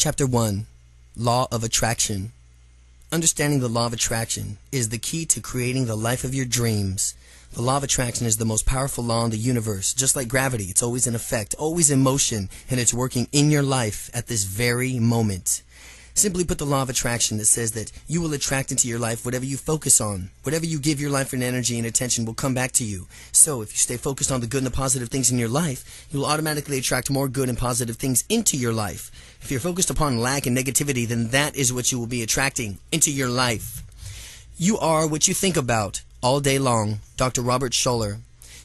Chapter 1. Law of Attraction. Understanding the law of attraction is the key to creating the life of your dreams. The law of attraction is the most powerful law in the universe. Just like gravity, it's always in effect, always in motion, and it's working in your life at this very moment. Simply put, the law of attraction that says that you will attract into your life whatever you focus on. Whatever you give your life and energy and attention will come back to you. So if you stay focused on the good and the positive things in your life, you will automatically attract more good and positive things into your life. If you're focused upon lack and negativity, then that is what you will be attracting into your life. You are what you think about all day long. Dr. Robert Schuller.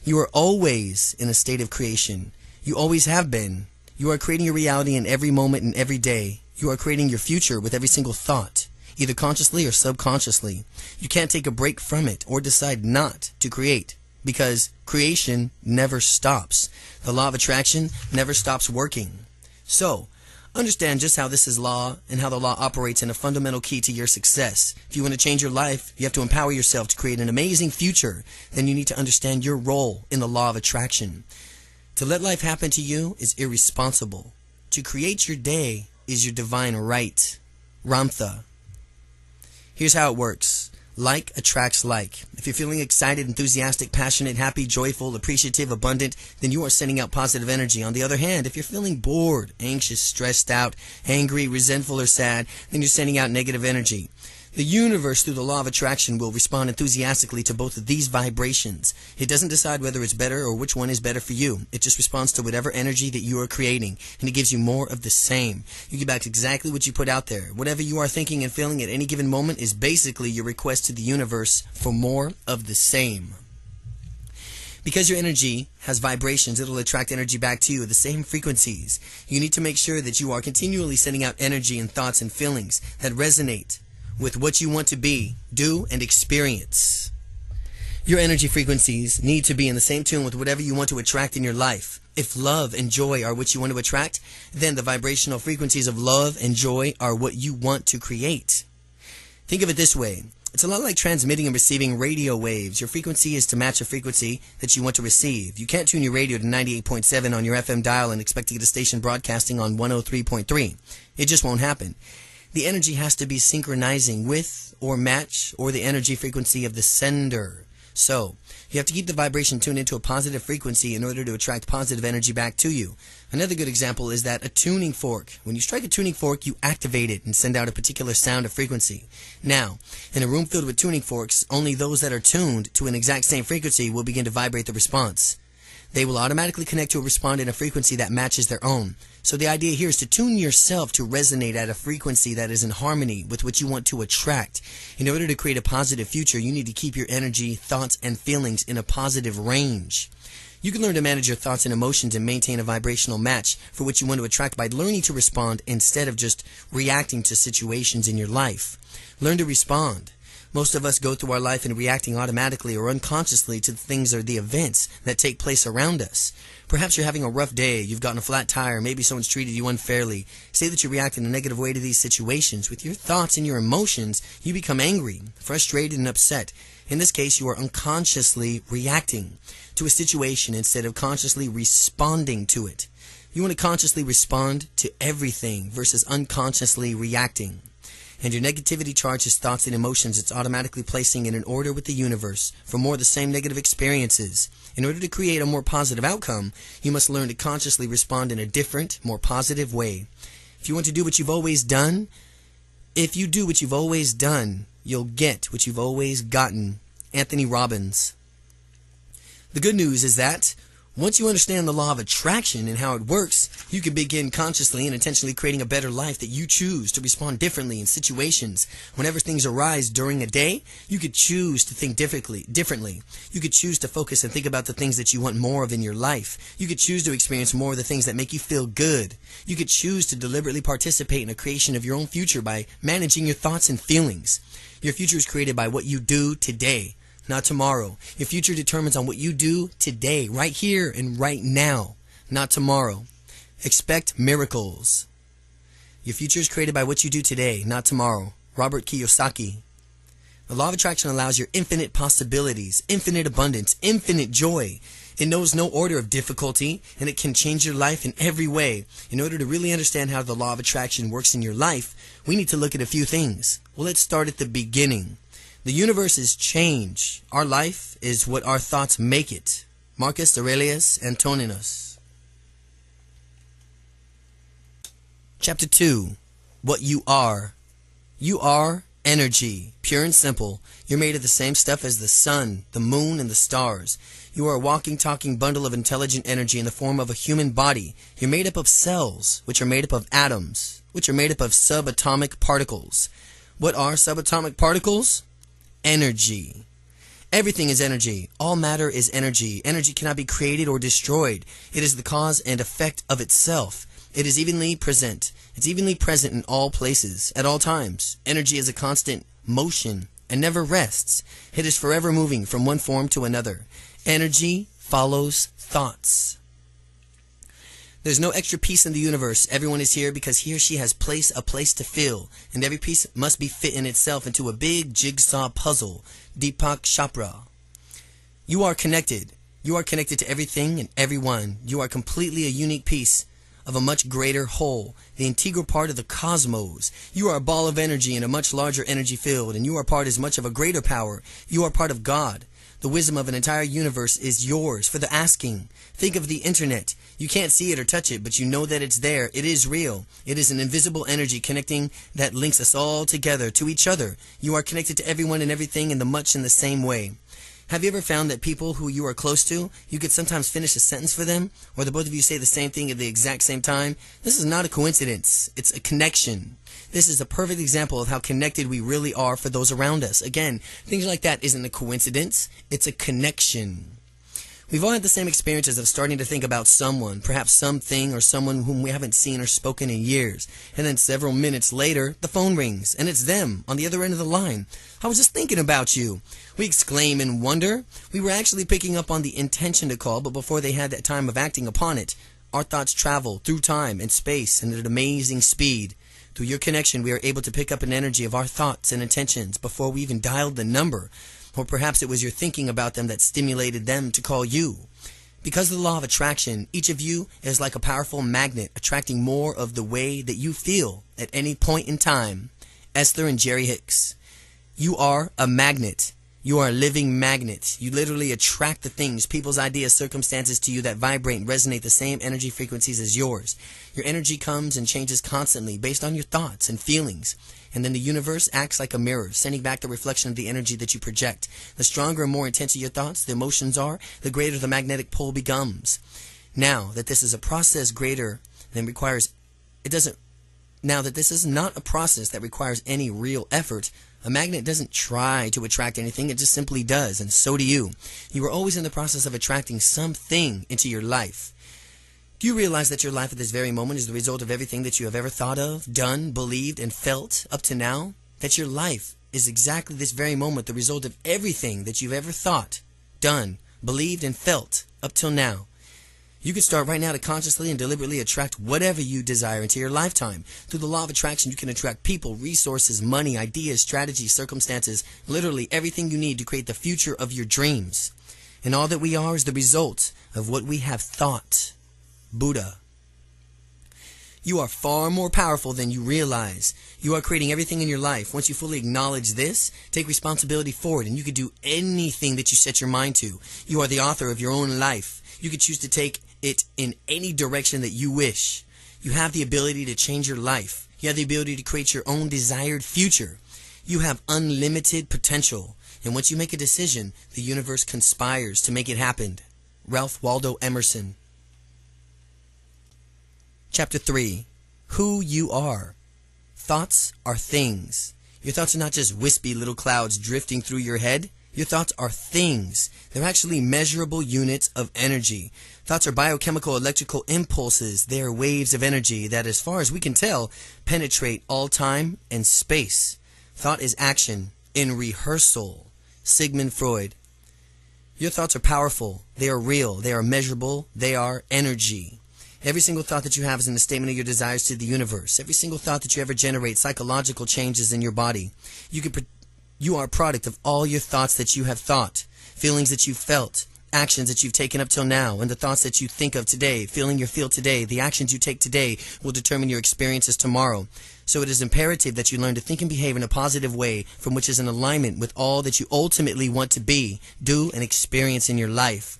You are always in a state of creation. You always have been. You are creating your reality in every moment and every day. You are creating your future with every single thought, either consciously or subconsciously. You can't take a break from it or decide not to create, because creation never stops. The law of attraction never stops working. So, understand just how this is law and how the law operates in a fundamental key to your success. If you want to change your life, you have to empower yourself to create an amazing future. Then you need to understand your role in the law of attraction. To let life happen to you is irresponsible. To create your day is your divine right. Ramtha. Here's how it works. Like attracts like. If you're feeling excited, enthusiastic, passionate, happy, joyful, appreciative, abundant, then you are sending out positive energy. On the other hand, if you're feeling bored, anxious, stressed out, angry, resentful, or sad, then you're sending out negative energy. The universe, through the law of attraction, will respond enthusiastically to both of these vibrations. It doesn't decide whether it's better or which one is better for you. It just responds to whatever energy that you are creating, and it gives you more of the same. You get back exactly what you put out there. Whatever you are thinking and feeling at any given moment is basically your request to the universe for more of the same. Because your energy has vibrations, it'll attract energy back to you at the same frequencies. You need to make sure that you are continually sending out energy and thoughts and feelings that resonate with what you want to be, do, and experience. Your energy frequencies need to be in the same tune with whatever you want to attract in your life. If love and joy are what you want to attract, then the vibrational frequencies of love and joy are what you want to create. Think of it this way. It's a lot like transmitting and receiving radio waves. Your frequency is to match a frequency that you want to receive. You can't tune your radio to 98.7 on your FM dial and expect to get a station broadcasting on 103.3. It just won't happen. The energy has to be synchronizing with or match or the energy frequency of the sender. So, you have to keep the vibration tuned into a positive frequency in order to attract positive energy back to you. Another good example is that a tuning fork. When you strike a tuning fork, you activate it and send out a particular sound or frequency. Now, in a room filled with tuning forks, only those that are tuned to an exact same frequency will begin to vibrate the response. They will automatically connect to a respond in a frequency that matches their own. So the idea here is to tune yourself to resonate at a frequency that is in harmony with what you want to attract. In order to create a positive future, you need to keep your energy, thoughts, and feelings in a positive range. You can learn to manage your thoughts and emotions and maintain a vibrational match for what you want to attract by learning to respond instead of just reacting to situations in your life. Learn to respond. Most of us go through our life and reacting automatically or unconsciously to the things or the events that take place around us. Perhaps you're having a rough day, you've gotten a flat tire, maybe someone's treated you unfairly. Say that you react in a negative way to these situations. With your thoughts and your emotions, you become angry, frustrated, and upset. In this case, you are unconsciously reacting to a situation instead of consciously responding to it. You want to consciously respond to everything versus unconsciously reacting. And your negativity charges thoughts and emotions it's automatically placing in an order with the universe for more of the same negative experiences. In order to create a more positive outcome, you must learn to consciously respond in a different, more positive way. If you want to do what you've always done, you'll get what you've always gotten. Anthony Robbins. The good news is that once you understand the law of attraction and how it works, you can begin consciously and intentionally creating a better life that you choose to respond differently in situations. Whenever things arise during a day, you could choose to think differently. You could choose to focus and think about the things that you want more of in your life. You could choose to experience more of the things that make you feel good. You could choose to deliberately participate in the creation of your own future by managing your thoughts and feelings. Your future is created by what you do today, not tomorrow. Your future determines on what you do today, right here and right now, not tomorrow. Expect miracles. Your future is created by what you do today, not tomorrow. Robert Kiyosaki. The law of attraction allows your infinite possibilities, infinite abundance, infinite joy. It knows no order of difficulty, and it can change your life in every way. In order to really understand how the law of attraction works in your life, we need to look at a few things. Well, let's start at the beginning. The universe is change. Our life is what our thoughts make it. Marcus Aurelius Antoninus. Chapter 2. What you are. You are energy, pure and simple. You're made of the same stuff as the sun, the moon, and the stars. You are a walking, talking bundle of intelligent energy in the form of a human body. You're made up of cells, which are made up of atoms, which are made up of subatomic particles. What are subatomic particles? Energy. Everything is energy. All matter is energy. Energy cannot be created or destroyed. It is the cause and effect of itself. It is evenly present. It's evenly present in all places, at all times. Energy is a constant motion and never rests. It is forever moving from one form to another. Energy follows thoughts. There's no extra piece in the universe. Everyone is here because he or she has a place to fill, and every piece must be fit in itself into a big jigsaw puzzle. Deepak Chopra. You are connected. You are connected to everything and everyone. You are completely a unique piece of a much greater whole, the integral part of the cosmos. You are a ball of energy in a much larger energy field, and you are part as much of a greater power. You are part of God. The wisdom of an entire universe is yours for the asking. Think of the internet. You can't see it or touch it, but you know that it's there. It is real. It is an invisible energy connecting that links us all together to each other. You are connected to everyone and everything in the same way. Have you ever found that people who you are close to, you could sometimes finish a sentence for them, or the both of you say the same thing at the exact same time? This is not a coincidence. It's a connection. This is a perfect example of how connected we really are for those around us. Again, things like that isn't a coincidence. It's a connection. We've all had the same experiences of starting to think about someone, perhaps something or someone whom we haven't seen or spoken in years. And then several minutes later, the phone rings, and it's them on the other end of the line. I was just thinking about you. We exclaim in wonder. We were actually picking up on the intention to call, but before they had that time of acting upon it, our thoughts travel through time and space and at an amazing speed. Through your connection, we are able to pick up an energy of our thoughts and intentions before we even dialed the number. Or perhaps it was your thinking about them that stimulated them to call you. Because of the law of attraction, each of you is like a powerful magnet, attracting more of the way that you feel at any point in time. Esther and Jerry Hicks. You are a magnet. You are a living magnet. You literally attract the things, people's ideas, circumstances to you that vibrate and resonate the same energy frequencies as yours. Your energy comes and changes constantly based on your thoughts and feelings. And then the universe acts like a mirror, sending back the reflection of the energy that you project. The stronger and more intense your thoughts, the emotions are, the greater the magnetic pull becomes. Now that this is a process greater than requires, now that this is not a process that requires any real effort, a magnet doesn't try to attract anything, it just simply does, and so do you. You are always in the process of attracting something into your life. Do you realize that your life at this very moment is the result of everything that you have ever thought of, done, believed, and felt up to now? That your life is exactly this very moment the result of everything that you've ever thought, done, believed, and felt up till now. You can start right now to consciously and deliberately attract whatever you desire into your lifetime. Through the law of attraction, you can attract people, resources, money, ideas, strategies, circumstances, literally everything you need to create the future of your dreams. And all that we are is the result of what we have thought. Buddha. You are far more powerful than you realize. You are creating everything in your life. Once you fully acknowledge this, take responsibility for it, and you can do anything that you set your mind to. You are the author of your own life. You can choose to take it in any direction that you wish. You have the ability to change your life. You have the ability to create your own desired future. You have unlimited potential. And once you make a decision, the universe conspires to make it happen. Ralph Waldo Emerson. Chapter 3. Who you are. Thoughts are things. Your thoughts are not just wispy little clouds drifting through your head. Your thoughts are things. They're actually measurable units of energy. Thoughts are biochemical electrical impulses. They are waves of energy that, as far as we can tell, penetrate all time and space. Thought is action in rehearsal. Sigmund Freud. Your thoughts are powerful. They are real. They are measurable. They are energy. Every single thought that you have is in a statement of your desires to the universe. Every single thought that you ever generate, psychological changes in your body. You are a product of all your thoughts that you have thought, feelings that you felt, actions that you've taken up till now, and the thoughts that you think of today, feeling you feel today, the actions you take today will determine your experiences tomorrow. So it is imperative that you learn to think and behave in a positive way from which is in alignment with all that you ultimately want to be, do, and experience in your life.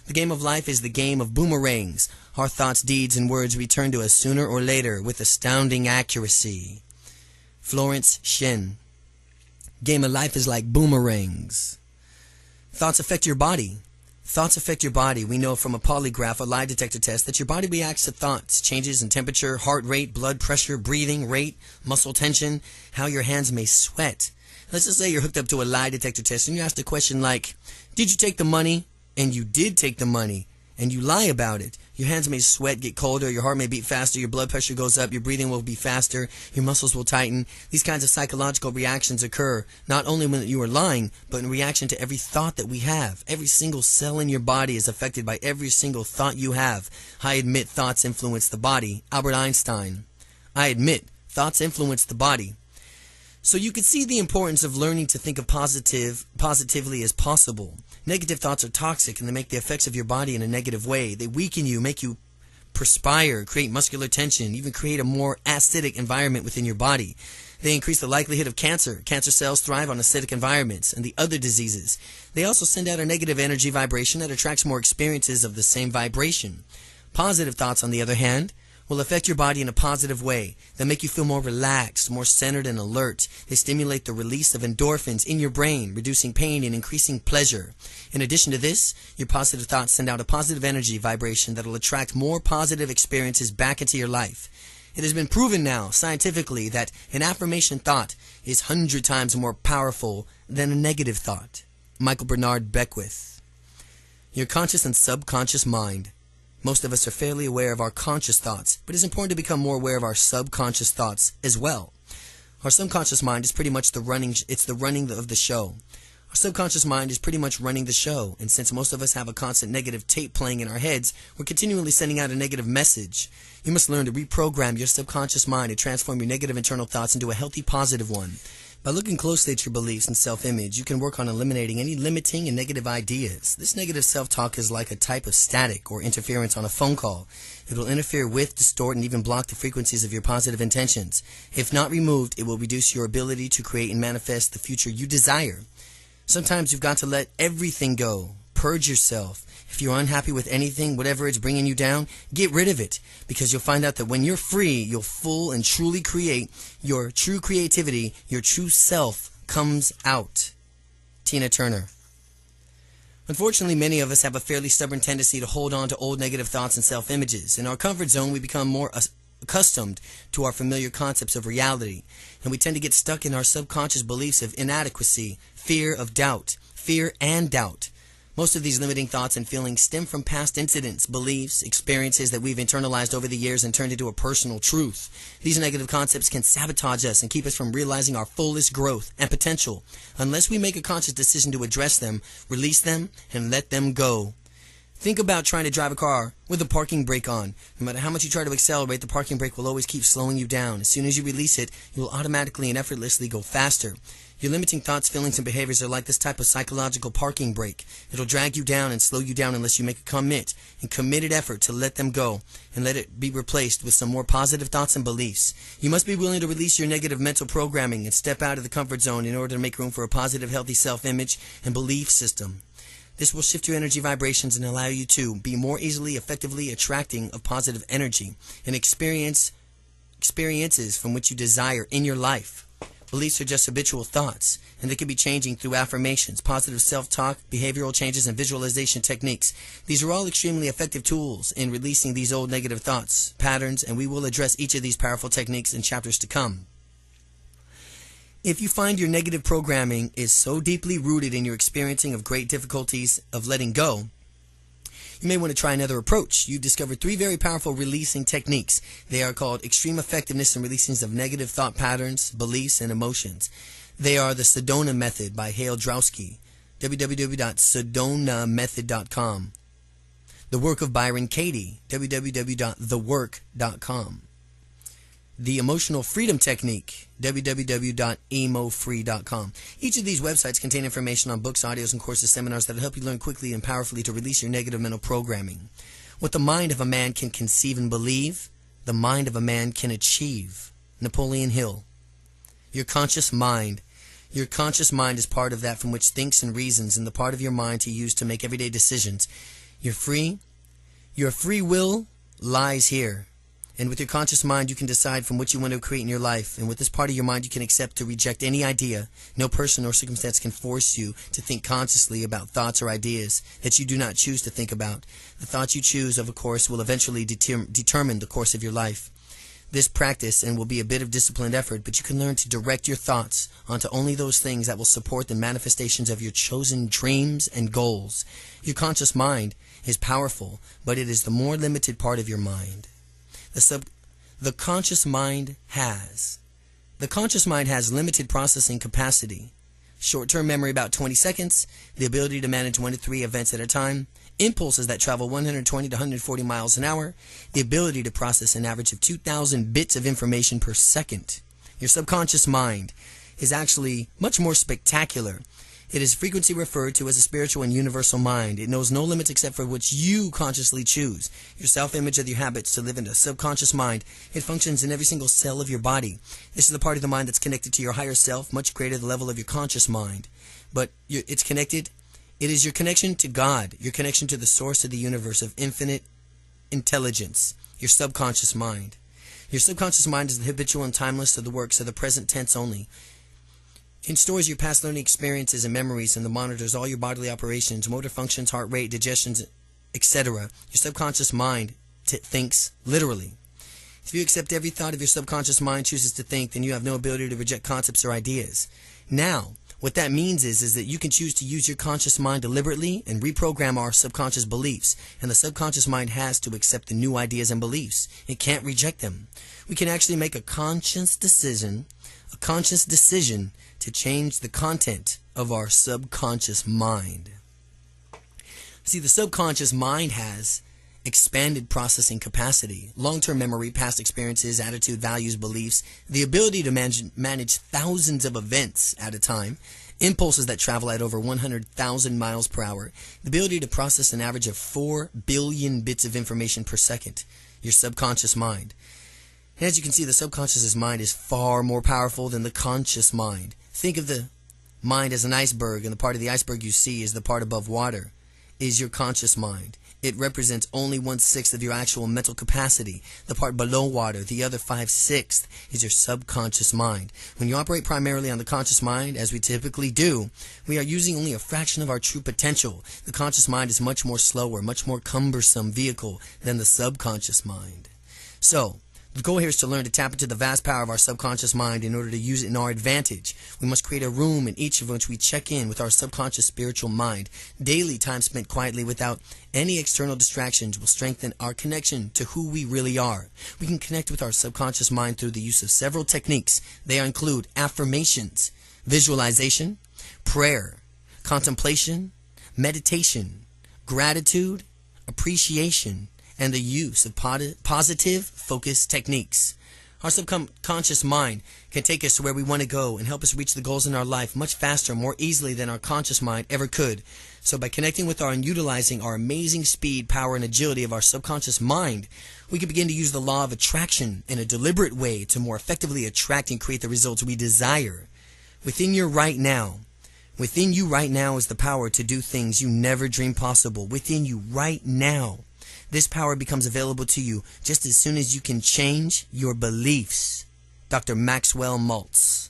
The game of life is the game of boomerangs. Our thoughts, deeds, and words return to us sooner or later with astounding accuracy. Florence Shen. Game of life is like boomerangs. Thoughts affect your body. Thoughts affect your body. We know from a polygraph, a lie detector test, that your body reacts to thoughts, changes in temperature, heart rate, blood pressure, breathing rate, muscle tension, how your hands may sweat. Let's just say you're hooked up to a lie detector test and you ask a question like, did you take the money? And you did take the money, and you lie about it. Your hands may sweat, get colder, your heart may beat faster, your blood pressure goes up, your breathing will be faster, your muscles will tighten. These kinds of psychological reactions occur not only when you are lying, but in reaction to every thought that we have. Every single cell in your body is affected by every single thought you have. I admit thoughts influence the body. Albert Einstein. I admit thoughts influence the body. So you can see the importance of learning to think of positively as possible. Negative thoughts are toxic and they make the effects of your body in a negative way. They weaken you, make you perspire, create muscular tension, even create a more acidic environment within your body. They increase the likelihood of cancer. Cancer cells thrive on acidic environments and the other diseases. They also send out a negative energy vibration that attracts more experiences of the same vibration. Positive thoughts, on the other hand, will affect your body in a positive way. They'll make you feel more relaxed, more centered and alert. They stimulate the release of endorphins in your brain, reducing pain and increasing pleasure. In addition to this, your positive thoughts send out a positive energy vibration that will attract more positive experiences back into your life. It has been proven now, scientifically, that an affirmation thought is 100 times more powerful than a negative thought. Michael Bernard Beckwith. Your conscious and subconscious mind. Most of us are fairly aware of our conscious thoughts, but it's important to become more aware of our subconscious thoughts as well. Our subconscious mind is pretty much the running of the show. Our subconscious mind is pretty much running the show, and since most of us have a constant negative tape playing in our heads, we're continually sending out a negative message. You must learn to reprogram your subconscious mind and transform your negative internal thoughts into a healthy, positive one. By looking closely at your beliefs and self-image, you can work on eliminating any limiting and negative ideas. This negative self-talk is like a type of static or interference on a phone call. It will interfere with, distort, and even block the frequencies of your positive intentions. If not removed, it will reduce your ability to create and manifest the future you desire. Sometimes you've got to let everything go. Purge yourself. If you're unhappy with anything, whatever it's bringing you down, get rid of it. Because you'll find out that when you're free, you'll full and truly create. Your true creativity, your true self comes out. Tina Turner. Unfortunately, many of us have a fairly stubborn tendency to hold on to old negative thoughts and self-images. In our comfort zone, we become more accustomed to our familiar concepts of reality. And we tend to get stuck in our subconscious beliefs of inadequacy, fear of doubt, fear and doubt. Most of these limiting thoughts and feelings stem from past incidents, beliefs, experiences that we've internalized over the years and turned into a personal truth. These negative concepts can sabotage us and keep us from realizing our fullest growth and potential unless we make a conscious decision to address them, release them, and let them go. Think about trying to drive a car with the parking brake on. No matter how much you try to accelerate, the parking brake will always keep slowing you down. As soon as you release it, you will automatically and effortlessly go faster. Your limiting thoughts, feelings, and behaviors are like this type of psychological parking brake. It'll drag you down and slow you down unless you make a committed effort to let them go and let it be replaced with some more positive thoughts and beliefs. You must be willing to release your negative mental programming and step out of the comfort zone in order to make room for a positive, healthy self-image and belief system. This will shift your energy vibrations and allow you to be more easily, effectively attracting of positive energy and experiences from which you desire in your life. Beliefs are just habitual thoughts, and they can be changing through affirmations, positive self-talk, behavioral changes, and visualization techniques. These are all extremely effective tools in releasing these old negative thoughts, patterns, and we will address each of these powerful techniques in chapters to come. If you find your negative programming is so deeply rooted in your experiencing of great difficulties of letting go, you may want to try another approach. You've discovered 3 very powerful releasing techniques. They are called extreme effectiveness in releasing of negative thought patterns, beliefs, and emotions. They are the Sedona Method by Hale Drowski, www.sedonamethod.com. The Work of Byron Katie, www.thework.com. the Emotional Freedom Technique, www.emofree.com. Each of these websites contain information on books, audios, and courses, seminars that will help you learn quickly and powerfully to release your negative mental programming. What the mind of a man can conceive and believe, the mind of a man can achieve. Napoleon Hill. Your conscious mind. Your conscious mind is part of that from which thinks and reasons, and the part of your mind to use to make everyday decisions. You're free. Your free will lies here. And with your conscious mind, you can decide from what you want to create in your life. And with this part of your mind, you can accept to reject any idea. No person or circumstance can force you to think consciously about thoughts or ideas that you do not choose to think about. The thoughts you choose, of course, will eventually determine the course of your life. This practice and will be a bit of disciplined effort, but you can learn to direct your thoughts onto only those things that will support the manifestations of your chosen dreams and goals. Your conscious mind is powerful, but it is the more limited part of your mind. The conscious mind has limited processing capacity, short-term memory about 20 seconds, the ability to manage 1 to 3 events at a time, impulses that travel 120 to 140 miles an hour, the ability to process an average of 2,000 bits of information per second. Your subconscious mind is actually much more spectacular. It is frequently referred to as a spiritual and universal mind. It knows no limits except for which you consciously choose. Your self-image of your habits to live in a subconscious mind. It functions in every single cell of your body. This is the part of the mind that's connected to your higher self, much greater than the level of your conscious mind. But it's connected. It is your connection to God, your connection to the source of the universe of infinite intelligence, your subconscious mind. Your subconscious mind is the habitual and timeless of the works of the present tense only. It stores your past learning experiences and memories, and monitors all your bodily operations, motor functions, heart rate, digestions, etc. Your subconscious mind thinks literally. If you accept every thought of your subconscious mind chooses to think, then you have no ability to reject concepts or ideas. Now, what that means is that you can choose to use your conscious mind deliberately and reprogram our subconscious beliefs, and the subconscious mind has to accept the new ideas and beliefs. It can't reject them. We can actually make a conscious decision to change the content of our subconscious mind. See, the subconscious mind has expanded processing capacity, long-term memory, past experiences, attitude, values, beliefs, the ability to manage thousands of events at a time, impulses that travel at over 100,000 miles per hour, the ability to process an average of 4 billion bits of information per second, your subconscious mind. And as you can see, the subconscious mind is far more powerful than the conscious mind. Think of the mind as an iceberg, and the part of the iceberg you see is the part above water, is your conscious mind. It represents only 1/6 of your actual mental capacity. The part below water, the other 5/6, is your subconscious mind. When you operate primarily on the conscious mind, as we typically do, we are using only a fraction of our true potential. The conscious mind is much more slower, much more cumbersome vehicle than the subconscious mind. So, the goal here is to learn to tap into the vast power of our subconscious mind in order to use it in our advantage. We must create a room in each of which we check in with our subconscious spiritual mind. Daily time spent quietly without any external distractions will strengthen our connection to who we really are. We can connect with our subconscious mind through the use of several techniques. They include affirmations, visualization, prayer, contemplation, meditation, gratitude, appreciation, and the use of positive focus techniques. Our subconscious mind can take us to where we want to go and help us reach the goals in our life much faster, more easily than our conscious mind ever could. So by connecting with and utilizing our amazing speed, power, and agility of our subconscious mind, we can begin to use the law of attraction in a deliberate way to more effectively attract and create the results we desire. Within you right now is the power to do things you never dreamed possible. Within you right now. This power becomes available to you just as soon as you can change your beliefs. Dr. Maxwell Maltz.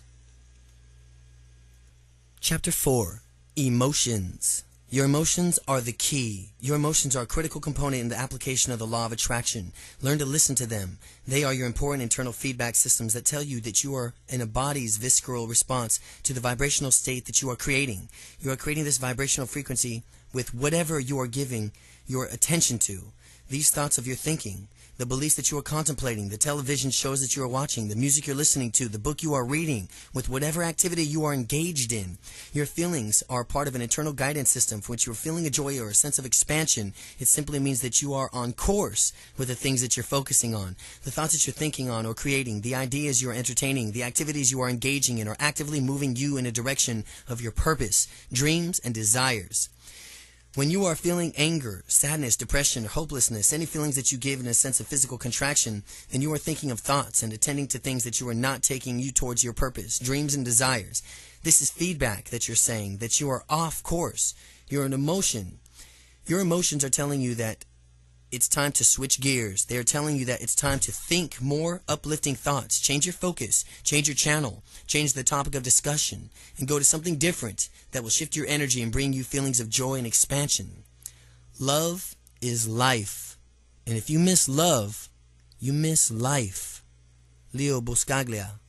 Chapter 4. Emotions. Your emotions are the key. Your emotions are a critical component in the application of the law of attraction. Learn to listen to them. They are your important internal feedback systems that tell you that you are in a body's visceral response to the vibrational state that you are creating. You are creating this vibrational frequency with whatever you are giving your attention to. These thoughts of your thinking, the beliefs that you are contemplating, the television shows that you are watching, the music you're listening to, the book you are reading, with whatever activity you are engaged in. Your feelings are part of an internal guidance system for which you are feeling a joy or a sense of expansion. It simply means that you are on course with the things that you're focusing on, the thoughts that you're thinking on or creating, the ideas you are entertaining, the activities you are engaging in are actively moving you in a direction of your purpose, dreams, and desires. When you are feeling anger, sadness, depression, or hopelessness, any feelings that you give in a sense of physical contraction, then you are thinking of thoughts and attending to things that you are not taking you towards your purpose, dreams, and desires. This is feedback that you're saying that you are off course. You're an emotion. Your emotions are telling you that it's time to switch gears. They are telling you that it's time to think more uplifting thoughts. Change your focus, change your channel, change the topic of discussion, and go to something different that will shift your energy and bring you feelings of joy and expansion. Love is life. And if you miss love, you miss life. Leo Buscaglia.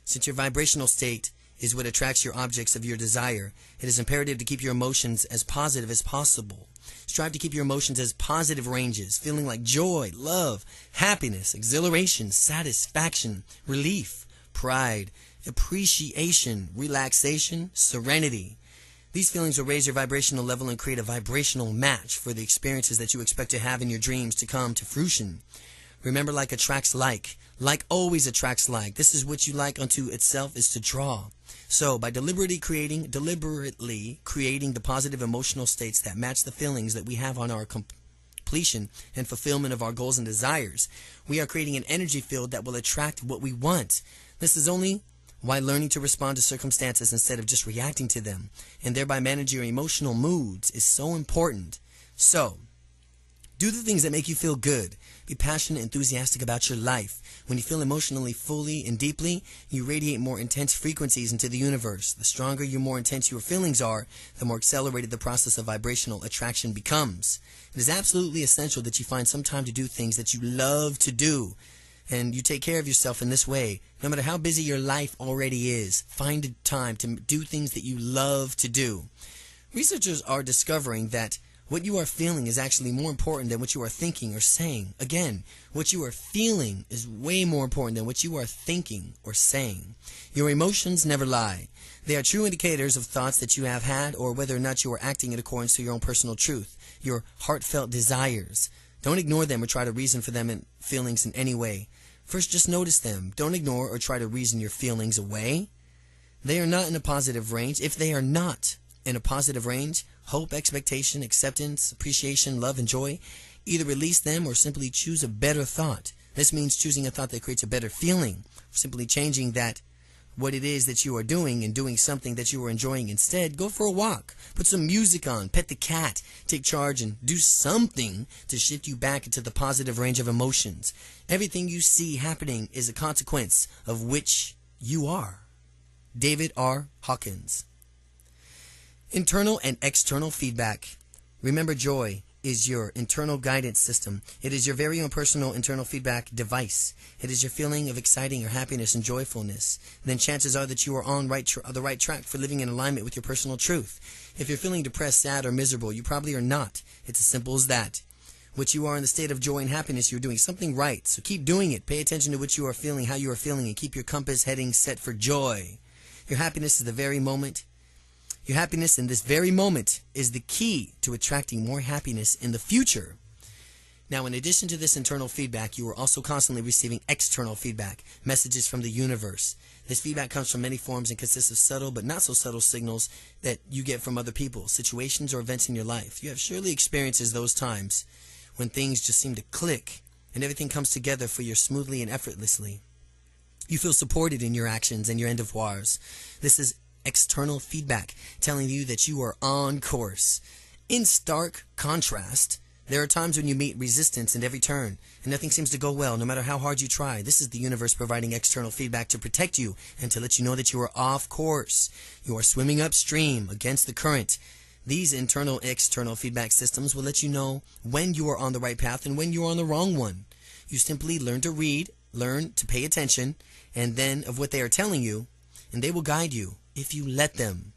Since your vibrational state is what attracts your objects of your desire, it is imperative to keep your emotions as positive as possible. Strive to keep your emotions as positive ranges, feeling like joy, love, happiness, exhilaration, satisfaction, relief, pride, appreciation, relaxation, serenity. These feelings will raise your vibrational level and create a vibrational match for the experiences that you expect to have in your dreams to come to fruition. Remember, like attracts like. Like always attracts like. This is what you like unto itself is to draw. So, by deliberately creating the positive emotional states that match the feelings that we have on our completion and fulfillment of our goals and desires, we are creating an energy field that will attract what we want. This is only why learning to respond to circumstances instead of just reacting to them, and thereby manage your emotional moods, is so important. So, do the things that make you feel good. Be passionate, enthusiastic about your life. When you feel emotionally fully and deeply, you radiate more intense frequencies into the universe. The stronger your more intense your feelings are, the more accelerated the process of vibrational attraction becomes. It is absolutely essential that you find some time to do things that you love to do. And you take care of yourself in this way. No matter how busy your life already is, find time to do things that you love to do. Researchers are discovering that what you are feeling is actually more important than what you are thinking or saying. Again, what you are feeling is way more important than what you are thinking or saying. Your emotions never lie. They are true indicators of thoughts that you have had or whether or not you are acting in accordance to your own personal truth, your heartfelt desires. Don't ignore them or try to reason for them in feelings in any way. First, just notice them. Don't ignore or try to reason your feelings away. They are not in a positive range. If they are not in a positive range, hope, expectation, acceptance, appreciation, love, and joy, either release them or simply choose a better thought. This means choosing a thought that creates a better feeling, simply changing that what it is that you are doing and doing something that you are enjoying instead. Go for a walk, put some music on, pet the cat, take charge, and do something to shift you back into the positive range of emotions. Everything you see happening is a consequence of which you are. David R. Hawkins. Internal and external feedback. Remember, joy is your internal guidance system. It is your very own personal internal feedback device. It is your feeling of exciting or happiness and joyfulness. Then chances are that you are on the right track for living in alignment with your personal truth. If you're feeling depressed, sad, or miserable, you probably are not. It's as simple as that. What you are in the state of joy and happiness, you're doing something right. So keep doing it. Pay attention to what you are feeling, how you are feeling, and keep your compass heading set for joy. Your happiness is the very moment. Your happiness in this very moment is the key to attracting more happiness in the future. Now, in addition to this internal feedback, you are also constantly receiving external feedback, messages from the universe. This feedback comes from many forms and consists of subtle but not so subtle signals that you get from other people, situations, or events in your life. You have surely experienced those times when things just seem to click and everything comes together for you smoothly and effortlessly. You feel supported in your actions and your endeavors. This is external feedback telling you that you are on course. In stark contrast, there are times when you meet resistance at every turn and nothing seems to go well no matter how hard you try. This is the universe providing external feedback to protect you and to let you know that you are off course. You are swimming upstream against the current. These internal and external feedback systems will let you know when you are on the right path and when you are on the wrong one. You simply learn to read, learn to pay attention, and then of what they are telling you, and they will guide you if you let them.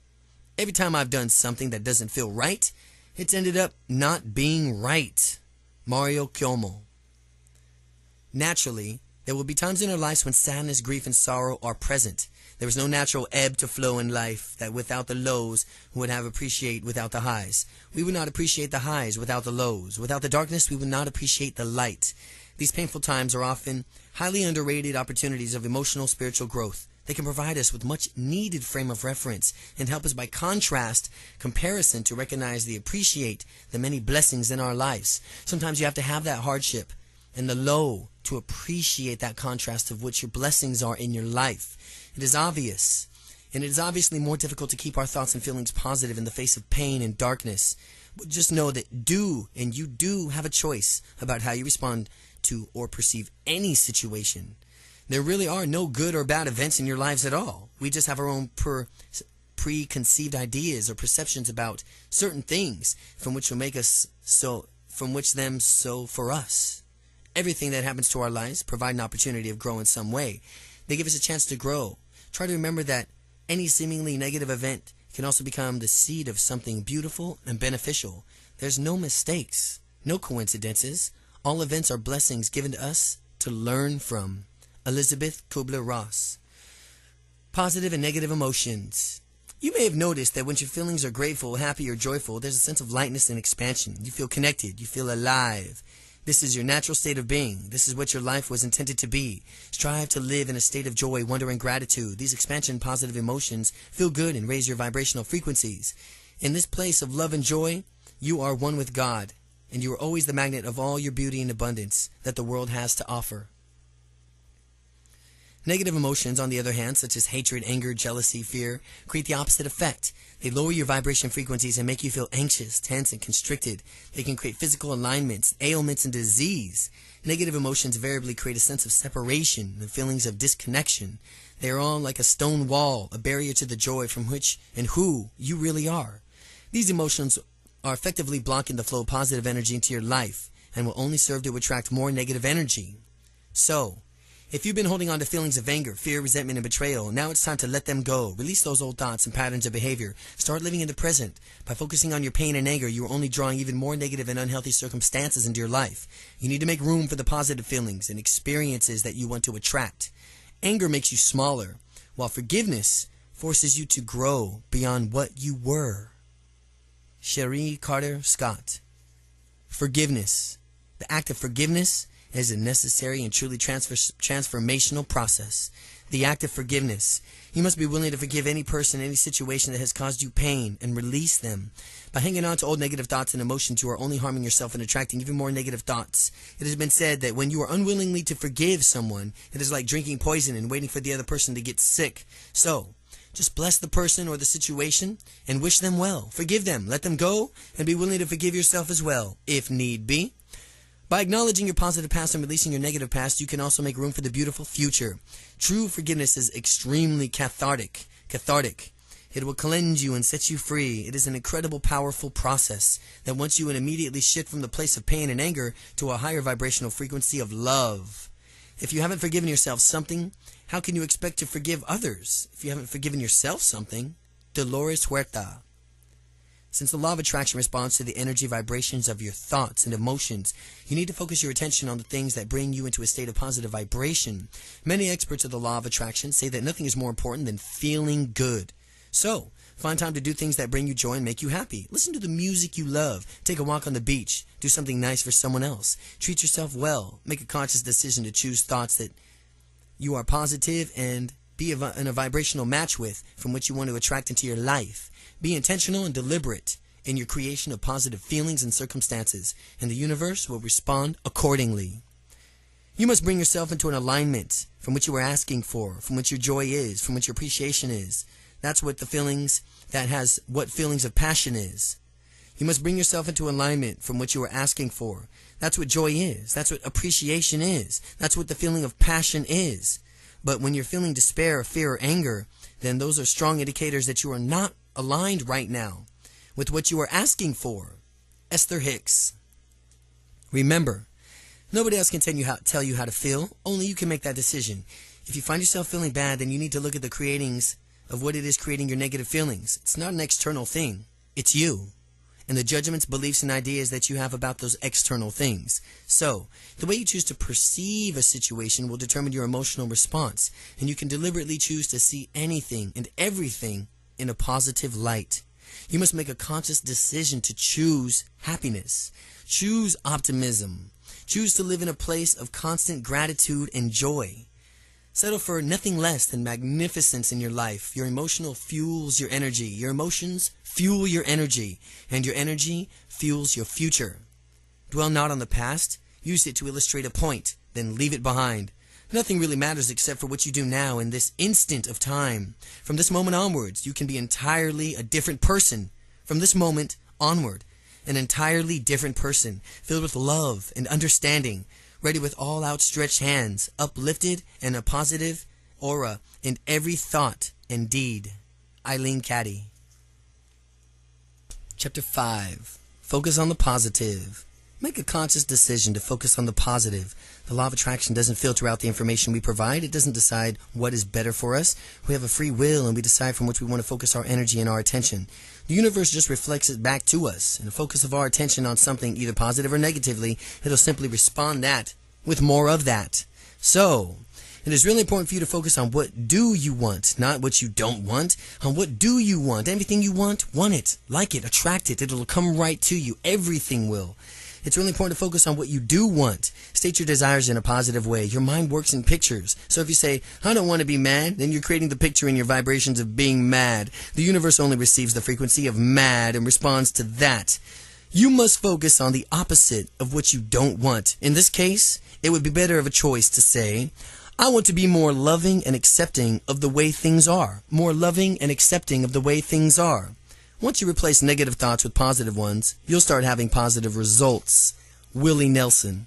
Every time I've done something that doesn't feel right, it's ended up not being right. Mario Cuomo. Naturally, there will be times in our lives when sadness, grief, and sorrow are present. There is no natural ebb to flow in life that without the lows we would have appreciate without the highs. We would not appreciate the highs without the lows. Without the darkness, we would not appreciate the light. These painful times are often highly underrated opportunities of emotional spiritual growth. They can provide us with much needed frame of reference and help us by comparison to recognize and appreciate the many blessings in our lives. Sometimes you have to have that hardship and the low to appreciate that contrast of what your blessings are in your life. It is obvious, and it is obviously more difficult to keep our thoughts and feelings positive in the face of pain and darkness. But just know that you do have a choice about how you respond to or perceive any situation. There really are no good or bad events in your lives at all. We just have our own preconceived ideas or perceptions about certain things from which will make us so for us. Everything that happens to our lives provide an opportunity of growing in some way. They give us a chance to grow. Try to remember that any seemingly negative event can also become the seed of something beautiful and beneficial. There's no mistakes, no coincidences. All events are blessings given to us to learn from. Elizabeth Kubler-Ross. Positive and negative emotions. You may have noticed that when your feelings are grateful, happy, or joyful, there's a sense of lightness and expansion. You feel connected. You feel alive. This is your natural state of being. This is what your life was intended to be. Strive to live in a state of joy, wonder, and gratitude. These expansion positive emotions feel good and raise your vibrational frequencies. In this place of love and joy, you are one with God, and you are always the magnet of all your beauty and abundance that the world has to offer. Negative emotions, on the other hand, such as hatred, anger, jealousy, fear, create the opposite effect. They lower your vibration frequencies and make you feel anxious, tense, and constricted. They can create physical alignments, ailments, and disease. Negative emotions invariably create a sense of separation and feelings of disconnection. They are all like a stone wall, a barrier to the joy from which and who you really are. These emotions are effectively blocking the flow of positive energy into your life and will only serve to attract more negative energy. So, if you've been holding on to feelings of anger, fear, resentment, and betrayal, now it's time to let them go. Release those old thoughts and patterns of behavior. Start living in the present. By focusing on your pain and anger, you are only drawing even more negative and unhealthy circumstances into your life. You need to make room for the positive feelings and experiences that you want to attract. Anger makes you smaller, while forgiveness forces you to grow beyond what you were. Cherie Carter Scott. Forgiveness. The act of forgiveness is a necessary and truly transformational process. The act of forgiveness. You must be willing to forgive any person, any situation that has caused you pain and release them. By hanging on to old negative thoughts and emotions, you are only harming yourself and attracting even more negative thoughts. It has been said that when you are unwillingly to forgive someone, it is like drinking poison and waiting for the other person to get sick. So, just bless the person or the situation and wish them well. Forgive them, let them go, and be willing to forgive yourself as well, if need be. By acknowledging your positive past and releasing your negative past, you can also make room for the beautiful future. True forgiveness is extremely cathartic. It will cleanse you and set you free. It is an incredible, powerful process that wants you to immediately shift from the place of pain and anger to a higher vibrational frequency of love. If you haven't forgiven yourself something, how can you expect to forgive others? If you haven't forgiven yourself something, Dolores Huerta. Since the law of attraction responds to the energy vibrations of your thoughts and emotions, you need to focus your attention on the things that bring you into a state of positive vibration. Many experts of the law of attraction say that nothing is more important than feeling good. So, find time to do things that bring you joy and make you happy. Listen to the music you love. Take a walk on the beach. Do something nice for someone else. Treat yourself well. Make a conscious decision to choose thoughts that you are positive and be in a vibrational match with, from which you want to attract into your life. Be intentional and deliberate in your creation of positive feelings and circumstances, and the universe will respond accordingly. You must bring yourself into an alignment from which you are asking for, from which your joy is, from which your appreciation is. That's what what feelings of passion is. You must bring yourself into alignment from what you are asking for. That's what joy is. That's what appreciation is. That's what the feeling of passion is. But when you're feeling despair, fear, or anger, then those are strong indicators that you are not aligned right now with what you are asking for. Esther Hicks. Remember, nobody else can tell you how to feel. Only you can make that decision. If you find yourself feeling bad, then you need to look at the creatings of what it is creating your negative feelings. It's not an external thing. It's you. and the judgments, beliefs, and ideas that you have about those external things. So, the way you choose to perceive a situation will determine your emotional response, and you can deliberately choose to see anything and everything in a positive light. You must make a conscious decision to choose happiness, choose optimism, choose to live in a place of constant gratitude and joy. Settle for nothing less than magnificence in your life. Your emotional fuels your energy. Your emotions fuel your energy, and your energy fuels your future. Dwell not on the past. Use it to illustrate a point, then leave it behind. Nothing really matters except for what you do now in this instant of time. From this moment onwards, you can be entirely a different person. From this moment onward, an entirely different person, filled with love and understanding, ready with all outstretched hands, uplifted and a positive aura in every thought and deed. Eileen Caddy. Chapter 5. Focus on the positive. Make a conscious decision to focus on the positive. The law of attraction doesn't filter out the information we provide. It doesn't decide what is better for us. We have a free will, and we decide from which we want to focus our energy and our attention. The universe just reflects it back to us. And the focus of our attention on something, either positive or negatively, it'll simply respond that with more of that. So, it is really important for you to focus on what do you want, not what you don't want. On what do you want. Everything you want it, like it, attract it. It'll come right to you. Everything will. It's really important to focus on what you do want. State your desires in a positive way. Your mind works in pictures. So if you say, I don't want to be mad, then you're creating the picture in your vibrations of being mad. The universe only receives the frequency of mad and responds to that. You must focus on the opposite of what you don't want. In this case, it would be better of a choice to say, I want to be more loving and accepting of the way things are. More loving and accepting of the way things are. Once you replace negative thoughts with positive ones, you'll start having positive results. Willie Nelson.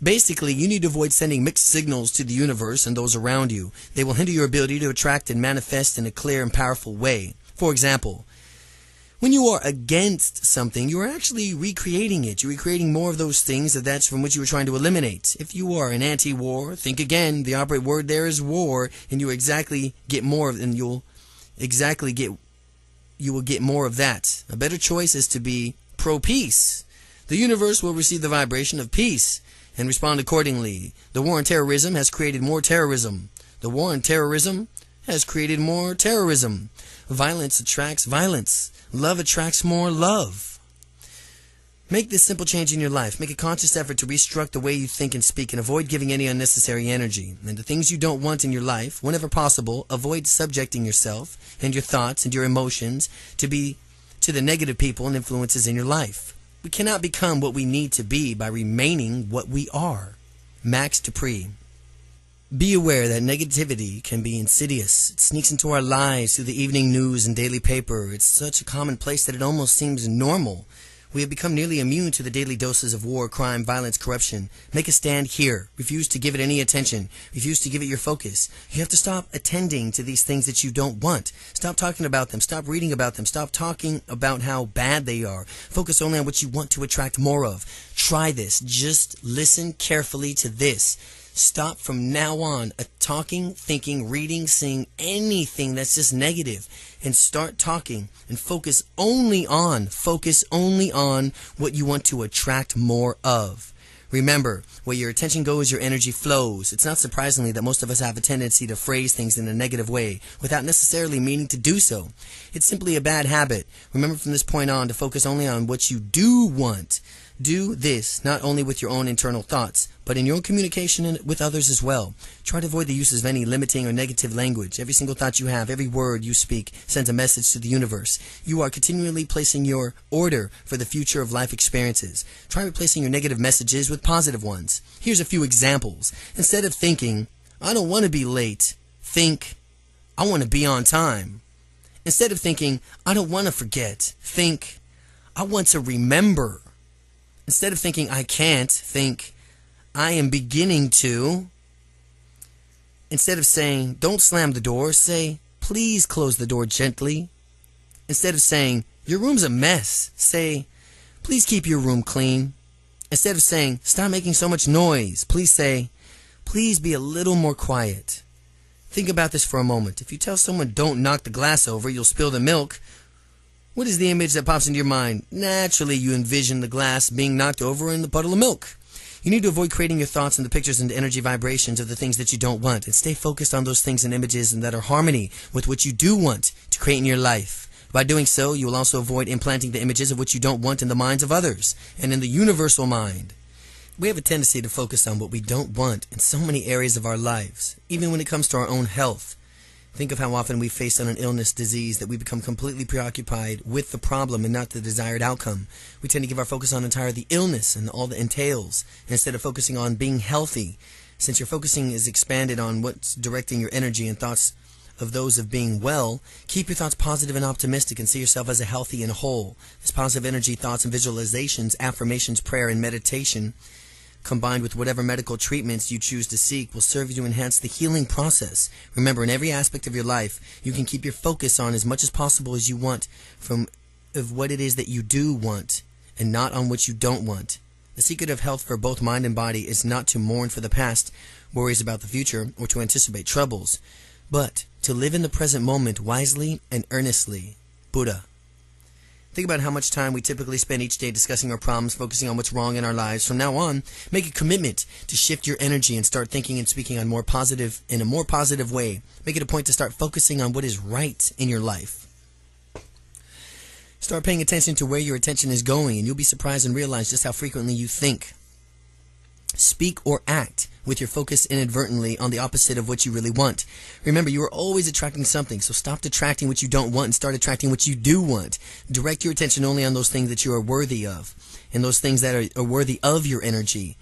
Basically, you need to avoid sending mixed signals to the universe and those around you. They will hinder your ability to attract and manifest in a clear and powerful way. For example, when you are against something, you are actually recreating it. You're recreating more of those things that's from which you were trying to eliminate. If you are an anti-war, think again. The operative word there is war, and you exactly get more of, and you will get more of that. A better choice is to be pro-peace. The universe will receive the vibration of peace and respond accordingly. The war on terrorism has created more terrorism. The war on terrorism has created more terrorism. Violence attracts violence. Love attracts more love. Make this simple change in your life. Make a conscious effort to restructure the way you think and speak, and avoid giving any unnecessary energy. And the things you don't want in your life, whenever possible, avoid subjecting yourself and your thoughts and your emotions to the negative people and influences in your life. We cannot become what we need to be by remaining what we are. Max Dupree. Be aware that negativity can be insidious. It sneaks into our lives through the evening news and daily paper. It's such a commonplace that it almost seems normal. We have become nearly immune to the daily doses of war, crime, violence, corruption. Make a stand here. Refuse to give it any attention. Refuse to give it your focus. You have to stop attending to these things that you don't want. Stop talking about them. Stop reading about them. Stop talking about how bad they are. Focus only on what you want to attract more of. Try this. Just listen carefully to this. Stop from now on talking, thinking, reading, seeing anything that's just negative, and start talking and focus only on what you want to attract more of. Remember, where your attention goes, your energy flows. It's not surprisingly that most of us have a tendency to phrase things in a negative way without necessarily meaning to do so. It's simply a bad habit. Remember from this point on to focus only on what you do want. Do this not only with your own internal thoughts, but in your communication with others as well. Try to avoid the uses of any limiting or negative language. Every single thought you have, every word you speak sends a message to the universe. You are continually placing your order for the future of life experiences. Try replacing your negative messages with positive ones. Here's a few examples. Instead of thinking, I don't want to be late, think, I want to be on time. Instead of thinking, I don't want to forget, think, I want to remember. Instead of thinking, I can't, think, I am beginning to. Instead of saying, don't slam the door, say, please close the door gently. Instead of saying, your room's a mess, say, please keep your room clean. Instead of saying, stop making so much noise, please say, please be a little more quiet. Think about this for a moment. If you tell someone, don't knock the glass over, you'll spill the milk. What is the image that pops into your mind? Naturally, you envision the glass being knocked over in the puddle of milk. You need to avoid creating your thoughts and the pictures and energy vibrations of the things that you don't want, and stay focused on those things and images and that are harmony with what you do want to create in your life. By doing so, you will also avoid implanting the images of what you don't want in the minds of others and in the universal mind. We have a tendency to focus on what we don't want in so many areas of our lives, even when it comes to our own health. Think of how often we face on an illness, disease, that we become completely preoccupied with the problem and not the desired outcome. We tend to give our focus on entirely the illness and all that entails, instead of focusing on being healthy. Since your focusing is expanded on what's directing your energy and thoughts of those of being well, keep your thoughts positive and optimistic and see yourself as a healthy and whole. This positive energy, thoughts and visualizations, affirmations, prayer, and meditation, combined with whatever medical treatments you choose to seek, will serve you to enhance the healing process. Remember, in every aspect of your life, you can keep your focus on as much as possible as you want of what it is that you do want, and not on what you don't want. The secret of health for both mind and body is not to mourn for the past, worries about the future, or to anticipate troubles, but to live in the present moment wisely and earnestly. Buddha. Think about how much time we typically spend each day discussing our problems, focusing on what's wrong in our lives. From now on, make a commitment to shift your energy and start thinking and speaking in a more positive way. Make it a point to start focusing on what is right in your life. Start paying attention to where your attention is going, and you'll be surprised and realize just how frequently you think, speak, or act with your focus inadvertently on the opposite of what you really want. Remember, you are always attracting something, so stop attracting what you don't want and start attracting what you do want. Direct your attention only on those things that you are worthy of, and those things that are worthy of your energy,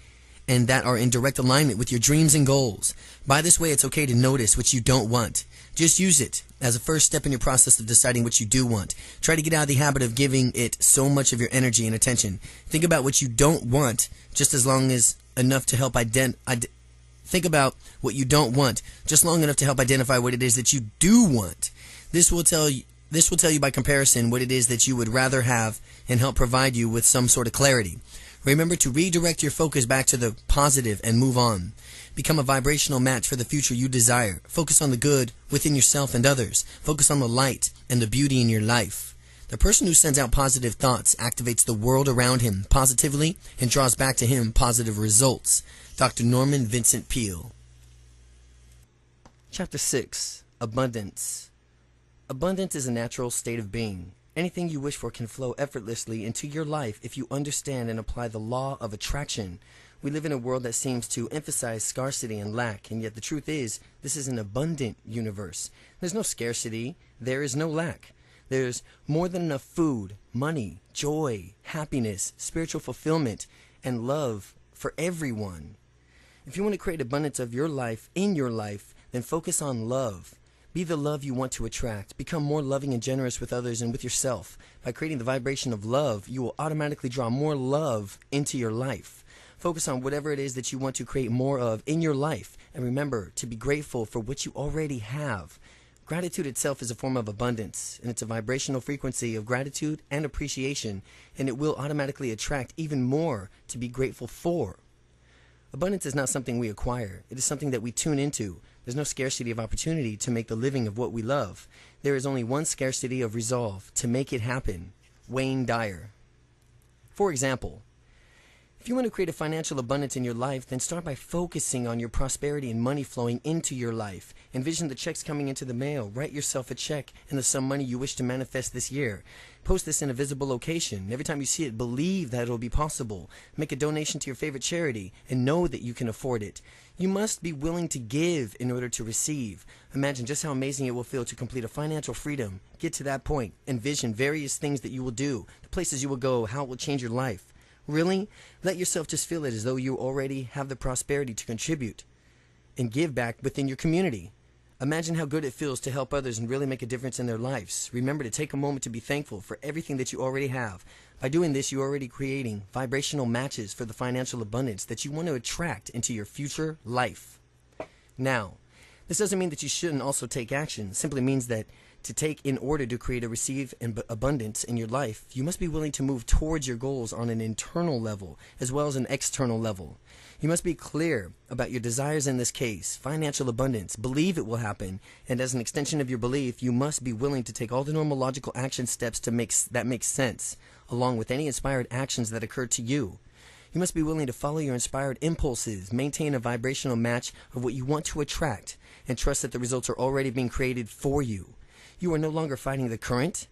and that are in direct alignment with your dreams and goals. By this way, it's okay to notice what you don't want. Just use it as a first step in your process of deciding what you do want. Try to get out of the habit of giving it so much of your energy and attention. Think about what you don't want just as long as enough to help think about what you don't want just long enough to help identify what it is that you do want. This will tell you by comparison what it is that you would rather have and help provide you with some sort of clarity. Remember to redirect your focus back to the positive and move on. Become a vibrational match for the future you desire. Focus on the good within yourself and others. Focus on the light and the beauty in your life. The person who sends out positive thoughts activates the world around him positively and draws back to him positive results. Dr. Norman Vincent Peale. Chapter 6. Abundance. Abundance is a natural state of being. Anything you wish for can flow effortlessly into your life if you understand and apply the law of attraction. We live in a world that seems to emphasize scarcity and lack, and yet the truth is, this is an abundant universe. There's no scarcity, there is no lack. There's more than enough food, money, joy, happiness, spiritual fulfillment, and love for everyone. If you want to create abundance of your life, in your life, then focus on love. Be the love you want to attract. Become more loving and generous with others and with yourself. By creating the vibration of love, you will automatically draw more love into your life. Focus on whatever it is that you want to create more of in your life. And remember to be grateful for what you already have. Gratitude itself is a form of abundance, and it's a vibrational frequency of gratitude and appreciation, and it will automatically attract even more to be grateful for. Abundance is not something we acquire. It is something that we tune into. There's no scarcity of opportunity to make the living of what we love. There is only one scarcity of resolve to make it happen. Wayne Dyer. For example, if you want to create a financial abundance in your life, then start by focusing on your prosperity and money flowing into your life. Envision the checks coming into the mail. Write yourself a check and the sum money you wish to manifest this year. Post this in a visible location. Every time you see it, believe that it will be possible. Make a donation to your favorite charity and know that you can afford it. You must be willing to give in order to receive. Imagine just how amazing it will feel to complete a financial freedom. Get to that point. Envision various things that you will do, the places you will go, how it will change your life. Really? Let yourself just feel it as though you already have the prosperity to contribute and give back within your community. Imagine how good it feels to help others and really make a difference in their lives. Remember to take a moment to be thankful for everything that you already have. By doing this, you're already creating vibrational matches for the financial abundance that you want to attract into your future life. Now, This doesn't mean that you shouldn't also take action. It simply means that to take in order to create or receive abundance in your life, you must be willing to move towards your goals on an internal level as well as an external level. You must be clear about your desires in this case, financial abundance, believe it will happen, and as an extension of your belief, you must be willing to take all the normal logical action steps that make sense, along with any inspired actions that occur to you. You must be willing to follow your inspired impulses, maintain a vibrational match of what you want to attract, and trust that the results are already being created for you. You are no longer fighting the current,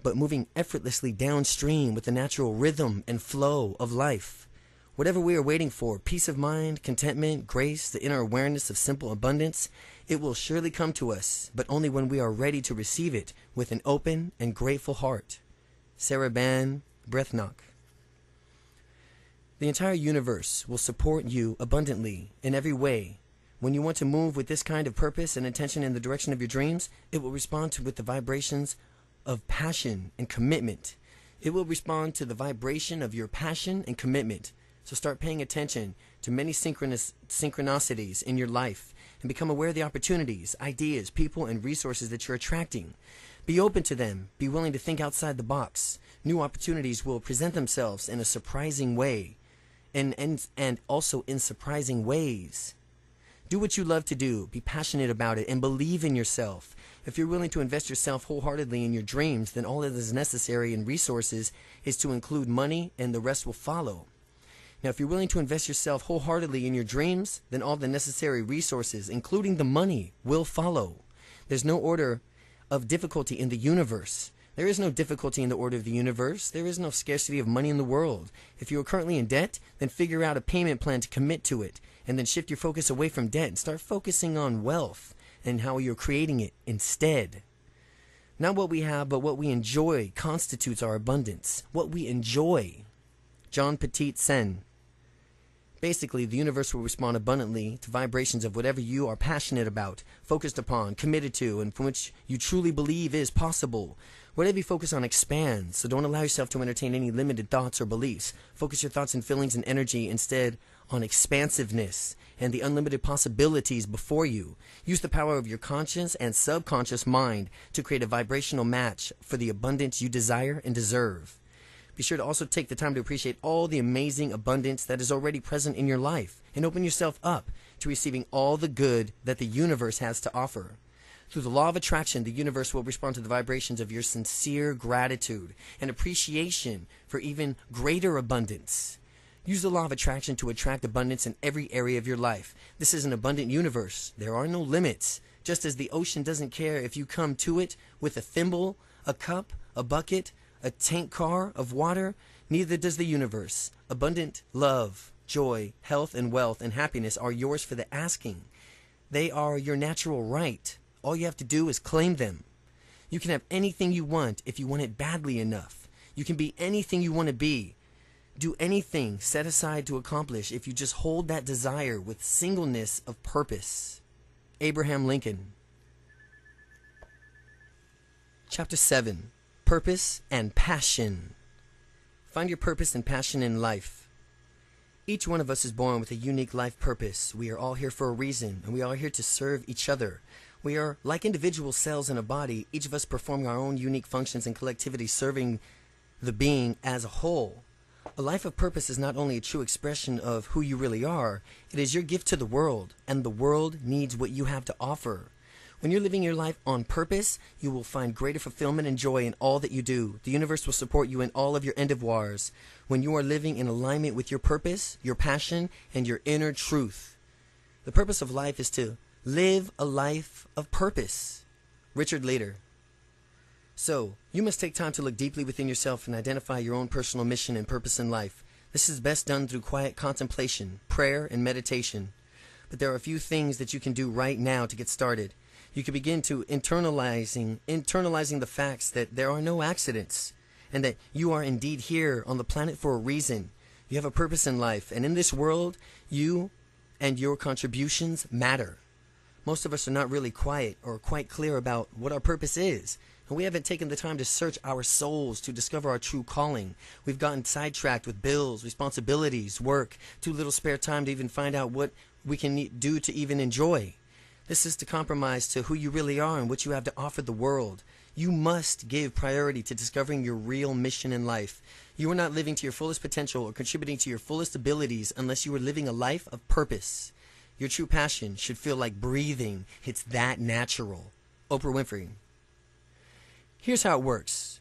but moving effortlessly downstream with the natural rhythm and flow of life. Whatever we are waiting for, peace of mind, contentment, grace, the inner awareness of simple abundance, it will surely come to us, but only when we are ready to receive it with an open and grateful heart. Sarah Ban Breathnock. The entire universe will support you abundantly in every way. When you want to move with this kind of purpose and intention in the direction of your dreams, it will respond with the vibrations of passion and commitment. It will respond to the vibration of your passion and commitment. So start paying attention to many synchronicities in your life and become aware of the opportunities, ideas, people, and resources that you're attracting. Be open to them. Be willing to think outside the box. New opportunities will present themselves in a surprising way and also in surprising ways. Do what you love to do, be passionate about it, and believe in yourself. If you're willing to invest yourself wholeheartedly in your dreams, then all that is necessary in resources is to include money, and the rest will follow. Now, if you're willing to invest yourself wholeheartedly in your dreams, then all the necessary resources, including the money, will follow. There's no order of difficulty in the universe. There is no difficulty in the order of the universe. There is no scarcity of money in the world. If you are currently in debt, then figure out a payment plan to commit to it, and then shift your focus away from debt and start focusing on wealth and how you're creating it instead. Not what we have, but what we enjoy constitutes our abundance. What we enjoy. John Petit Sen. Basically, the universe will respond abundantly to vibrations of whatever you are passionate about, focused upon, committed to, and from which you truly believe is possible. Whatever you focus on expands, so don't allow yourself to entertain any limited thoughts or beliefs. Focus your thoughts and feelings and energy instead on expansiveness and the unlimited possibilities before you. Use the power of your conscious and subconscious mind to create a vibrational match for the abundance you desire and deserve. Be sure to also take the time to appreciate all the amazing abundance that is already present in your life and open yourself up to receiving all the good that the universe has to offer. Through the law of attraction, the universe will respond to the vibrations of your sincere gratitude and appreciation for even greater abundance. Use the law of attraction to attract abundance in every area of your life. This is an abundant universe. There are no limits. Just as the ocean doesn't care if you come to it with a thimble, a cup, a bucket, a tank car of water, neither does the universe. Abundant love, joy, health, and wealth and happiness are yours for the asking. They are your natural right. All you have to do is claim them. You can have anything you want if you want it badly enough. You can be anything you want to be. Do anything set aside to accomplish if you just hold that desire with singleness of purpose. Abraham Lincoln. Chapter 7. Purpose and passion. Find your purpose and passion in life. Each one of us is born with a unique life purpose. We are all here for a reason, and we are here to serve each other. We are like individual cells in a body, each of us performing our own unique functions in collectivity, serving the being as a whole. A life of purpose is not only a true expression of who you really are, it is your gift to the world, and the world needs what you have to offer. When you're living your life on purpose, you will find greater fulfillment and joy in all that you do. The universe will support you in all of your endeavors when you are living in alignment with your purpose, your passion, and your inner truth. The purpose of life is to live a life of purpose. Richard Leder. So, you must take time to look deeply within yourself and identify your own personal mission and purpose in life. This is best done through quiet contemplation, prayer, and meditation. But there are a few things that you can do right now to get started. You can begin to internalizing the facts that there are no accidents and that you are indeed here on the planet for a reason. You have a purpose in life, and in this world, you and your contributions matter. Most of us are not really quiet or quite clear about what our purpose is, and we haven't taken the time to search our souls to discover our true calling. We've gotten sidetracked with bills, responsibilities, work, too little spare time to even find out what we can do to even enjoy. This is to compromise to who you really are and what you have to offer the world. You must give priority to discovering your real mission in life. You are not living to your fullest potential or contributing to your fullest abilities unless you are living a life of purpose. Your true passion should feel like breathing. It's that natural. Oprah Winfrey. Here's how it works.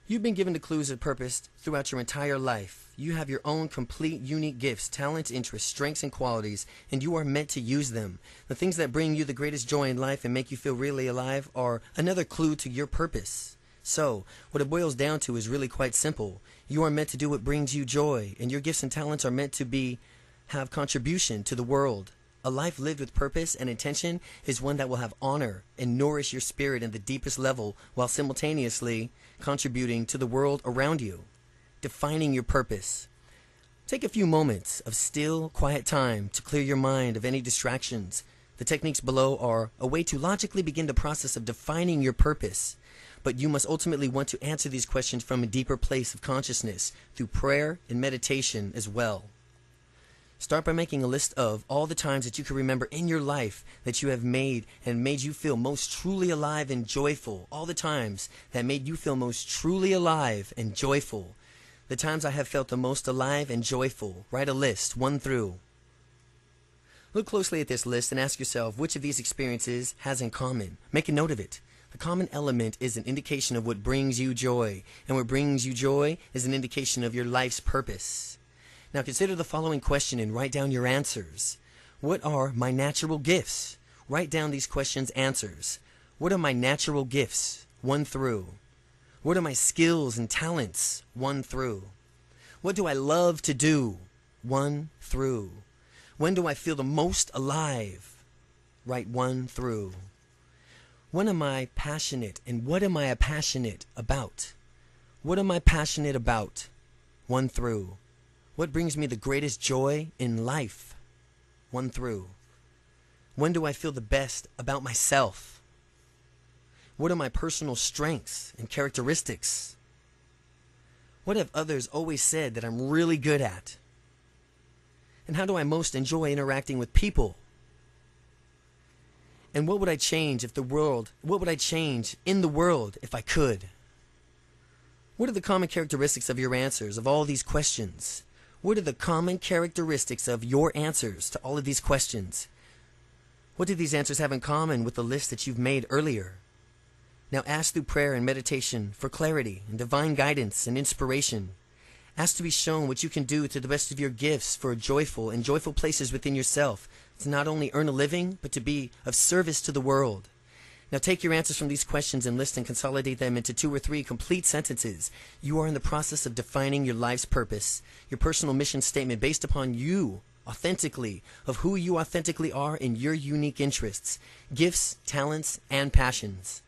You've been given the clues of purpose throughout your entire life. You have your own complete, unique gifts, talents, interests, strengths, and qualities, and you are meant to use them. The things that bring you the greatest joy in life and make you feel really alive are another clue to your purpose. So, what it boils down to is really quite simple. You are meant to do what brings you joy, and your gifts and talents are meant to have contribution to the world. A life lived with purpose and intention is one that will have honor and nourish your spirit in the deepest level while simultaneously contributing to the world around you. Defining your purpose. Take a few moments of still, quiet time to clear your mind of any distractions. The techniques below are a way to logically begin the process of defining your purpose. But you must ultimately want to answer these questions from a deeper place of consciousness through prayer and meditation as well. Start by making a list of all the times that you can remember in your life that you have made you feel most truly alive and joyful. All the times that made you feel most truly alive and joyful. The times I have felt the most alive and joyful. Write a list, 1 through. Look closely at this list and ask yourself which of these experiences has in common. Make a note of it. The common element is an indication of what brings you joy, and what brings you joy is an indication of your life's purpose. Now consider the following question and write down your answers. What are my natural gifts? Write down these questions' answers. What are my natural gifts? 1 through. What are my skills and talents? 1 through. What do I love to do? 1 through. When do I feel the most alive? Write 1 through. When am I passionate, and what am I passionate about? What am I passionate about? 1 through. What brings me the greatest joy in life? 1 through. When do I feel the best about myself? What are my personal strengths and characteristics? What have others always said that I'm really good at? And how do I most enjoy interacting with people? And what would I change in the world if I could? What are the common characteristics of your answers of all these questions? What are the common characteristics of your answers to all of these questions? What do these answers have in common with the list that you've made earlier? Now ask through prayer and meditation for clarity and divine guidance and inspiration. Ask to be shown what you can do to the best of your gifts for joyful places within yourself, to not only earn a living, but to be of service to the world. Now take your answers from these questions and list and consolidate them into 2 or 3 complete sentences. You are in the process of defining your life's purpose, your personal mission statement based upon you, authentically, of who you authentically are in your unique interests, gifts, talents, and passions.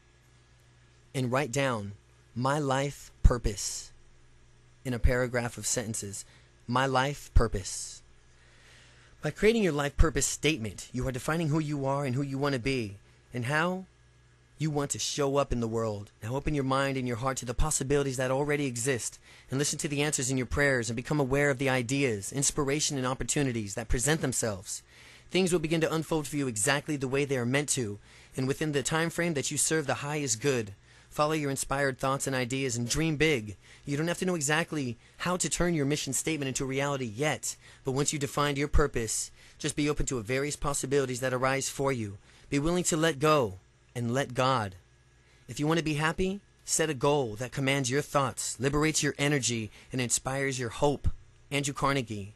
And write down, my life purpose, in a paragraph of sentences. My life purpose. By creating your life purpose statement, you are defining who you are and who you want to be, and how you want to show up in the world. Now open your mind and your heart to the possibilities that already exist, and listen to the answers in your prayers, and become aware of the ideas, inspiration, and opportunities that present themselves. Things will begin to unfold for you exactly the way they are meant to, and within the time frame that you serve the highest good. Follow your inspired thoughts and ideas and dream big. You don't have to know exactly how to turn your mission statement into reality yet, but once you defined your purpose, just be open to various possibilities that arise for you. Be willing to let go and let God. If you want to be happy, set a goal that commands your thoughts, liberates your energy, and inspires your hope. Andrew Carnegie.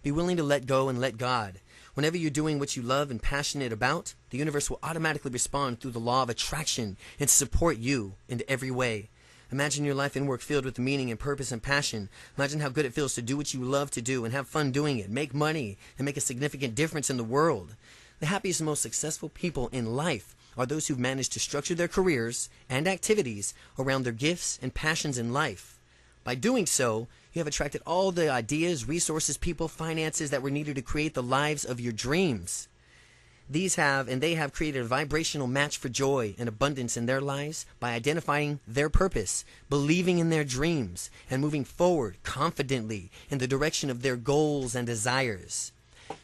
Be willing to let go and let God. Whenever you're doing what you love and passionate about, the universe will automatically respond through the law of attraction and support you in every way. Imagine your life and work filled with meaning and purpose and passion. Imagine how good it feels to do what you love to do and have fun doing it, make money, and make a significant difference in the world. The happiest and most successful people in life are those who've managed to structure their careers and activities around their gifts and passions in life. By doing so, you have attracted all the ideas, resources, people, finances that were needed to create the lives of your dreams. They have created a vibrational match for joy and abundance in their lives by identifying their purpose, believing in their dreams, and moving forward confidently in the direction of their goals and desires.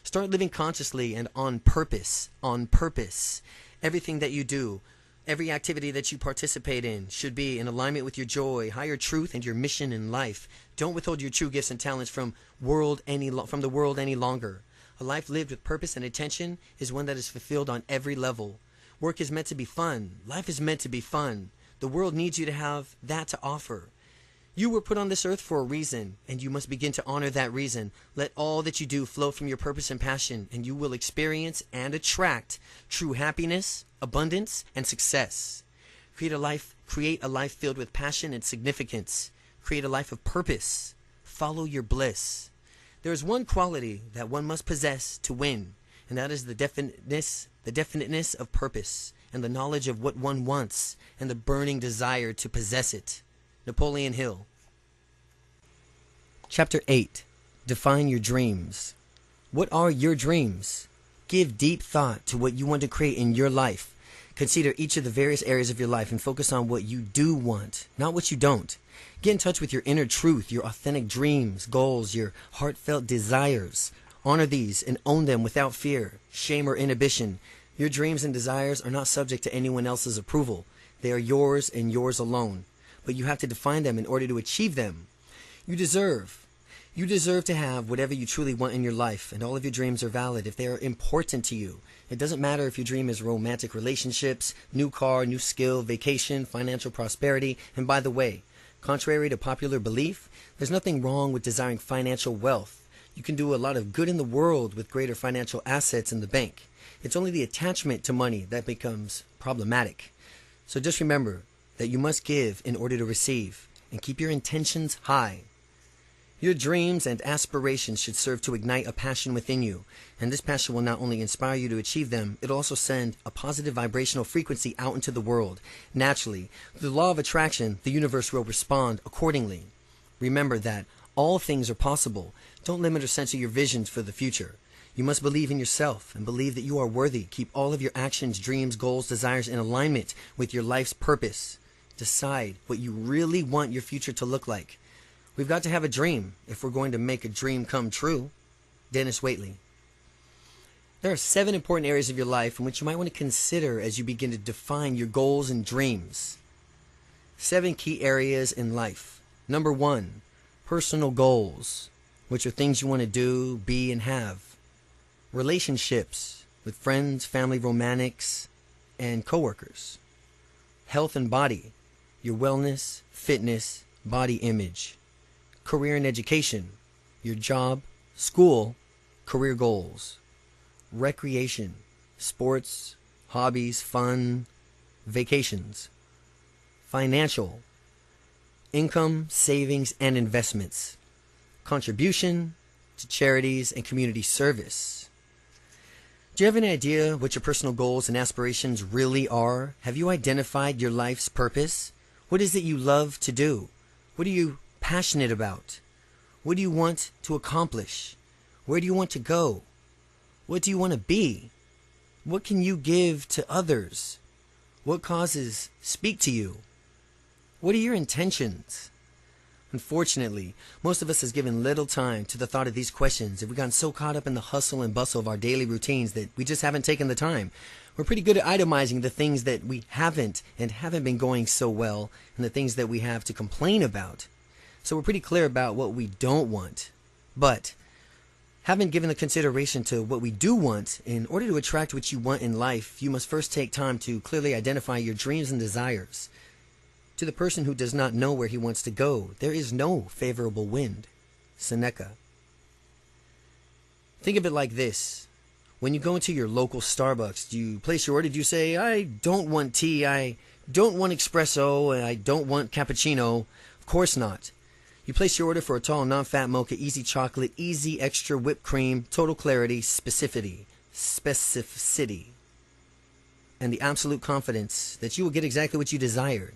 Start living consciously and on purpose. On purpose. Everything that you do, every activity that you participate in should be in alignment with your joy, higher truth, and your mission in life. Don't withhold your true gifts and talents from the world any longer. A life lived with purpose and attention is one that is fulfilled on every level. Work is meant to be fun. Life is meant to be fun. The world needs you to have that to offer. You were put on this earth for a reason, and you must begin to honor that reason. Let all that you do flow from your purpose and passion, and you will experience and attract true happiness, abundance, and success. Create a life filled with passion and significance. Create a life of purpose. Follow your bliss. There is one quality that one must possess to win, and that is the definiteness of purpose, and the knowledge of what one wants, and the burning desire to possess it. Napoleon Hill. Chapter 8. Define your dreams. What are your dreams? Give deep thought to what you want to create in your life. Consider each of the various areas of your life and focus on what you do want, not what you don't. Get in touch with your inner truth, your authentic dreams, goals, your heartfelt desires. Honor these and own them without fear, shame, or inhibition. Your dreams and desires are not subject to anyone else's approval. They are yours and yours alone. But you have to define them in order to achieve them. You deserve to have whatever you truly want in your life, and all of your dreams are valid if they are important to you. It doesn't matter if your dream is romantic relationships, new car, new skill, vacation, financial prosperity. And by the way, contrary to popular belief, there's nothing wrong with desiring financial wealth. You can do a lot of good in the world with greater financial assets in the bank. It's only the attachment to money that becomes problematic. So just remember that you must give in order to receive, and keep your intentions high. Your dreams and aspirations should serve to ignite a passion within you, and this passion will not only inspire you to achieve them, it'll also send a positive vibrational frequency out into the world. Naturally, the law of attraction, the universe will respond accordingly. Remember that all things are possible. Don't limit or censor your visions for the future. You must believe in yourself and believe that you are worthy. Keep all of your actions, dreams, goals, desires in alignment with your life's purpose. Decide what you really want your future to look like. We've got to have a dream if we're going to make a dream come true. Dennis Waitley. There are 7 important areas of your life in which you might want to consider as you begin to define your goals and dreams. 7 key areas in life. Number 1, personal goals, which are things you want to do, be, and have. Relationships with friends, family, romantics, and coworkers. Health and body, your wellness, fitness, body image. Career and education, your job, school, career goals. Recreation, sports, hobbies, fun, vacations. Financial, income, savings, and investments. Contribution to charities and community service. Do you have any idea what your personal goals and aspirations really are? Have you identified your life's purpose? What is it you love to do? What are you passionate about? What do you want to accomplish? Where do you want to go? What do you want to be? What can you give to others? What causes speak to you? What are your intentions? Unfortunately, most of us has given little time to the thought of these questions. We've gotten so caught up in the hustle and bustle of our daily routines that we just haven't taken the time. We're pretty good at itemizing the things that we haven't been going so well, and the things that we have to complain about. So we're pretty clear about what we don't want. But having given the consideration to what we do want, in order to attract what you want in life, you must first take time to clearly identify your dreams and desires. To the person who does not know where he wants to go, there is no favorable wind. Seneca. Think of it like this. When you go into your local Starbucks, do you place your order? Do you say, I don't want tea, I don't want espresso, and I don't want cappuccino? Of course not. You place your order for a tall, non-fat mocha, easy chocolate, easy extra whipped cream, total clarity, specificity, and the absolute confidence that you will get exactly what you desired.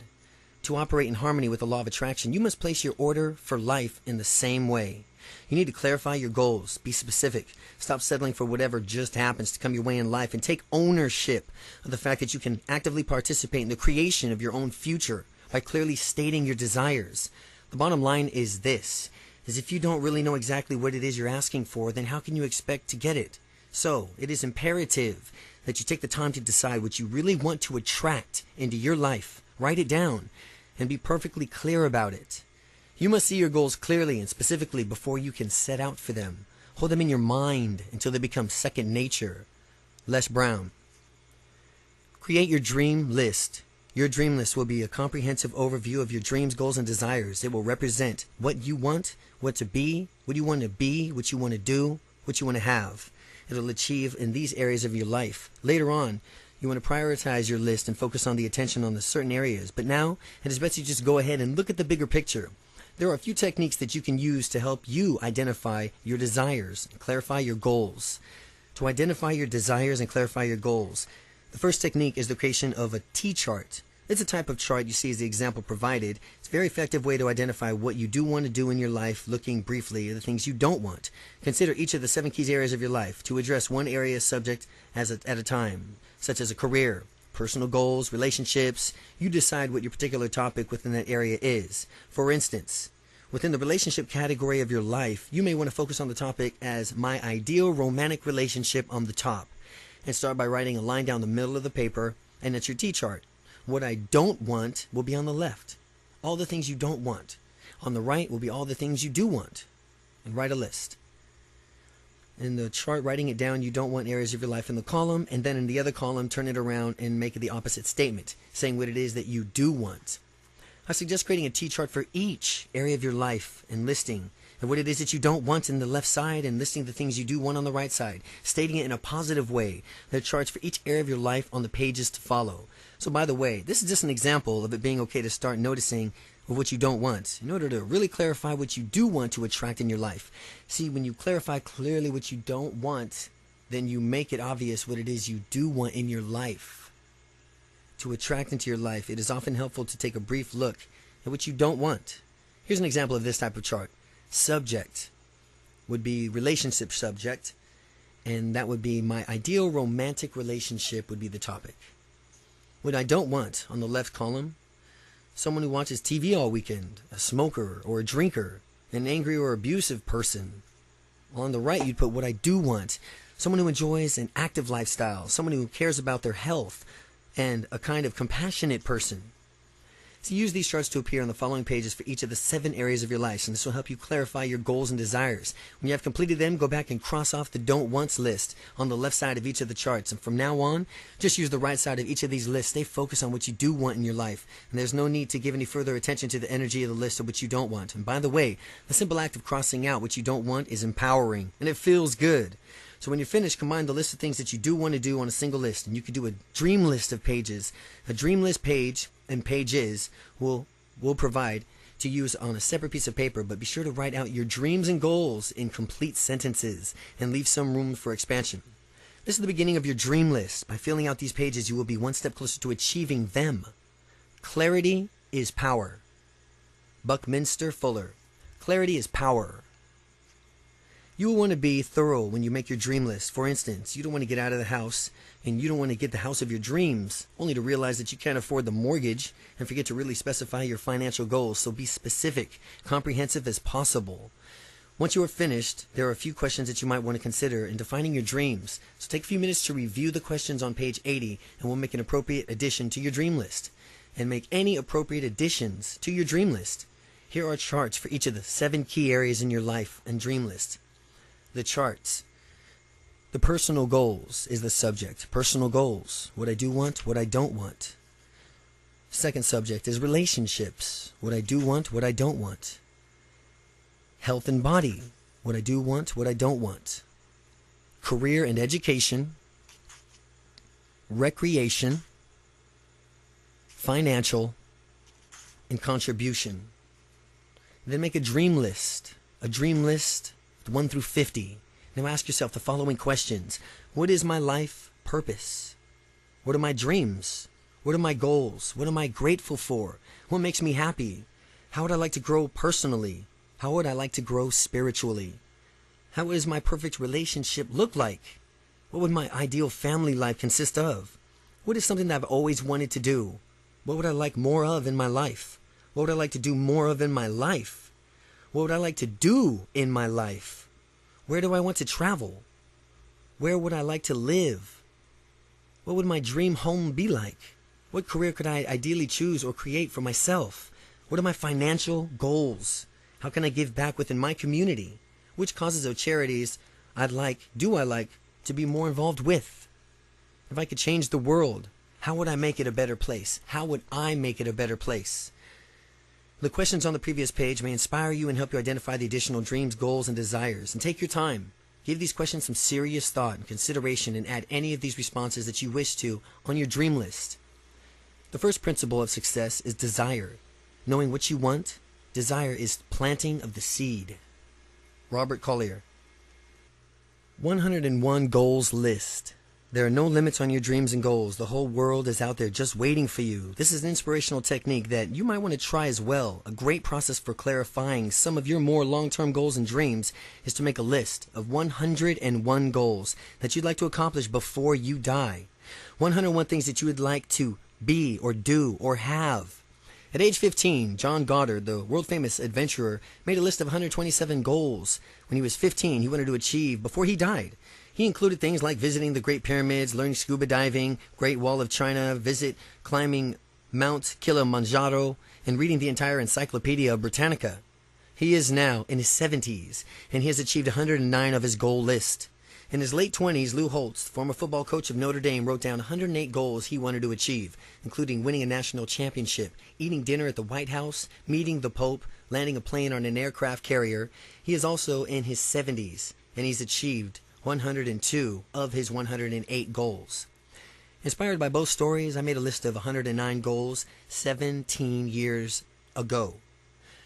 To operate in harmony with the law of attraction, you must place your order for life in the same way. You need to clarify your goals, be specific, stop settling for whatever just happens to come your way in life, and take ownership of the fact that you can actively participate in the creation of your own future by clearly stating your desires. The bottom line is this: As if you don't really know exactly what it is you're asking for, then how can you expect to get it? So, it is imperative that you take the time to decide what you really want to attract into your life. Write it down and be perfectly clear about it. You must see your goals clearly and specifically before you can set out for them. Hold them in your mind until they become second nature. Les Brown. Create your dream list. Your dream list will be a comprehensive overview of your dreams, goals, and desires. It will represent what you want, what to be, what you want to be, what you want to do, what you want to have. It'll achieve in these areas of your life. Later on, you want to prioritize your list and focus on the attention on the certain areas. But now, it is best you just go ahead and look at the bigger picture. There are a few techniques that you can use to help you identify your desires and clarify your goals. To identify your desires and clarify your goals, the first technique is the creation of a T-chart. It's a type of chart you see as the example provided. It's a very effective way to identify what you do want to do in your life, looking briefly at the things you don't want. Consider each of the 7 key areas of your life to address one area subject at a time, such as a career, personal goals, relationships. You decide what your particular topic within that area is. For instance, within the relationship category of your life, you may want to focus on the topic as my ideal romantic relationship on the top, and start by writing a line down the middle of the paper, and that's your T-chart. What I don't want will be on the left. All the things you don't want. On the right will be all the things you do want. And write a list. In the chart, writing it down, you don't want areas of your life in the column, and then in the other column, turn it around and make it the opposite statement, saying what it is that you do want. I suggest creating a T-chart for each area of your life and listing and what it is that you don't want in the left side and listing the things you do want on the right side, stating it in a positive way. There are charts for each area of your life on the pages to follow. So by the way, this is just an example of it being okay to start noticing what you don't want in order to really clarify what you do want to attract in your life. See, when you clarify clearly what you don't want, then you make it obvious what it is you do want in your life. To attract into your life, it is often helpful to take a brief look at what you don't want. Here's an example of this type of chart. Subject would be relationship subject, and that would be my ideal romantic relationship would be the topic. What I don't want on the left column, someone who watches TV all weekend, a smoker or a drinker, an angry or abusive person. On the right, you'd put what I do want, someone who enjoys an active lifestyle, someone who cares about their health, and a kind of compassionate person. So use these charts to appear on the following pages for each of the 7 areas of your life, and this will help you clarify your goals and desires. When you have completed them, go back and cross off the don't wants list on the left side of each of the charts. And from now on, just use the right side of each of these lists. Stay focused on what you do want in your life, and there's no need to give any further attention to the energy of the list of what you don't want. And by the way, the simple act of crossing out what you don't want is empowering, and it feels good. So when you're finished, combine the list of things that you do want to do on a single list, and you can do a dream list of pages. A dream list page and pages will provide to use on a separate piece of paper, but be sure to write out your dreams and goals in complete sentences and leave some room for expansion. This is the beginning of your dream list. By filling out these pages, you will be one step closer to achieving them. Clarity is power. Buckminster Fuller. Clarity is power. You will want to be thorough when you make your dream list. For instance, you don't want to get out of the house and you don't want to get the house of your dreams, only to realize that you can't afford the mortgage and forget to really specify your financial goals. So be specific, comprehensive as possible. Once you are finished, there are a few questions that you might want to consider in defining your dreams. So take a few minutes to review the questions on page 80, and we'll make an appropriate addition to your dream list. And make any appropriate additions to your dream list. Here are charts for each of the 7 key areas in your life and dream list. The charts. The personal goals is the subject. Personal goals. What I do want, what I don't want. Second subject is relationships. What I do want, what I don't want. Health and body. What I do want, what I don't want. Career and education. Recreation. Financial. And contribution. Then make a dream list. A dream list 1 through 50. Now ask yourself the following questions. What is my life purpose? What are my dreams? What are my goals? What am I grateful for? What makes me happy? How would I like to grow personally? How would I like to grow spiritually? How does my perfect relationship look like? What would my ideal family life consist of? What is something that I've always wanted to do? What would I like more of in my life? What would I like to do more of in my life? What would I like to do in my life? Where do I want to travel? Where would I like to live? What would my dream home be like? What career could I ideally choose or create for myself? What are my financial goals? How can I give back within my community? Which causes or charities I like to be more involved with? If I could change the world, how would I make it a better place? How would I make it a better place? The questions on the previous page may inspire you and help you identify the additional dreams, goals, and desires. And take your time. Give these questions some serious thought and consideration and add any of these responses that you wish to on your dream list. The first principle of success is desire. Knowing what you want, desire is planting of the seed. Robert Collier. 101 Goals List. There are no limits on your dreams and goals. The whole world is out there just waiting for you. This is an inspirational technique that you might want to try as well. A great process for clarifying some of your more long-term goals and dreams is to make a list of 101 goals that you'd like to accomplish before you die. 101 things that you would like to be or do or have. At age 15, John Goddard, the world-famous adventurer, made a list of 127 goals when he was 15 he wanted to achieve before he died. He included things like visiting the Great Pyramids, learning scuba diving, Great Wall of China, climbing Mount Kilimanjaro, and reading the entire Encyclopedia Britannica. He is now in his 70s, and he has achieved 109 of his goal list. In his late 20s, Lou Holtz, former football coach of Notre Dame, wrote down 108 goals he wanted to achieve, including winning a national championship, eating dinner at the White House, meeting the Pope, landing a plane on an aircraft carrier. He is also in his 70s, and he's achieved 102 of his 108 goals. Inspired by both stories, I made a list of 109 goals 17 years ago.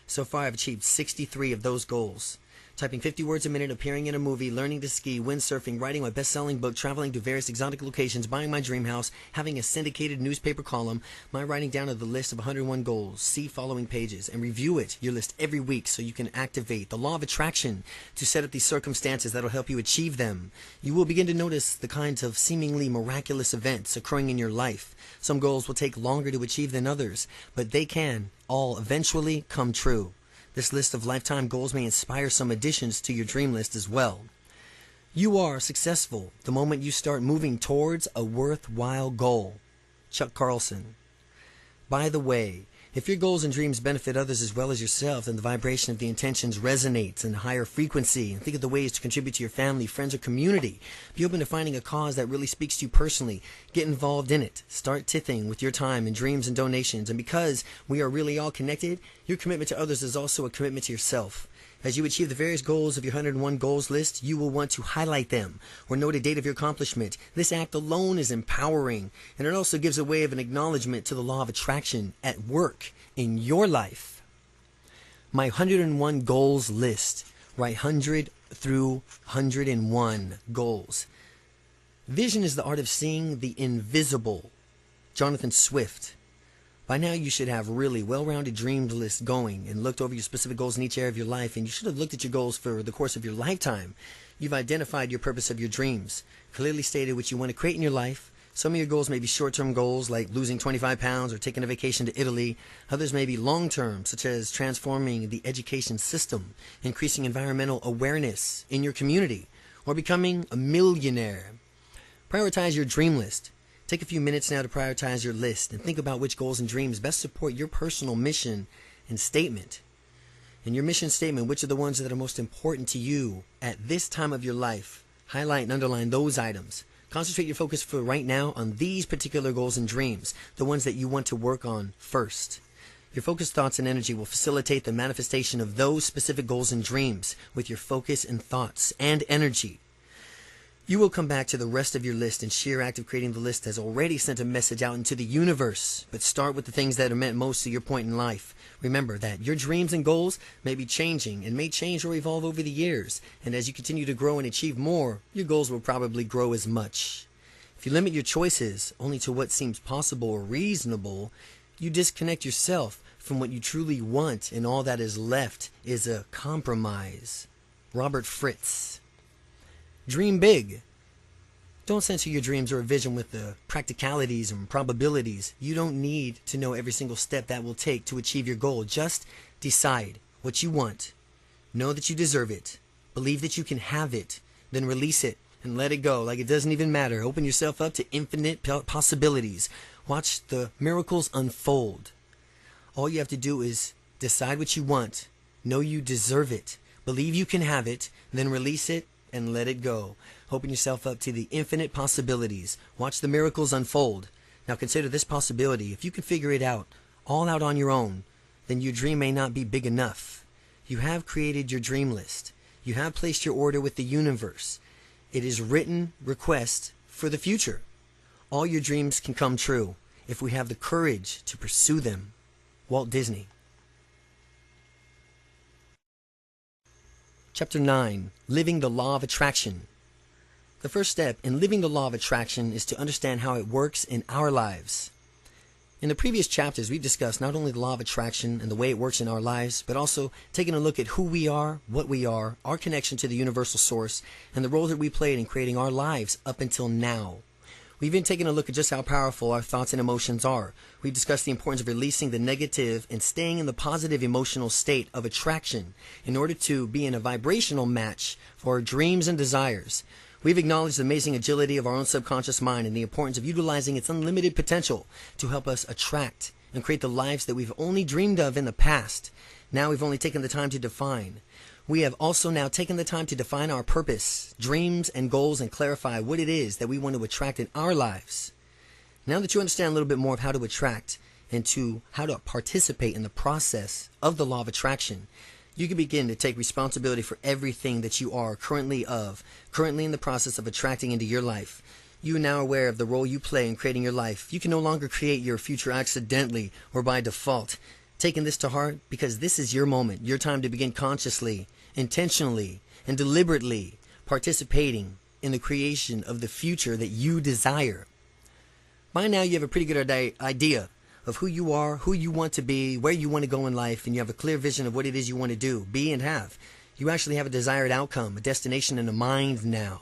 So far, I've achieved 63 of those goals. Typing 50 words a minute, appearing in a movie, learning to ski, windsurfing, writing my best-selling book, traveling to various exotic locations, buying my dream house, having a syndicated newspaper column, my writing down of the list of 101 goals. See following pages and review your list every week so you can activate the law of attraction to set up these circumstances that will help you achieve them. You will begin to notice the kinds of seemingly miraculous events occurring in your life. Some goals will take longer to achieve than others, but they can all eventually come true. This list of lifetime goals may inspire some additions to your dream list as well. You are successful the moment you start moving towards a worthwhile goal. Chuck Carlson. By the way, if your goals and dreams benefit others as well as yourself, then the vibration of the intentions resonates in a higher frequency. And think of the ways to contribute to your family, friends, or community. Be open to finding a cause that really speaks to you personally. Get involved in it. Start tithing with your time and dreams and donations. And because we are really all connected, your commitment to others is also a commitment to yourself. As you achieve the various goals of your 101 goals list, you will want to highlight them or note a date of your accomplishment. This act alone is empowering, and it also gives a way of an acknowledgement to the law of attraction at work in your life. My 101 goals list. Write 100 through 101 goals. Vision is the art of seeing the invisible. Jonathan Swift. By now you should have really well-rounded dream list going and looked over your specific goals in each area of your life, and you should have looked at your goals for the course of your lifetime. You've identified your purpose of your dreams, clearly stated what you want to create in your life. Some of your goals may be short-term goals like losing 25 pounds or taking a vacation to Italy. Others may be long-term, such as transforming the education system, increasing environmental awareness in your community, or becoming a millionaire. Prioritize your dream list. Take a few minutes now to prioritize your list and think about which goals and dreams best support your personal mission and statement. In your mission statement, which are the ones that are most important to you at this time of your life? Highlight and underline those items. Concentrate your focus for right now on these particular goals and dreams, the ones that you want to work on first. Your focused thoughts and energy will facilitate the manifestation of those specific goals and dreams with your focus and thoughts and energy. You will come back to the rest of your list, and sheer act of creating the list has already sent a message out into the universe. But start with the things that are meant most to your point in life. Remember that your dreams and goals may be changing and may change or evolve over the years. And as you continue to grow and achieve more, your goals will probably grow as much. If you limit your choices only to what seems possible or reasonable, you disconnect yourself from what you truly want, and all that is left is a compromise. Robert Fritz. Dream big. Don't censor your dreams or a vision with the practicalities and probabilities. You don't need to know every single step that will take to achieve your goal. Just decide what you want Know that you deserve it. Believe that you can have it. Then release it and let it go like it doesn't even matter. Open yourself up to infinite possibilities. Watch the miracles unfold. All you have to do is decide what you want. Know you deserve it. Believe you can have it. Then release it and let it go. Open yourself up to the infinite possibilities. Watch the miracles unfold. Now consider this possibility. If you can figure it out, all out on your own, then your dream may not be big enough. You have created your dream list. You have placed your order with the universe. It is written request for the future. All your dreams can come true if we have the courage to pursue them. Walt Disney. Chapter 9. Living the Law of Attraction. The first step in living the law of attraction is to understand how it works in our lives. In the previous chapters, we've discussed not only the law of attraction and the way it works in our lives, but also taking a look at who we are, what we are, our connection to the universal source, and the role that we played in creating our lives up until now. We've been taking a look at just how powerful our thoughts and emotions are. We've discussed the importance of releasing the negative and staying in the positive emotional state of attraction in order to be in a vibrational match for our dreams and desires. We've acknowledged the amazing agility of our own subconscious mind and the importance of utilizing its unlimited potential to help us attract and create the lives that we've only dreamed of in the past. Now we've only taken the time to define. We have also now taken the time to define our purpose, dreams, and goals and clarify what it is that we want to attract in our lives. Now that you understand a little bit more of how to attract and to how to participate in the process of the law of attraction, you can begin to take responsibility for everything that you are currently in the process of attracting into your life. You are now aware of the role you play in creating your life. You can no longer create your future accidentally or by default. Taking this to heart because this is your moment, your time to begin consciously, intentionally, and deliberately participating in the creation of the future that you desire. By now you have a pretty good idea of who you are, who you want to be, where you want to go in life, and you have a clear vision of what it is you want to do, be, and have. You actually have a desired outcome, a destination in the mind now.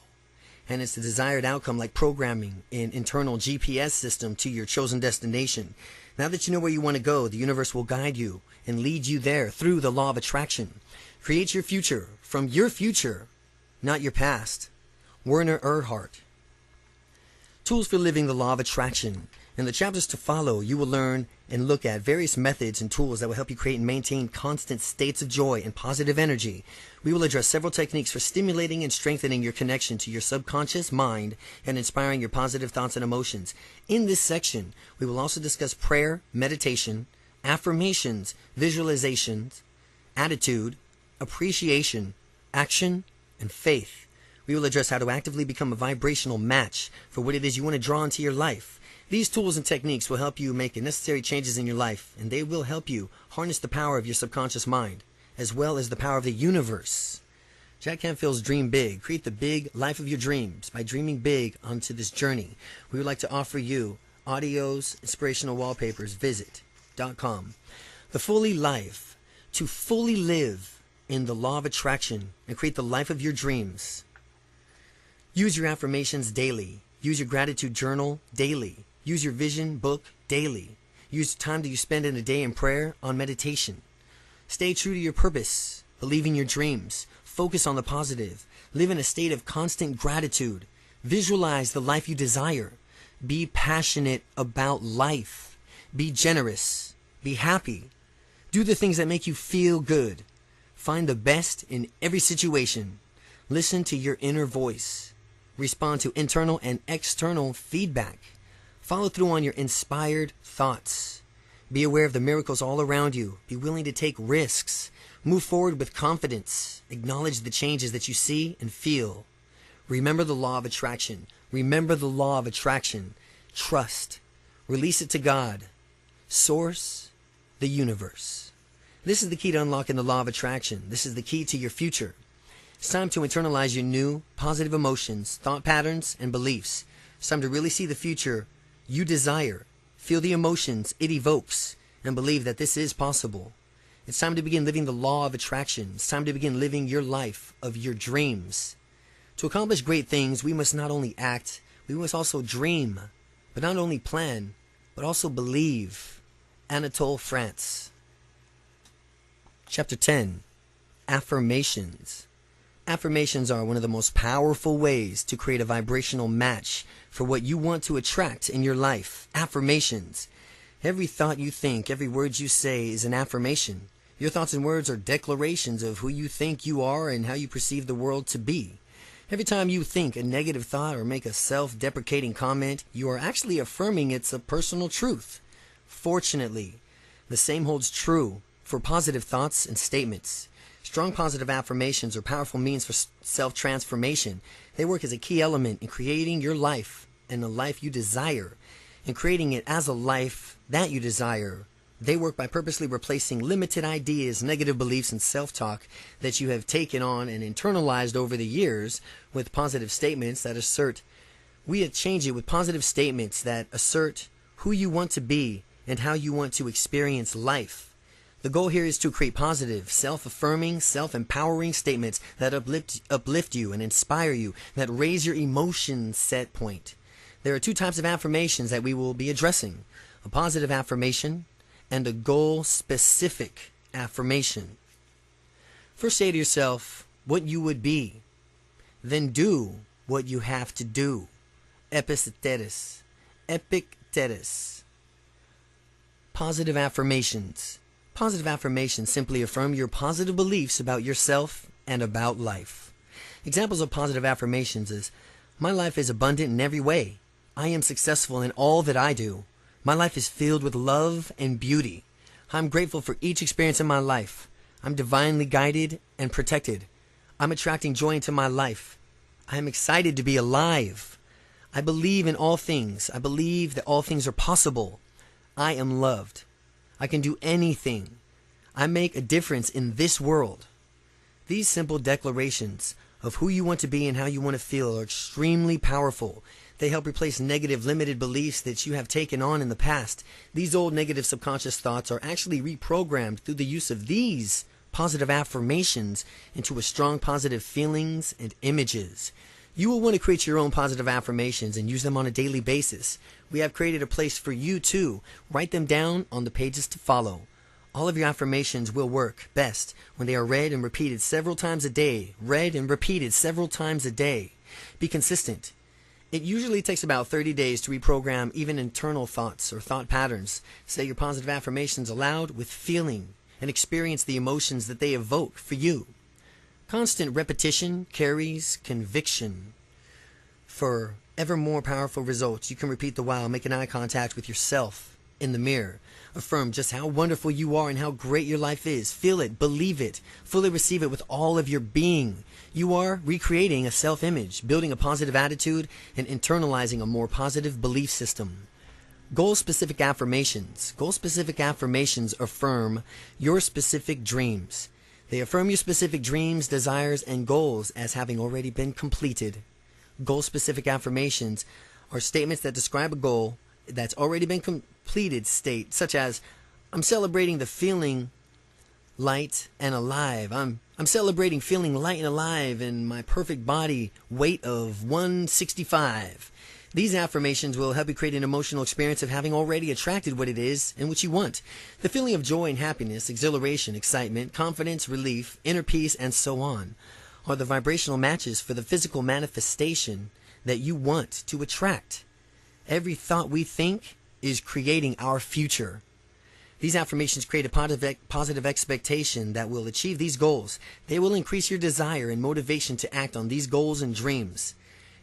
And it's the desired outcome like programming an internal GPS system to your chosen destination. Now that you know where you want to go, the universe will guide you and lead you there through the law of attraction. Create your future from your future, not your past. Werner Erhard. Tools for living the law of attraction. In the chapters to follow, you will learn and look at various methods and tools that will help you create and maintain constant states of joy and positive energy. We will address several techniques for stimulating and strengthening your connection to your subconscious mind and inspiring your positive thoughts and emotions. In this section, we will also discuss prayer, meditation, affirmations, visualizations, attitude, appreciation, action, and faith. We will address how to actively become a vibrational match for what it is you want to draw into your life. These tools and techniques will help you make the necessary changes in your life, and they will help you harness the power of your subconscious mind, as well as the power of the universe. Jack Canfield's Dream Big. Create the big life of your dreams by dreaming big onto this journey. We would like to offer you audios, inspirational wallpapers. Visit.com. The Fully Life. To fully live in the law of attraction and create the life of your dreams. Use your affirmations daily. Use your gratitude journal daily. Use your vision book daily. Use the time that you spend in a day in prayer on meditation. Stay true to your purpose. Believe in your dreams. Focus on the positive. Live in a state of constant gratitude. Visualize the life you desire. Be passionate about life. Be generous. Be happy. Do the things that make you feel good. Find the best in every situation. Listen to your inner voice. Respond to internal and external feedback. Follow through on your inspired thoughts. Be aware of the miracles all around you. Be willing to take risks. Move forward with confidence. Acknowledge the changes that you see and feel. Remember the law of attraction. Remember the law of attraction. Trust. Release it to God. Source, the universe. This is the key to unlocking the law of attraction. This is the key to your future. It's time to internalize your new positive emotions, thought patterns, and beliefs. It's time to really see the future you desire, feel the emotions it evokes, and believe that this is possible. It's time to begin living the law of attraction. It's time to begin living your life of your dreams. To accomplish great things, we must not only act, we must also dream, but not only plan, but also believe. Anatole France. Chapter 10. Affirmations. Affirmations are one of the most powerful ways to create a vibrational match for what you want to attract in your life. Affirmations. Every thought you think, every word you say is an affirmation. Your thoughts and words are declarations of who you think you are and how you perceive the world to be. Every time you think a negative thought or make a self-deprecating comment, you are actually affirming it's a personal truth. Fortunately, the same holds true for positive thoughts and statements. Strong positive affirmations are powerful means for self-transformation. They work as a key element in creating your life and the life you desire, and creating it as a life that you desire. They work by purposely replacing limited ideas, negative beliefs, and self-talk that you have taken on and internalized over the years with positive statements that assert. We change it with positive statements that assert who you want to be and how you want to experience life. The goal here is to create positive, self-affirming, self-empowering statements that uplift you and inspire you, that raise your emotion set point. There are two types of affirmations that we will be addressing: a positive affirmation and a goal-specific affirmation. First, say to yourself what you would be. Then do what you have to do. Epictetus. Epictetus. Positive affirmations. Positive affirmations simply affirm your positive beliefs about yourself and about life. Examples of positive affirmations is: my life is abundant in every way. I am successful in all that I do. My life is filled with love and beauty. I'm grateful for each experience in my life. I'm divinely guided and protected. I'm attracting joy into my life. I am excited to be alive. I believe in all things. I believe that all things are possible. I am loved. I can do anything. I make a difference in this world. These simple declarations of who you want to be and how you want to feel are extremely powerful. They help replace negative, limited beliefs that you have taken on in the past. These old negative subconscious thoughts are actually reprogrammed through the use of these positive affirmations into a strong positive feelings and images. You will want to create your own positive affirmations and use them on a daily basis. We have created a place for you to write them down on the pages to follow. All of your affirmations will work best when they are read and repeated several times a day. Read and repeated several times a day. Be consistent. It usually takes about 30 days to reprogram even internal thoughts or thought patterns. Say your positive affirmations aloud with feeling and experience the emotions that they evoke for you. Constant repetition carries conviction. For ever more powerful results, you can repeat the while making eye contact with yourself in the mirror. Affirm just how wonderful you are and how great your life is. Feel it, believe it, fully receive it with all of your being. You are recreating a self-image, building a positive attitude, and internalizing a more positive belief system. Goal-specific affirmations. Goal-specific affirmations affirm your specific dreams. They affirm your specific dreams, desires, and goals as having already been completed. Goal-specific affirmations are statements that describe a goal that's already been completed state, such as, I'm celebrating the feeling light and alive. I'm celebrating feeling light and alive in my perfect body weight of 165. These affirmations will help you create an emotional experience of having already attracted what it is and what you want. The feeling of joy and happiness, exhilaration, excitement, confidence, relief, inner peace, and so on are the vibrational matches for the physical manifestation that you want to attract. Every thought we think is creating our future. These affirmations create a positive expectation that will achieve these goals. They will increase your desire and motivation to act on these goals and dreams.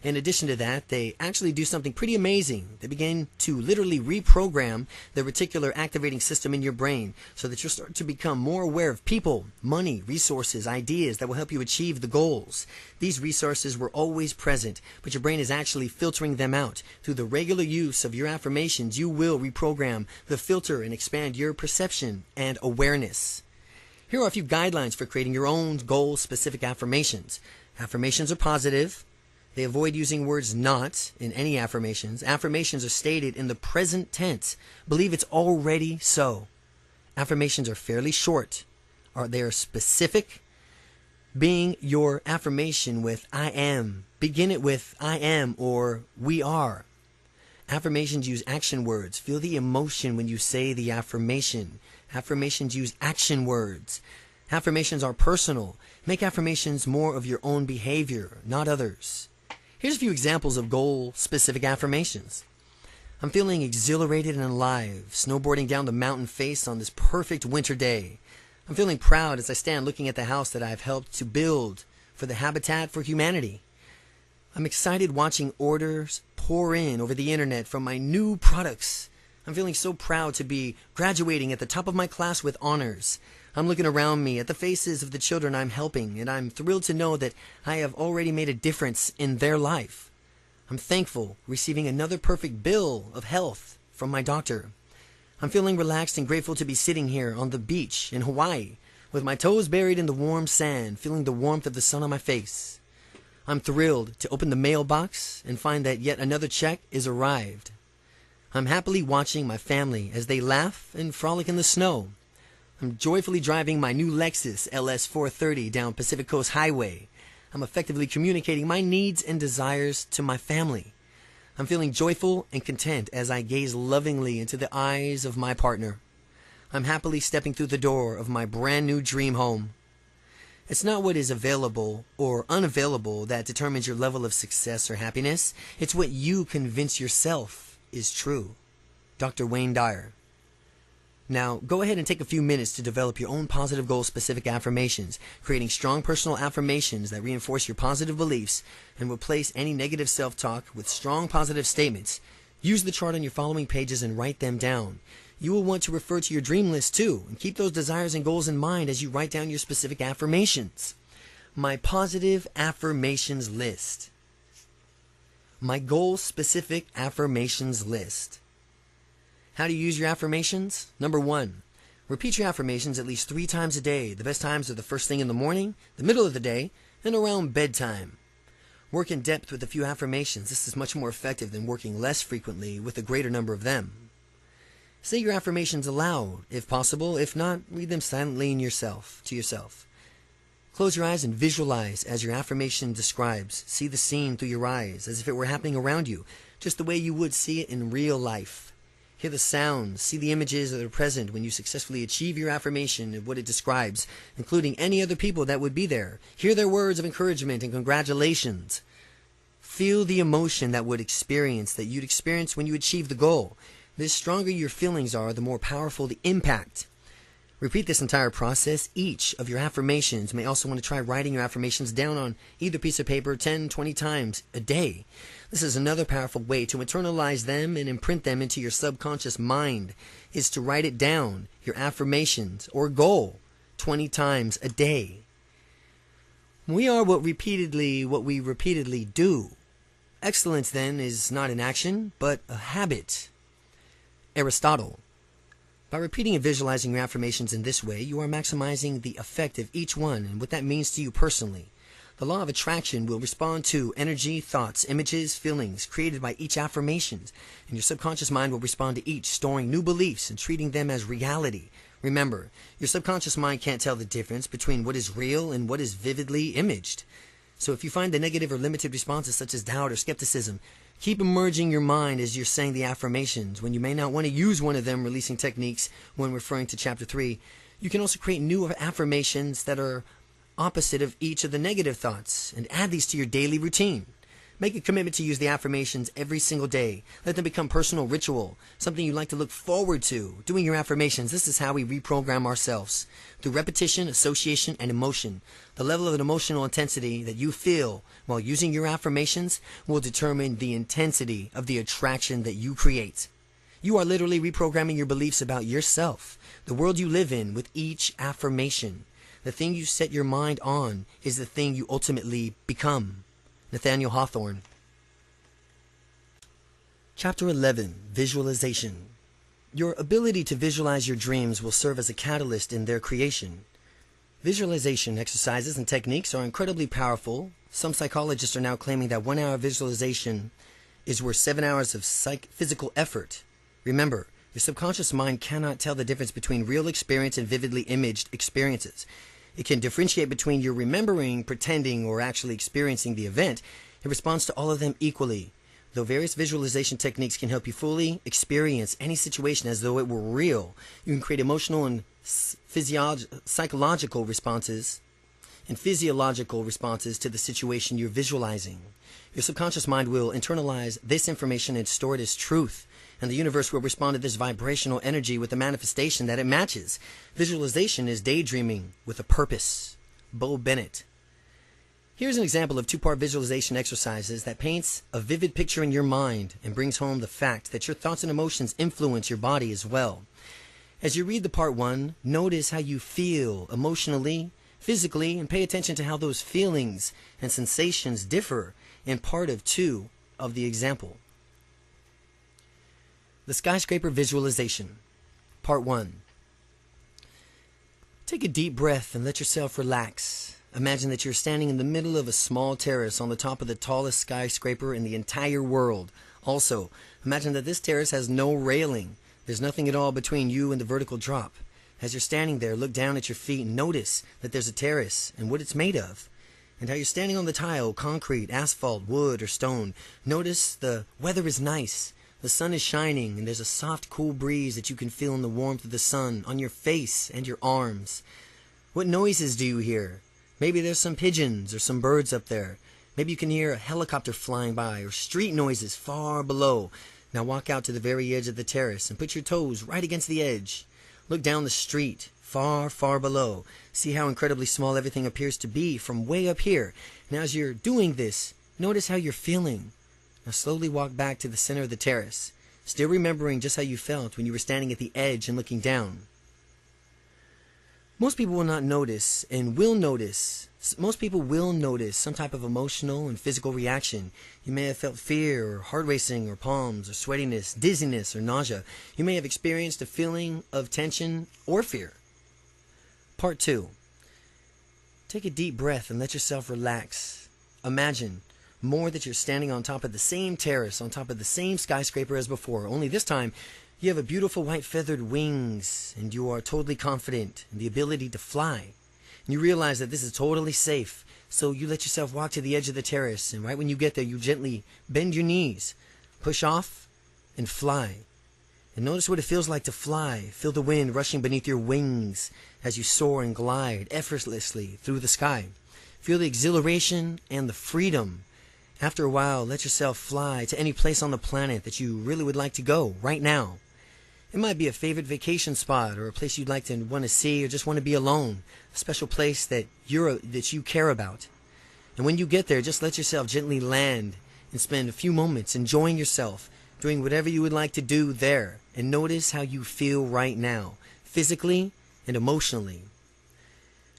In addition to that, they actually do something pretty amazing. They begin to literally reprogram the reticular activating system in your brain so that you'll start to become more aware of people, money, resources, ideas that will help you achieve the goals. These resources were always present, but your brain is actually filtering them out. Through the regular use of your affirmations, you will reprogram the filter and expand your perception and awareness. Here are a few guidelines for creating your own goal-specific affirmations. Affirmations are positive. They avoid using words not in any affirmations. Affirmations are stated in the present tense. Believe it's already so. Affirmations are fairly short. They are specific. Being your affirmation with I am. Begin it with I am or we are. Affirmations use action words. Feel the emotion when you say the affirmation. Affirmations use action words. Affirmations are personal. Make affirmations more of your own behavior, not others. Here's a few examples of goal-specific affirmations. I'm feeling exhilarated and alive, snowboarding down the mountain face on this perfect winter day. I'm feeling proud as I stand looking at the house that I've helped to build for the Habitat for Humanity. I'm excited watching orders pour in over the internet from my new products. I'm feeling so proud to be graduating at the top of my class with honors. I'm looking around me at the faces of the children I'm helping, and I'm thrilled to know that I have already made a difference in their life. I'm thankful receiving another perfect bill of health from my doctor. I'm feeling relaxed and grateful to be sitting here on the beach in Hawaii with my toes buried in the warm sand, feeling the warmth of the sun on my face. I'm thrilled to open the mailbox and find that yet another check is arrived. I'm happily watching my family as they laugh and frolic in the snow. I'm joyfully driving my new Lexus LS 430 down Pacific Coast Highway. I'm effectively communicating my needs and desires to my family. I'm feeling joyful and content as I gaze lovingly into the eyes of my partner. I'm happily stepping through the door of my brand new dream home. It's not what is available or unavailable that determines your level of success or happiness. It's what you convince yourself is true. Dr. Wayne Dyer. Now, go ahead and take a few minutes to develop your own positive goal-specific affirmations, creating strong personal affirmations that reinforce your positive beliefs and replace any negative self-talk with strong positive statements. Use the chart on your following pages and write them down. You will want to refer to your dream list too, and keep those desires and goals in mind as you write down your specific affirmations. My positive affirmations list. My goal-specific affirmations list. How do you use your affirmations? Number 1, repeat your affirmations at least 3 times a day. The best times are the first thing in the morning, the middle of the day, and around bedtime. Work in depth with a few affirmations. This is much more effective than working less frequently with a greater number of them. Say your affirmations aloud, if possible. If not, read them silently to yourself. Close your eyes and visualize as your affirmation describes. See the scene through your eyes as if it were happening around you, just the way you would see it in real life. Hear the sounds, see the images that are present when you successfully achieve your affirmation and what it describes, including any other people that would be there. Hear their words of encouragement and congratulations. Feel the emotion that you'd experience when you achieve the goal. The stronger your feelings are, the more powerful the impact. Repeat this entire process. Each of your affirmations. You may also want to try writing your affirmations down on either piece of paper 10, 20 times a day. This is another powerful way to internalize them and imprint them into your subconscious mind, is to write it down, your affirmations or goal, 20 times a day. We are what we repeatedly do. Excellence, then, is not an action, but a habit. Aristotle. By repeating and visualizing your affirmations in this way, you are maximizing the effect of each one and what that means to you personally. The law of attraction will respond to energy, thoughts, images, feelings created by each affirmation, and your subconscious mind will respond to each, storing new beliefs and treating them as reality. Remember, your subconscious mind can't tell the difference between what is real and what is vividly imaged. So if you find the negative or limited responses such as doubt or skepticism, keep immersing your mind as you're saying the affirmations. When you may not want to use one of them releasing techniques when referring to Chapter 3, you can also create new affirmations that are opposite of each of the negative thoughts and add these to your daily routine. Make a commitment to use the affirmations every single day. Let them become personal ritual, something you like to look forward to. Doing your affirmations, this is how we reprogram ourselves. Through repetition, association, and emotion. The level of an emotional intensity that you feel while using your affirmations will determine the intensity of the attraction that you create. You are literally reprogramming your beliefs about yourself, the world you live in, with each affirmation. The thing you set your mind on is the thing you ultimately become. Nathaniel Hawthorne. Chapter 11. Visualization. Your ability to visualize your dreams will serve as a catalyst in their creation. Visualization exercises and techniques are incredibly powerful. Some psychologists are now claiming that 1 hour visualization is worth 7 hours of physical effort. Remember, your subconscious mind cannot tell the difference between real experience and vividly imaged experiences. It can differentiate between your remembering, pretending, or actually experiencing the event. It responds to all of them equally. Though various visualization techniques can help you fully experience any situation as though it were real, you can create emotional and psychological responses to the situation you're visualizing. Your subconscious mind will internalize this information and store it as truth, and the universe will respond to this vibrational energy with a manifestation that it matches. Visualization is daydreaming with a purpose. Bo Bennett. Here's an example of two-part visualization exercises that paints a vivid picture in your mind and brings home the fact that your thoughts and emotions influence your body as well. As you read the part 1, notice how you feel emotionally, physically, and pay attention to how those feelings and sensations differ in part 2 of the example. The skyscraper visualization. Part 1. Take a deep breath and let yourself relax. Imagine that you're standing in the middle of a small terrace on the top of the tallest skyscraper in the entire world. Also, imagine that this terrace has no railing. There's nothing at all between you and the vertical drop. As you're standing there, look down at your feet and notice that there's a terrace and what it's made of, and how you're standing on the tile, concrete, asphalt, wood, or stone. Notice the weather is nice. The sun is shining, and there's a soft, cool breeze that you can feel in the warmth of the sun on your face and your arms. What noises do you hear? Maybe there's some pigeons or some birds up there. Maybe you can hear a helicopter flying by or street noises far below. Now walk out to the very edge of the terrace and put your toes right against the edge. Look down the street, far, far below. See how incredibly small everything appears to be from way up here. Now as you're doing this, notice how you're feeling. Now slowly walk back to the center of the terrace, still remembering just how you felt when you were standing at the edge and looking down. Most people will notice some type of emotional and physical reaction. You may have felt fear or heart racing or palms or sweatiness, dizziness or nausea. You may have experienced a feeling of tension or fear. Part 2. Take a deep breath and let yourself relax. Imagine more that you're standing on top of the same terrace, on top of the same skyscraper as before, only this time you have a beautiful white feathered wings, and you are totally confident in the ability to fly. And you realize that this is totally safe, so you let yourself walk to the edge of the terrace, and right when you get there, you gently bend your knees, push off, and fly. And notice what it feels like to fly. Feel the wind rushing beneath your wings as you soar and glide effortlessly through the sky. Feel the exhilaration and the freedom. After a while, let yourself fly to any place on the planet that you really would like to go right now. It might be a favorite vacation spot or a place you'd like to want to see or just want to be alone, a special place that you care about. And when you get there, just let yourself gently land and spend a few moments enjoying yourself, doing whatever you would like to do there, and notice how you feel right now, physically and emotionally.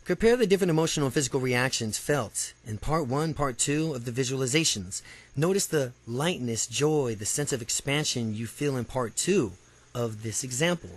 Compare the different emotional and physical reactions felt in part 1, part 2 of the visualizations. Notice the lightness, joy, the sense of expansion you feel in part 2 of this example.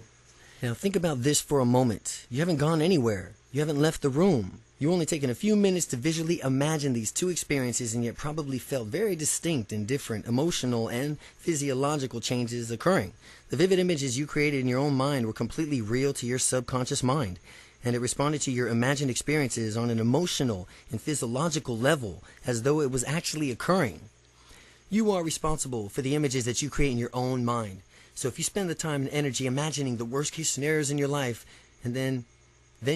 Now think about this for a moment. You haven't gone anywhere. You haven't left the room. You've only taken a few minutes to visually imagine these two experiences, and yet probably felt very distinct and different emotional and physiological changes occurring. The vivid images you created in your own mind were completely real to your subconscious mind, and it responded to your imagined experiences on an emotional and physiological level as though it was actually occurring. You are responsible for the images that you create in your own mind. So if you spend the time and energy imagining the worst case scenarios in your life, and then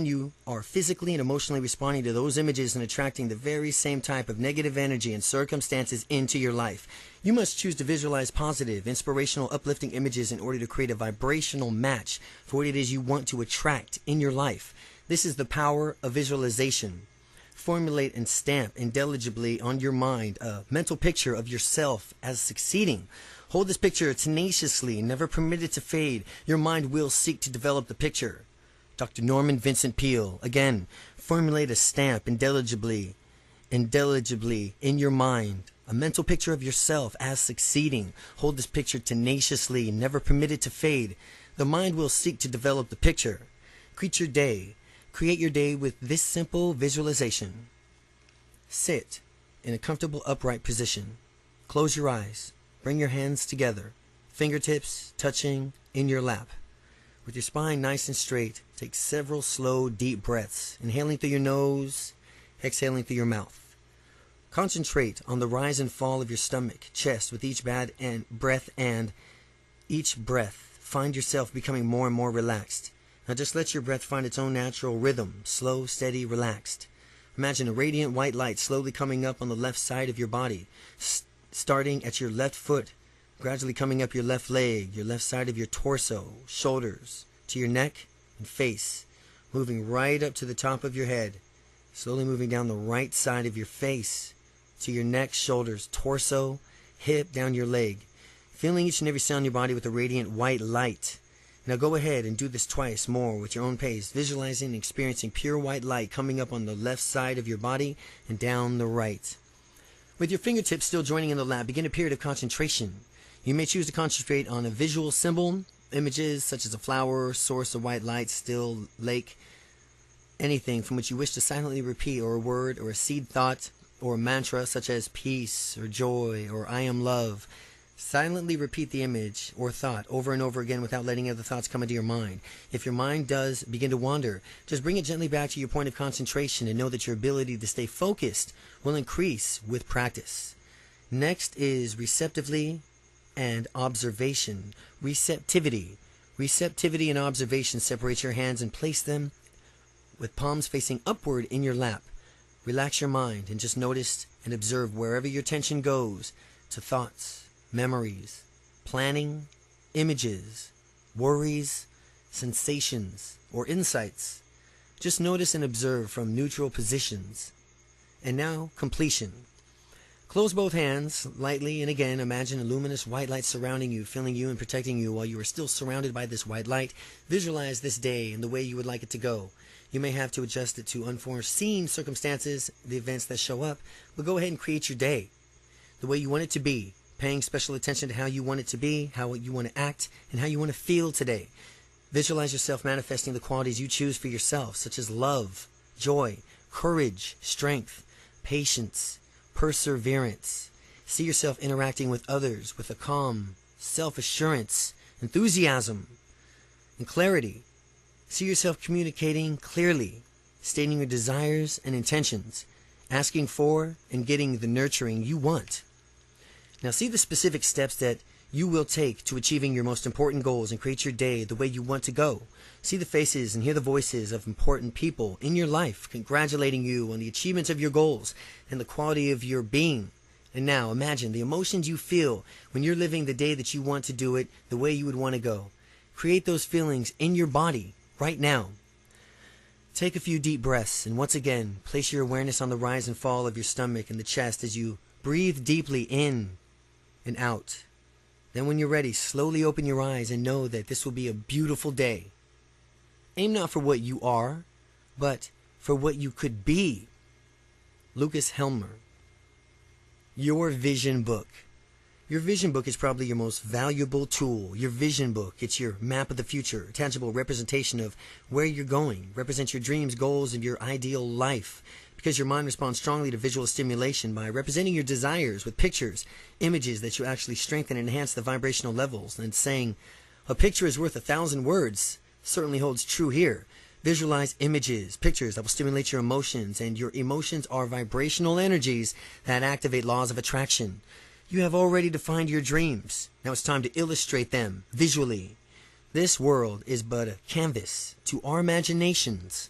you are physically and emotionally responding to those images and attracting the very same type of negative energy and circumstances into your life. You must choose to visualize positive, inspirational, uplifting images in order to create a vibrational match for what it is you want to attract in your life. This is the power of visualization. Formulate and stamp indelibly on your mind a mental picture of yourself as succeeding. Hold this picture tenaciously, never permit it to fade. Your mind will seek to develop the picture. Dr. Norman Vincent Peale. Again, formulate a stamp indelibly in your mind. A mental picture of yourself as succeeding. Hold this picture tenaciously, never permit it to fade. The mind will seek to develop the picture. Create your day with this simple visualization. Sit in a comfortable upright position. Close your eyes. Bring your hands together, fingertips touching in your lap. With your spine nice and straight, take several slow, deep breaths, inhaling through your nose, exhaling through your mouth. Concentrate on the rise and fall of your stomach, chest with each breath, and each breath find yourself becoming more and more relaxed. Now just let your breath find its own natural rhythm, slow, steady, relaxed. Imagine a radiant white light slowly coming up on the left side of your body, starting at your left foot, gradually coming up your left leg, your left side of your torso, shoulders, to your neck and face, moving right up to the top of your head, slowly moving down the right side of your face, to your neck, shoulders, torso, hip, down your leg, feeling each and every cell in your body with a radiant white light. Now go ahead and do this twice more with your own pace, visualizing and experiencing pure white light coming up on the left side of your body and down the right. With your fingertips still joining in the lap, begin a period of concentration. You may choose to concentrate on a visual symbol, images such as a flower, source of white light, still, lake, anything from which you wish to silently repeat, or a word or a seed thought or a mantra such as peace or joy or I am love. Silently repeat the image or thought over and over again without letting other thoughts come into your mind. If your mind does begin to wander, just bring it gently back to your point of concentration and know that your ability to stay focused will increase with practice. Next is receptively and observation. Receptivity. Receptivity and observation. Separate your hands and place them with palms facing upward in your lap. Relax your mind and just notice and observe wherever your attention goes, to thoughts, memories, planning, images, worries, sensations, or insights. Just notice and observe from neutral positions. And now, completion. Close both hands lightly and again imagine a luminous white light surrounding you, filling you and protecting you while you are still surrounded by this white light. Visualize this day in the way you would like it to go. You may have to adjust it to unforeseen circumstances, the events that show up, but go ahead and create your day the way you want it to be, paying special attention to how you want it to be, how you want to act, and how you want to feel today. Visualize yourself manifesting the qualities you choose for yourself, such as love, joy, courage, strength, patience, perseverance. See yourself interacting with others with a calm, self-assurance, enthusiasm, and clarity. See yourself communicating clearly, stating your desires and intentions, asking for and getting the nurturing you want. Now see the specific steps that you will take to achieving your most important goals and create your day the way you want to go. See the faces and hear the voices of important people in your life congratulating you on the achievements of your goals and the quality of your being. And now imagine the emotions you feel when you're living the day that you want to do it the way you would want to go. Create those feelings in your body right now. Take a few deep breaths and once again place your awareness on the rise and fall of your stomach and the chest as you breathe deeply in and out. Then when you're ready, slowly open your eyes and know that this will be a beautiful day. Aim not for what you are, but for what you could be. Lucas Helmer. Your vision book. Your vision book is probably your most valuable tool. Your vision book, it's your map of the future, a tangible representation of where you're going, represents your dreams, goals, and your ideal life. Because your mind responds strongly to visual stimulation by representing your desires with pictures, images that you actually strengthen and enhance the vibrational levels. And saying, a picture is worth 1,000 words, certainly holds true here. Visualize images, pictures that will stimulate your emotions, and your emotions are vibrational energies that activate laws of attraction. You have already defined your dreams. Now it's time to illustrate them visually. This world is but a canvas to our imaginations.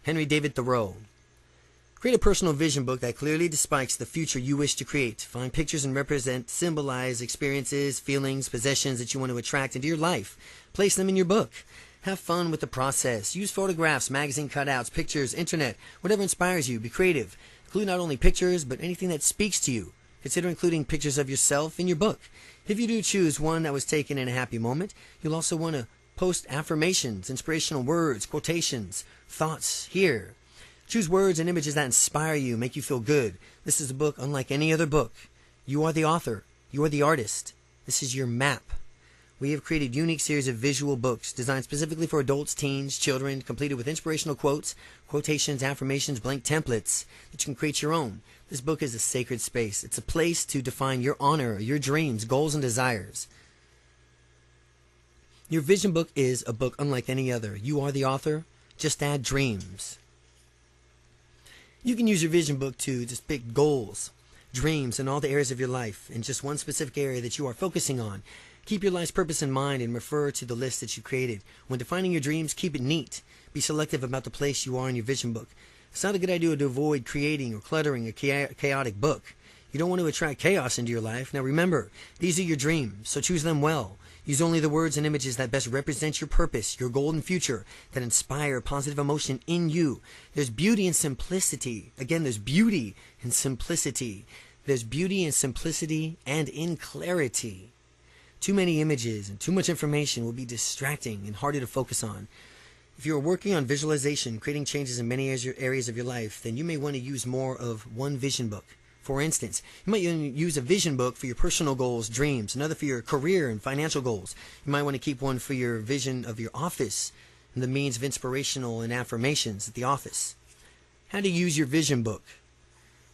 Henry David Thoreau. Create a personal vision book that clearly depicts the future you wish to create. Find pictures and symbolize experiences, feelings, possessions that you want to attract into your life. Place them in your book. Have fun with the process. Use photographs, magazine cutouts, pictures, internet, whatever inspires you. Be creative. Include not only pictures, but anything that speaks to you. Consider including pictures of yourself in your book. If you do choose one that was taken in a happy moment, you'll also want to post affirmations, inspirational words, quotations, thoughts here. Choose words and images that inspire you, make you feel good. This is a book unlike any other book. You are the author. You are the artist. This is your map. We have created a unique series of visual books designed specifically for adults, teens, children, completed with inspirational quotes, quotations, affirmations, blank templates that you can create your own. This book is a sacred space. It's a place to define your honor, your dreams, goals, and desires. Your vision book is a book unlike any other. You are the author. Just add dreams. You can use your vision book to just pick goals, dreams, and all the areas of your life in just one specific area that you are focusing on. Keep your life's purpose in mind and refer to the list that you created. When defining your dreams, keep it neat. Be selective about the place you are in your vision book. It's not a good idea to avoid creating or cluttering a chaotic book. You don't want to attract chaos into your life. Now remember, these are your dreams, so choose them well. Use only the words and images that best represent your purpose, your golden future, that inspire positive emotion in you. There's beauty in simplicity. Again, there's beauty in simplicity. There's beauty in simplicity and in clarity. Too many images and too much information will be distracting and harder to focus on. If you are working on visualization, creating changes in many areas of your life, then you may want to use more of one vision book. For instance, you might use a vision book for your personal goals, dreams, another for your career and financial goals. You might want to keep one for your vision of your office and the means of inspirational and affirmations at the office. How to use your vision book.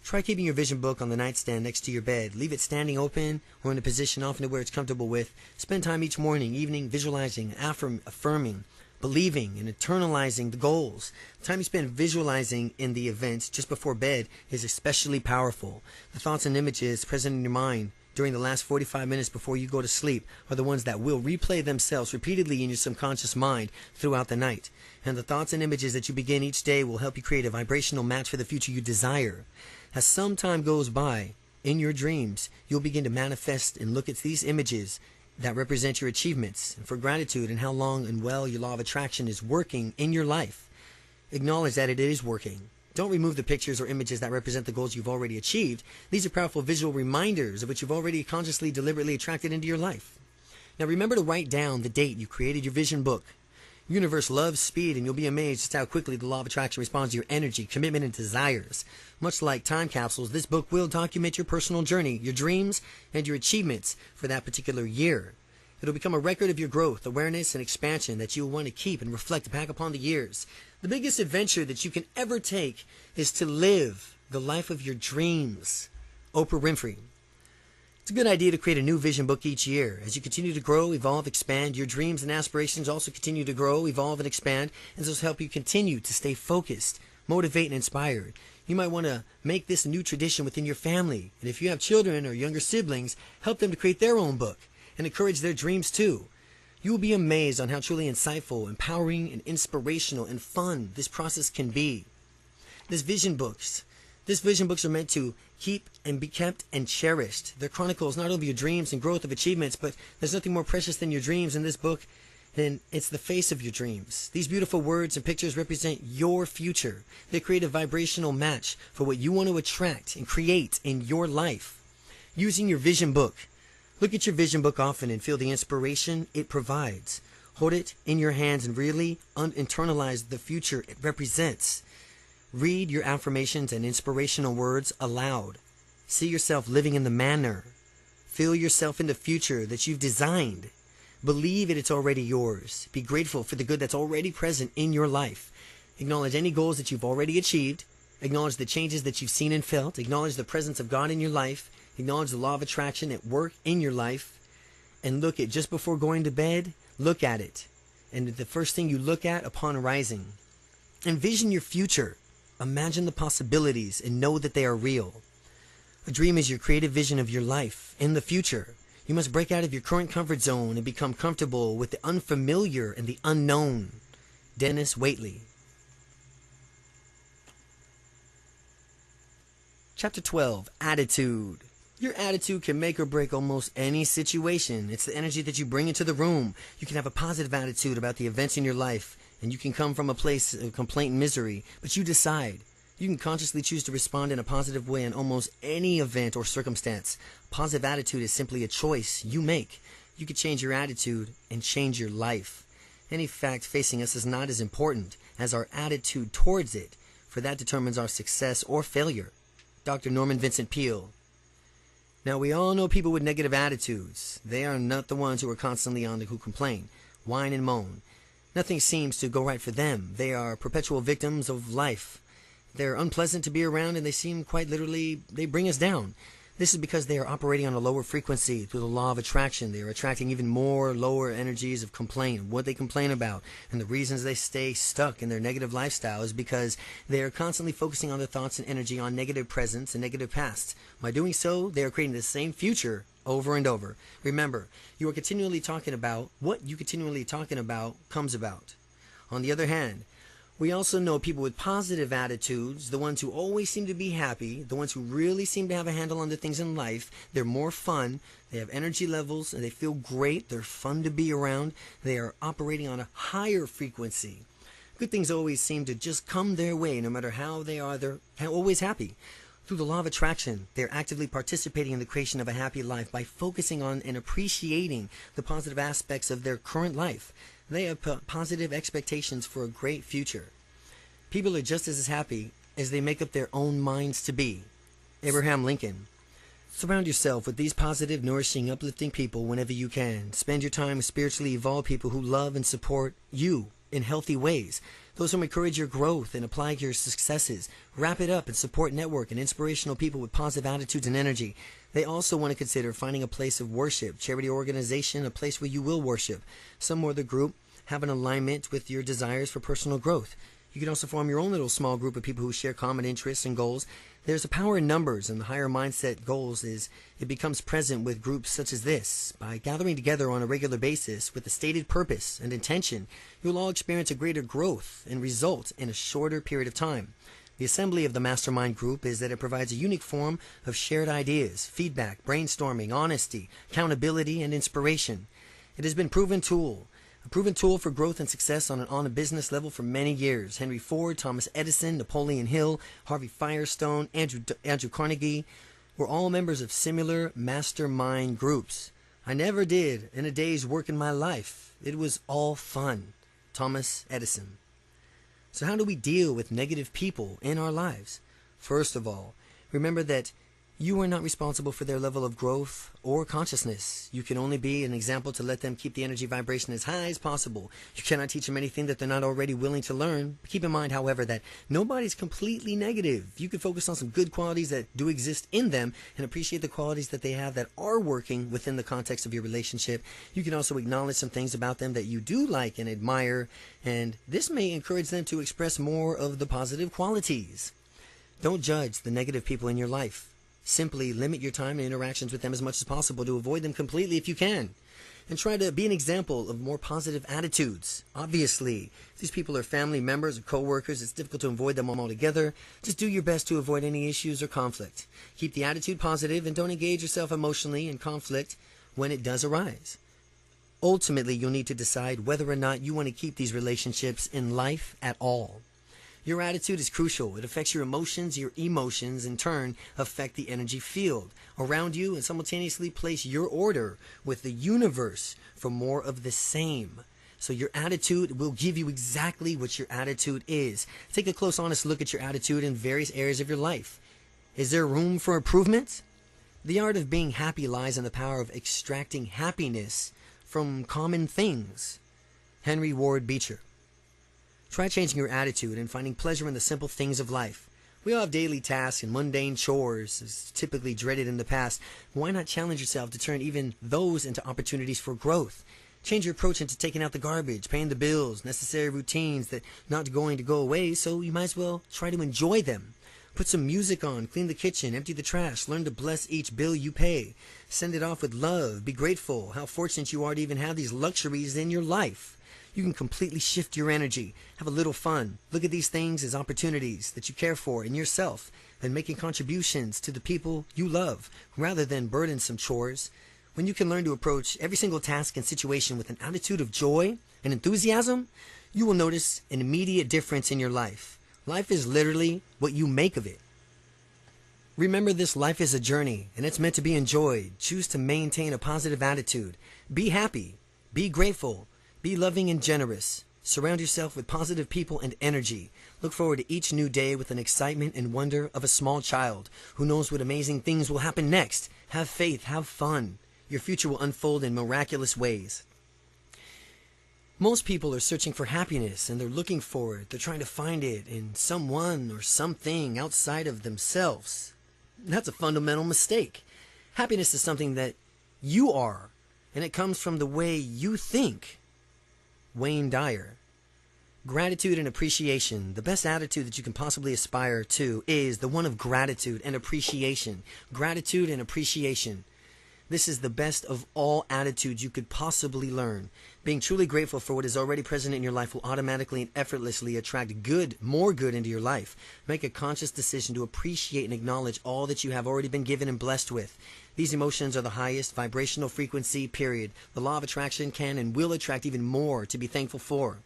Try keeping your vision book on the nightstand next to your bed. Leave it standing open or in a position often to where it's comfortable with. Spend time each morning, evening visualizing, affirming, believing, and internalizing the goals. The time you spend visualizing in the events just before bed is especially powerful. The thoughts and images present in your mind during the last 45 minutes before you go to sleep are the ones that will replay themselves repeatedly in your subconscious mind throughout the night. And the thoughts and images that you begin each day will help you create a vibrational match for the future you desire. As some time goes by in your dreams, you'll begin to manifest and look at these images that represent your achievements and for gratitude and how long and well your law of attraction is working in your life. Acknowledge that it is working. Don't remove the pictures or images that represent the goals you've already achieved. These are powerful visual reminders of what you've already consciously, deliberately attracted into your life. Now remember to write down the date you created your vision book. Universe loves speed, and you'll be amazed just how quickly the law of attraction responds to your energy, commitment, and desires. Much like time capsules, this book will document your personal journey, your dreams, and your achievements for that particular year. It'll become a record of your growth, awareness, and expansion that you'll want to keep and reflect back upon the years. The biggest adventure that you can ever take is to live the life of your dreams. Oprah Winfrey. It's a good idea to create a new vision book each year. As you continue to grow, evolve, expand, your dreams and aspirations also continue to grow, evolve, and expand, and this will help you continue to stay focused, motivate, and inspired. You might want to make this a new tradition within your family, and if you have children or younger siblings, help them to create their own book and encourage their dreams too. You will be amazed on how truly insightful, empowering, and inspirational and fun this process can be. These vision books are meant to keep and be kept and cherished. They're chronicles not only of your dreams and growth of achievements, but there's nothing more precious than your dreams in this book. Then it's the face of your dreams. These beautiful words and pictures represent your future. They create a vibrational match for what you want to attract and create in your life. Using your vision book. Look at your vision book often and feel the inspiration it provides. Hold it in your hands and really internalize the future it represents. Read your affirmations and inspirational words aloud. See yourself living in the manner. Feel yourself in the future that you've designed. Believe it's already yours. Be grateful for the good that's already present in your life. Acknowledge any goals that you've already achieved. Acknowledge the changes that you've seen and felt. Acknowledge the presence of God in your life. Acknowledge the law of attraction at work in your life. And look at, just before going to bed, look at it. And the first thing you look at upon rising. Envision your future. Imagine the possibilities and know that they are real. A dream is your creative vision of your life in the future. You must break out of your current comfort zone and become comfortable with the unfamiliar and the unknown. Dennis Waitley. Chapter 12. Attitude. Your attitude can make or break almost any situation. It's the energy that you bring into the room. You can have a positive attitude about the events in your life, and you can come from a place of complaint and misery, but you decide. You can consciously choose to respond in a positive way in almost any event or circumstance. Positive attitude is simply a choice you make. You can change your attitude and change your life. Any fact facing us is not as important as our attitude towards it, for that determines our success or failure. Dr. Norman Vincent Peale. Now, we all know people with negative attitudes. They are not the ones who are constantly on who complain, whine, and moan. Nothing seems to go right for them. They are perpetual victims of life. They're unpleasant to be around, and they seem quite literally, they bring us down. This is because they are operating on a lower frequency through the law of attraction. They are attracting even more lower energies of complaint, what they complain about. And the reasons they stay stuck in their negative lifestyle is because they are constantly focusing on their thoughts and energy on negative presents and negative pasts. By doing so, they are creating the same future over and over. Remember, you are continually talking about what you continually talking about comes about. On the other hand, we also know people with positive attitudes, the ones who always seem to be happy, the ones who really seem to have a handle on the things in life. They're more fun, they have energy levels, and they feel great, they're fun to be around, they are operating on a higher frequency. Good things always seem to just come their way, no matter how they are, they're always happy. Through the law of attraction, they're actively participating in the creation of a happy life by focusing on and appreciating the positive aspects of their current life. They have positive expectations for a great future. People are just as happy as they make up their own minds to be. Abraham Lincoln. Surround yourself with these positive, nourishing, uplifting people whenever you can. Spend your time with spiritually evolved people who love and support you in healthy ways. Those who encourage your growth and apply your successes. Wrap it up and support network and inspirational people with positive attitudes and energy. They also want to consider finding a place of worship, charity organization, a place where you will worship. Some or other group have an alignment with your desires for personal growth. You can also form your own little small group of people who share common interests and goals. There's a power in numbers, and the higher mindset goals is it becomes present with groups such as this. By gathering together on a regular basis with a stated purpose and intention, you'll all experience a greater growth and result in a shorter period of time. The assembly of the mastermind group is that it provides a unique form of shared ideas, feedback, brainstorming, honesty, accountability, and inspiration. It has been a proven tool for growth and success on a business level for many years. Henry Ford, Thomas Edison, Napoleon Hill, Harvey Firestone, Andrew Carnegie were all members of similar mastermind groups. I never did in a day's work in my life. It was all fun. Thomas Edison. So how do we deal with negative people in our lives? First of all, remember that you are not responsible for their level of growth or consciousness. You can only be an example to let them keep the energy vibration as high as possible. You cannot teach them anything that they're not already willing to learn. Keep in mind, however, that nobody's completely negative. You can focus on some good qualities that do exist in them and appreciate the qualities that they have that are working within the context of your relationship. You can also acknowledge some things about them that you do like and admire, and this may encourage them to express more of the positive qualities. Don't judge the negative people in your life. Simply limit your time and interactions with them as much as possible to avoid them completely if you can. And try to be an example of more positive attitudes. Obviously, if these people are family members or co-workers, it's difficult to avoid them altogether. Just do your best to avoid any issues or conflict. Keep the attitude positive and don't engage yourself emotionally in conflict when it does arise. Ultimately, you'll need to decide whether or not you want to keep these relationships in life at all. Your attitude is crucial. It affects your emotions. Your emotions, in turn, affect the energy field around you and simultaneously place your order with the universe for more of the same. So your attitude will give you exactly what your attitude is. Take a close, honest look at your attitude in various areas of your life. Is there room for improvement? The art of being happy lies in the power of extracting happiness from common things. Henry Ward Beecher. Try changing your attitude and finding pleasure in the simple things of life. We all have daily tasks and mundane chores, as typically dreaded in the past. Why not challenge yourself to turn even those into opportunities for growth? Change your approach into taking out the garbage, paying the bills, necessary routines that not going to go away, so you might as well try to enjoy them. Put some music on, clean the kitchen, empty the trash, learn to bless each bill you pay. Send it off with love, be grateful how fortunate you are to even have these luxuries in your life. You can completely shift your energy, have a little fun. Look at these things as opportunities that you care for in yourself and making contributions to the people you love rather than burdensome chores. When you can learn to approach every single task and situation with an attitude of joy and enthusiasm, you will notice an immediate difference in your life. Life is literally what you make of it. Remember, this life is a journey and it's meant to be enjoyed. Choose to maintain a positive attitude. Be happy. Be grateful. Be loving and generous. Surround yourself with positive people and energy. Look forward to each new day with an excitement and wonder of a small child who knows what amazing things will happen next. Have faith. Have fun. Your future will unfold in miraculous ways. Most people are searching for happiness and they're looking for it. They're trying to find it in someone or something outside of themselves. That's a fundamental mistake. Happiness is something that you are, and it comes from the way you think. Wayne Dyer. Gratitude and appreciation. The best attitude that you can possibly aspire to is the one of gratitude and appreciation. Gratitude and appreciation. This is the best of all attitudes you could possibly learn. Being truly grateful for what is already present in your life will automatically and effortlessly attract good, more good into your life. Make a conscious decision to appreciate and acknowledge all that you have already been given and blessed with. These emotions are the highest vibrational frequency, period. The law of attraction can and will attract even more to be thankful for.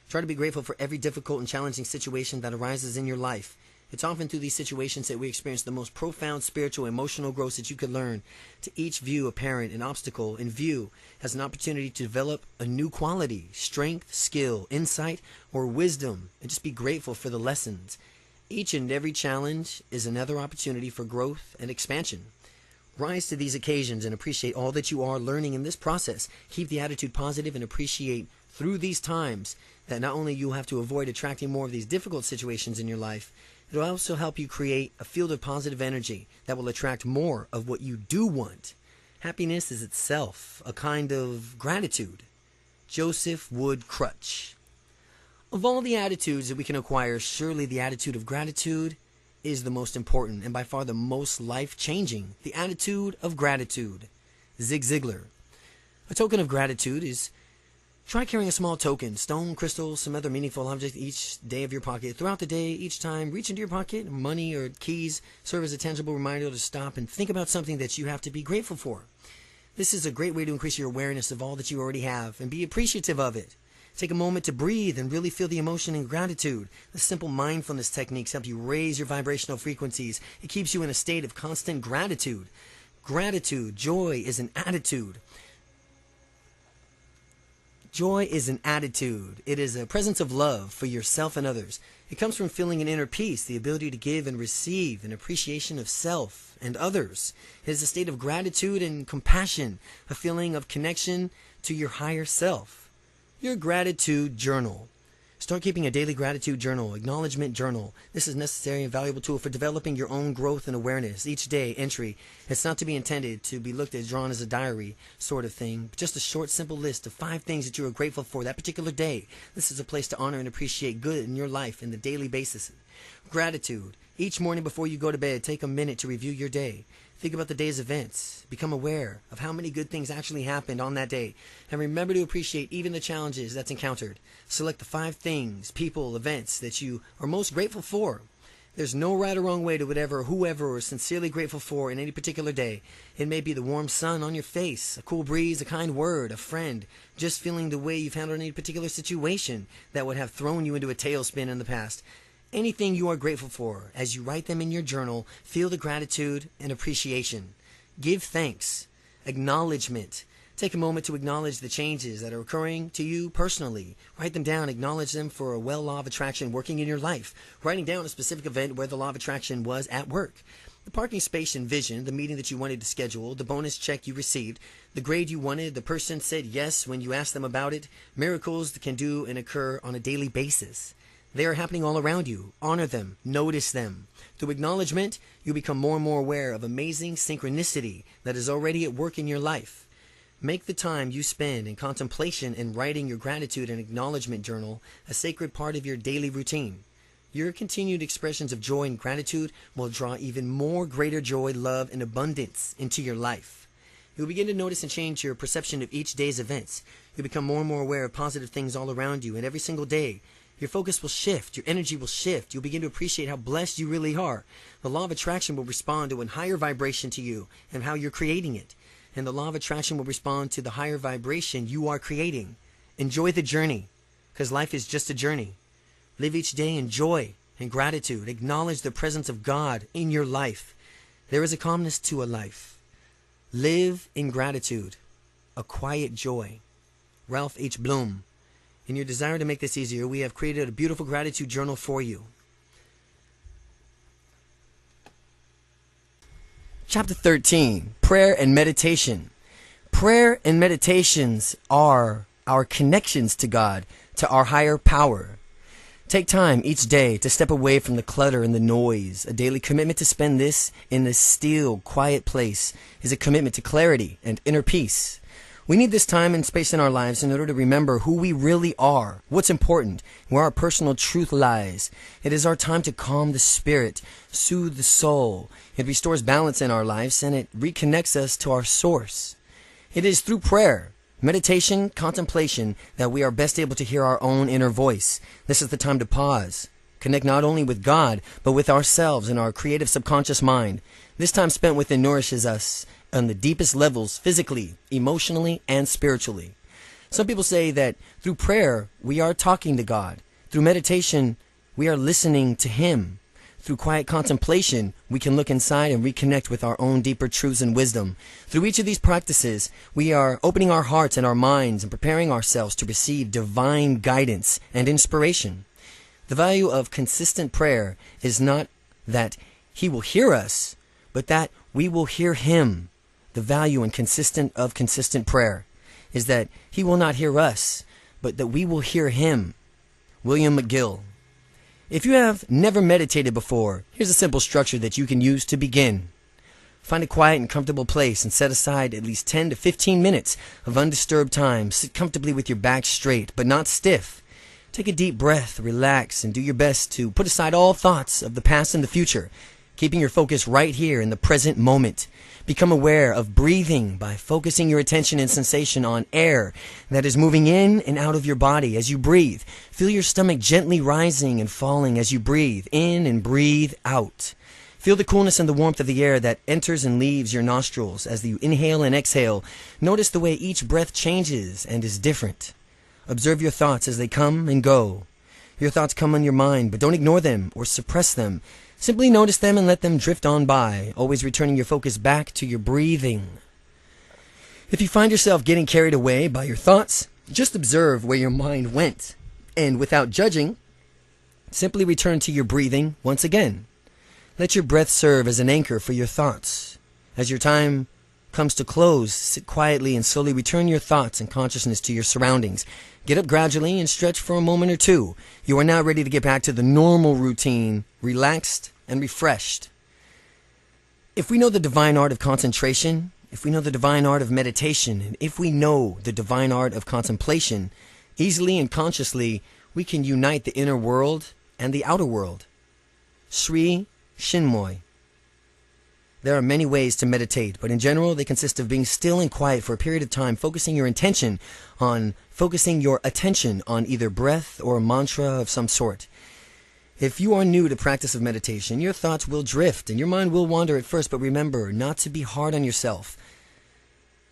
Try to be grateful for every difficult and challenging situation that arises in your life. It's often through these situations that we experience the most profound spiritual, emotional growth that you could learn. To each view a parent, an obstacle in view as an opportunity to develop a new quality, strength, skill, insight, or wisdom, and just be grateful for the lessons. Each and every challenge is another opportunity for growth and expansion. Rise to these occasions and appreciate all that you are learning in this process. Keep the attitude positive and appreciate through these times that not only you have to avoid attracting more of these difficult situations in your life, it will also help you create a field of positive energy that will attract more of what you do want. Happiness is itself a kind of gratitude. Joseph Wood Crutch. Of all the attitudes that we can acquire, surely the attitude of gratitude is the most important and by far the most life-changing. The attitude of gratitude. Zig Ziglar. A token of gratitude is try carrying a small token, stone, crystal, some other meaningful object each day of your pocket. Throughout the day, each time, reach into your pocket. Money or keys serve as a tangible reminder to stop and think about something that you have to be grateful for. This is a great way to increase your awareness of all that you already have and be appreciative of it. Take a moment to breathe and really feel the emotion and gratitude. The simple mindfulness techniques help you raise your vibrational frequencies. It keeps you in a state of constant gratitude. Gratitude, joy is an attitude. Joy is an attitude. It is a presence of love for yourself and others. It comes from feeling an inner peace, the ability to give and receive, an appreciation of self and others. It is a state of gratitude and compassion, a feeling of connection to your higher self. Your gratitude journal. Start keeping a daily gratitude journal, acknowledgement journal. This is a necessary and valuable tool for developing your own growth and awareness. Each day entry. It's not to be intended to be looked at, drawn as a diary sort of thing, but just a short, simple list of 5 things that you are grateful for that particular day. This is a place to honor and appreciate good in your life on the daily basis. Gratitude. Each morning before you go to bed, take a minute to review your day. Think about the day's events. Become aware of how many good things actually happened on that day. And remember to appreciate even the challenges that's encountered. Select the 5 things, people, events that you are most grateful for. There's no right or wrong way to whatever, whoever is sincerely grateful for in any particular day. It may be the warm sun on your face, a cool breeze, a kind word, a friend, just feeling the way you've handled any particular situation that would have thrown you into a tailspin in the past. Anything you are grateful for, as you write them in your journal, feel the gratitude and appreciation. Give thanks, acknowledgement. Take a moment to acknowledge the changes that are occurring to you personally. Write them down, acknowledge them for a well law of attraction working in your life. Writing down a specific event where the law of attraction was at work. The parking space envisioned, the meeting that you wanted to schedule, the bonus check you received, the grade you wanted, the person said yes when you asked them about it. Miracles that can do and occur on a daily basis. They are happening all around you. Honor them. Notice them. Through acknowledgement, you become more and more aware of amazing synchronicity that is already at work in your life. Make the time you spend in contemplation and writing your gratitude and acknowledgement journal a sacred part of your daily routine. Your continued expressions of joy and gratitude will draw even more greater joy, love, and abundance into your life. You'll begin to notice and change your perception of each day's events. You'll become more and more aware of positive things all around you, and every single day, your focus will shift, your energy will shift, you'll begin to appreciate how blessed you really are. The law of attraction will respond to a higher vibration to you and how you're creating it. And the law of attraction will respond to the higher vibration you are creating. Enjoy the journey, because life is just a journey. Live each day in joy and gratitude. Acknowledge the presence of God in your life. There is a calmness to a life. Live in gratitude, a quiet joy. Ralph H. Bloom. In your desire to make this easier, we have created a beautiful gratitude journal for you. Chapter 13, Prayer and Meditation. Prayer and meditations are our connections to God, to our higher power. Take time each day to step away from the clutter and the noise. A daily commitment to spend this in a still, quiet place is a commitment to clarity and inner peace. We need this time and space in our lives in order to remember who we really are, what's important, where our personal truth lies. It is our time to calm the spirit, soothe the soul. It restores balance in our lives and it reconnects us to our source. It is through prayer, meditation, contemplation that we are best able to hear our own inner voice. This is the time to pause, connect not only with God, but with ourselves and our creative subconscious mind. This time spent within nourishes us on the deepest levels, physically, emotionally, and spiritually. Some people say that through prayer, we are talking to God. Through meditation, we are listening to Him. Through quiet contemplation, we can look inside and reconnect with our own deeper truths and wisdom. Through each of these practices, we are opening our hearts and our minds and preparing ourselves to receive divine guidance and inspiration. The value of consistent prayer is not that He will hear us, but that we will hear Him. The value and consistent prayer is that He will not hear us, but that we will hear Him. William McGill. If you have never meditated before, here's a simple structure that you can use to begin. Find a quiet and comfortable place and set aside at least 10 to 15 minutes of undisturbed time. Sit comfortably with your back straight, but not stiff. Take a deep breath, relax, and do your best to put aside all thoughts of the past and the future, keeping your focus right here in the present moment. Become aware of breathing by focusing your attention and sensation on air that is moving in and out of your body as you breathe. Feel your stomach gently rising and falling as you breathe in and breathe out. Feel the coolness and the warmth of the air that enters and leaves your nostrils as you inhale and exhale. Notice the way each breath changes and is different. Observe your thoughts as they come and go. Your thoughts come on your mind, but don't ignore them or suppress them. Simply notice them and let them drift on by, always returning your focus back to your breathing. If you find yourself getting carried away by your thoughts, just observe where your mind went, and without judging, simply return to your breathing once again. Let your breath serve as an anchor for your thoughts. As your time comes to close, sit quietly and slowly return your thoughts and consciousness to your surroundings. Get up gradually and stretch for a moment or two. You are now ready to get back to the normal routine, relaxed and refreshed. If we know the divine art of concentration, if we know the divine art of meditation, and if we know the divine art of contemplation, easily and consciously we can unite the inner world and the outer world. Sri Chinmoy. There are many ways to meditate, but in general they consist of being still and quiet for a period of time, focusing your attention on either breath or a mantra of some sort. If you are new to practice of meditation, your thoughts will drift and your mind will wander at first, but remember not to be hard on yourself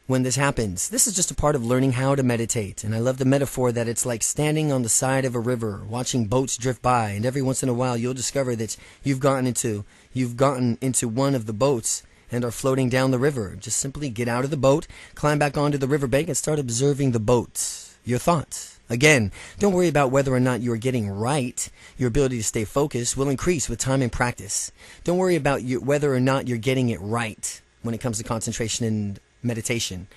when this happens. This is just a part of learning how to meditate, and I love the metaphor that it's like standing on the side of a river, watching boats drift by, and every once in a while you'll discover that you've gotten into one of the boats and are floating down the river. Just simply get out of the boat, climb back onto the riverbank, and start observing the boats, your thoughts. Again, don't worry about whether or not you are getting right. Your ability to stay focused will increase with time and practice. Don't worry about whether or not you're getting it right when it comes to concentration and meditation.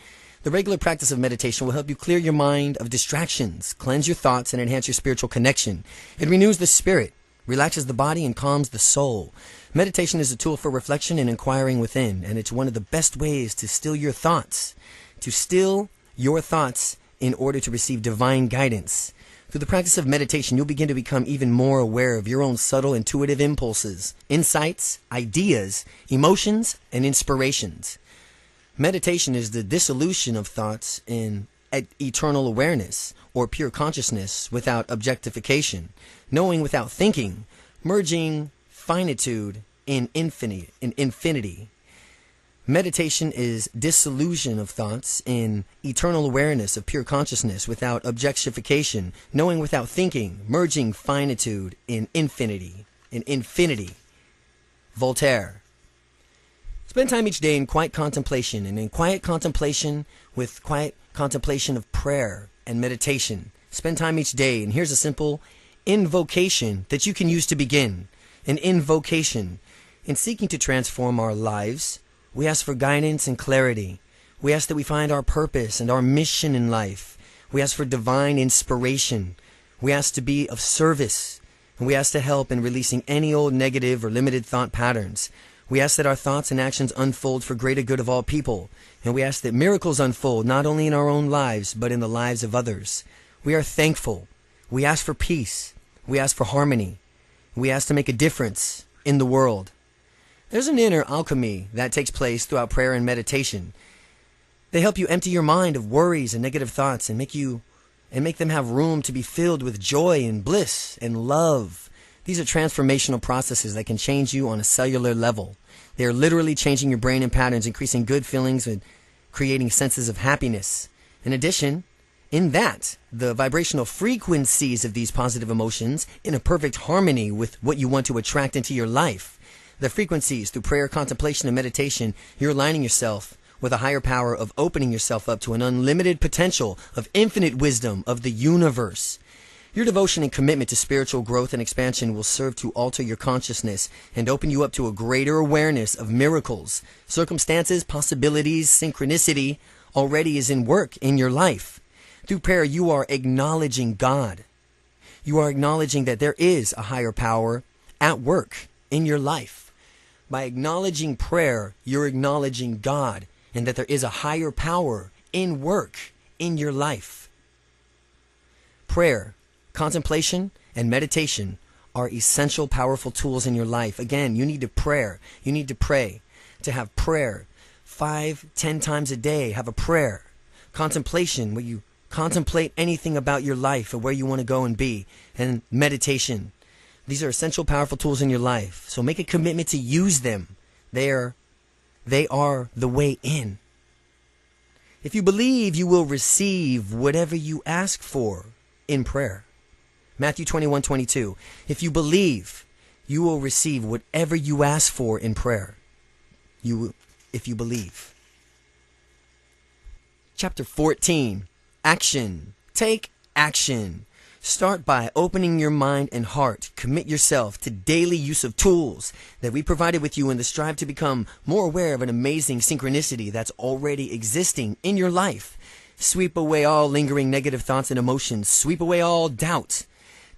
The regular practice of meditation will help you clear your mind of distractions, cleanse your thoughts, and enhance your spiritual connection. It renews the spirit, relaxes the body, and calms the soul. Meditation is a tool for reflection and inquiring within, and it's one of the best ways to still your thoughts. To still your thoughts in order to receive divine guidance. Through the practice of meditation, you'll begin to become even more aware of your own subtle intuitive impulses, insights, ideas, emotions, and inspirations. Meditation is the dissolution of thoughts in eternal awareness, or pure consciousness without objectification, knowing without thinking, merging finitude in infinity. Meditation is dissolution of thoughts in eternal awareness of pure consciousness without objectification, knowing without thinking, merging finitude in infinity. Voltaire. Spend time each day in quiet contemplation, and in quiet contemplation with quiet contemplation of prayer and meditation. Spend time each day, and here's a simple invocation that you can use to begin. An invocation. In seeking to transform our lives, we ask for guidance and clarity. We ask that we find our purpose and our mission in life. We ask for divine inspiration. We ask to be of service. And we ask to help in releasing any old negative or limited thought patterns. We ask that our thoughts and actions unfold for greater good of all people. And we ask that miracles unfold not only in our own lives, but in the lives of others. We are thankful. We ask for peace. We ask for harmony. We ask to make a difference in the world. There's an inner alchemy that takes place throughout prayer and meditation. They help you empty your mind of worries and negative thoughts and make them have room to be filled with joy and bliss and love. These are transformational processes that can change you on a cellular level. They are literally changing your brain and patterns, increasing good feelings and creating senses of happiness. In addition, in that, the vibrational frequencies of these positive emotions in a perfect harmony with what you want to attract into your life. The frequencies through prayer, contemplation, and meditation, you're aligning yourself with a higher power of opening yourself up to an unlimited potential of infinite wisdom of the universe. Your devotion and commitment to spiritual growth and expansion will serve to alter your consciousness and open you up to a greater awareness of miracles, circumstances, possibilities, synchronicity already is in work in your life. Through prayer, you are acknowledging God. You are acknowledging that there is a higher power at work in your life. By acknowledging prayer, you're acknowledging God and that there is a higher power in work in your life. Prayer, contemplation, and meditation are essential, powerful tools in your life. Again, you need to pray. You need to pray. To have prayer 5-10 times a day, have a prayer. Contemplation, where you contemplate anything about your life or where you want to go and be. And meditation. These are essential, powerful tools in your life. So make a commitment to use them. They are the way in. If you believe, you will receive whatever you ask for in prayer. Matthew 21:22. If you believe, you will receive whatever you ask for in prayer. If you believe. Chapter 14. Action. Take action. Start by opening your mind and heart. Commit yourself to daily use of tools that we provided with you in the strive to become more aware of an amazing synchronicity that's already existing in your life. Sweep away all lingering negative thoughts and emotions. Sweep away all doubt.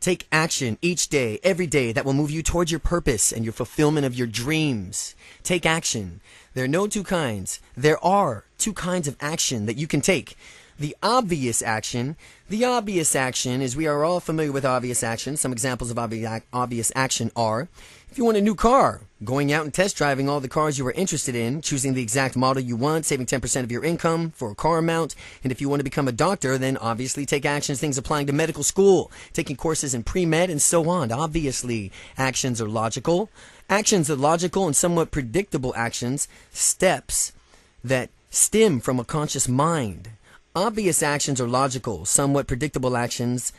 Take action each day, every day that will move you towards your purpose and your fulfillment of your dreams. Take action. There are no two kinds. There are two kinds of action that you can take. The obvious action is, we are all familiar with obvious action. Some examples of obvious action are, if you want a new car, going out and test driving all the cars you are interested in, choosing the exact model you want, saving 10% of your income for a car amount. And if you want to become a doctor, then obviously take actions, things applying to medical school, taking courses in pre-med and so on. Obviously, actions are logical. Actions are logical and somewhat predictable actions, steps that stem from a conscious mind. Obvious actions are logical, somewhat predictable actions,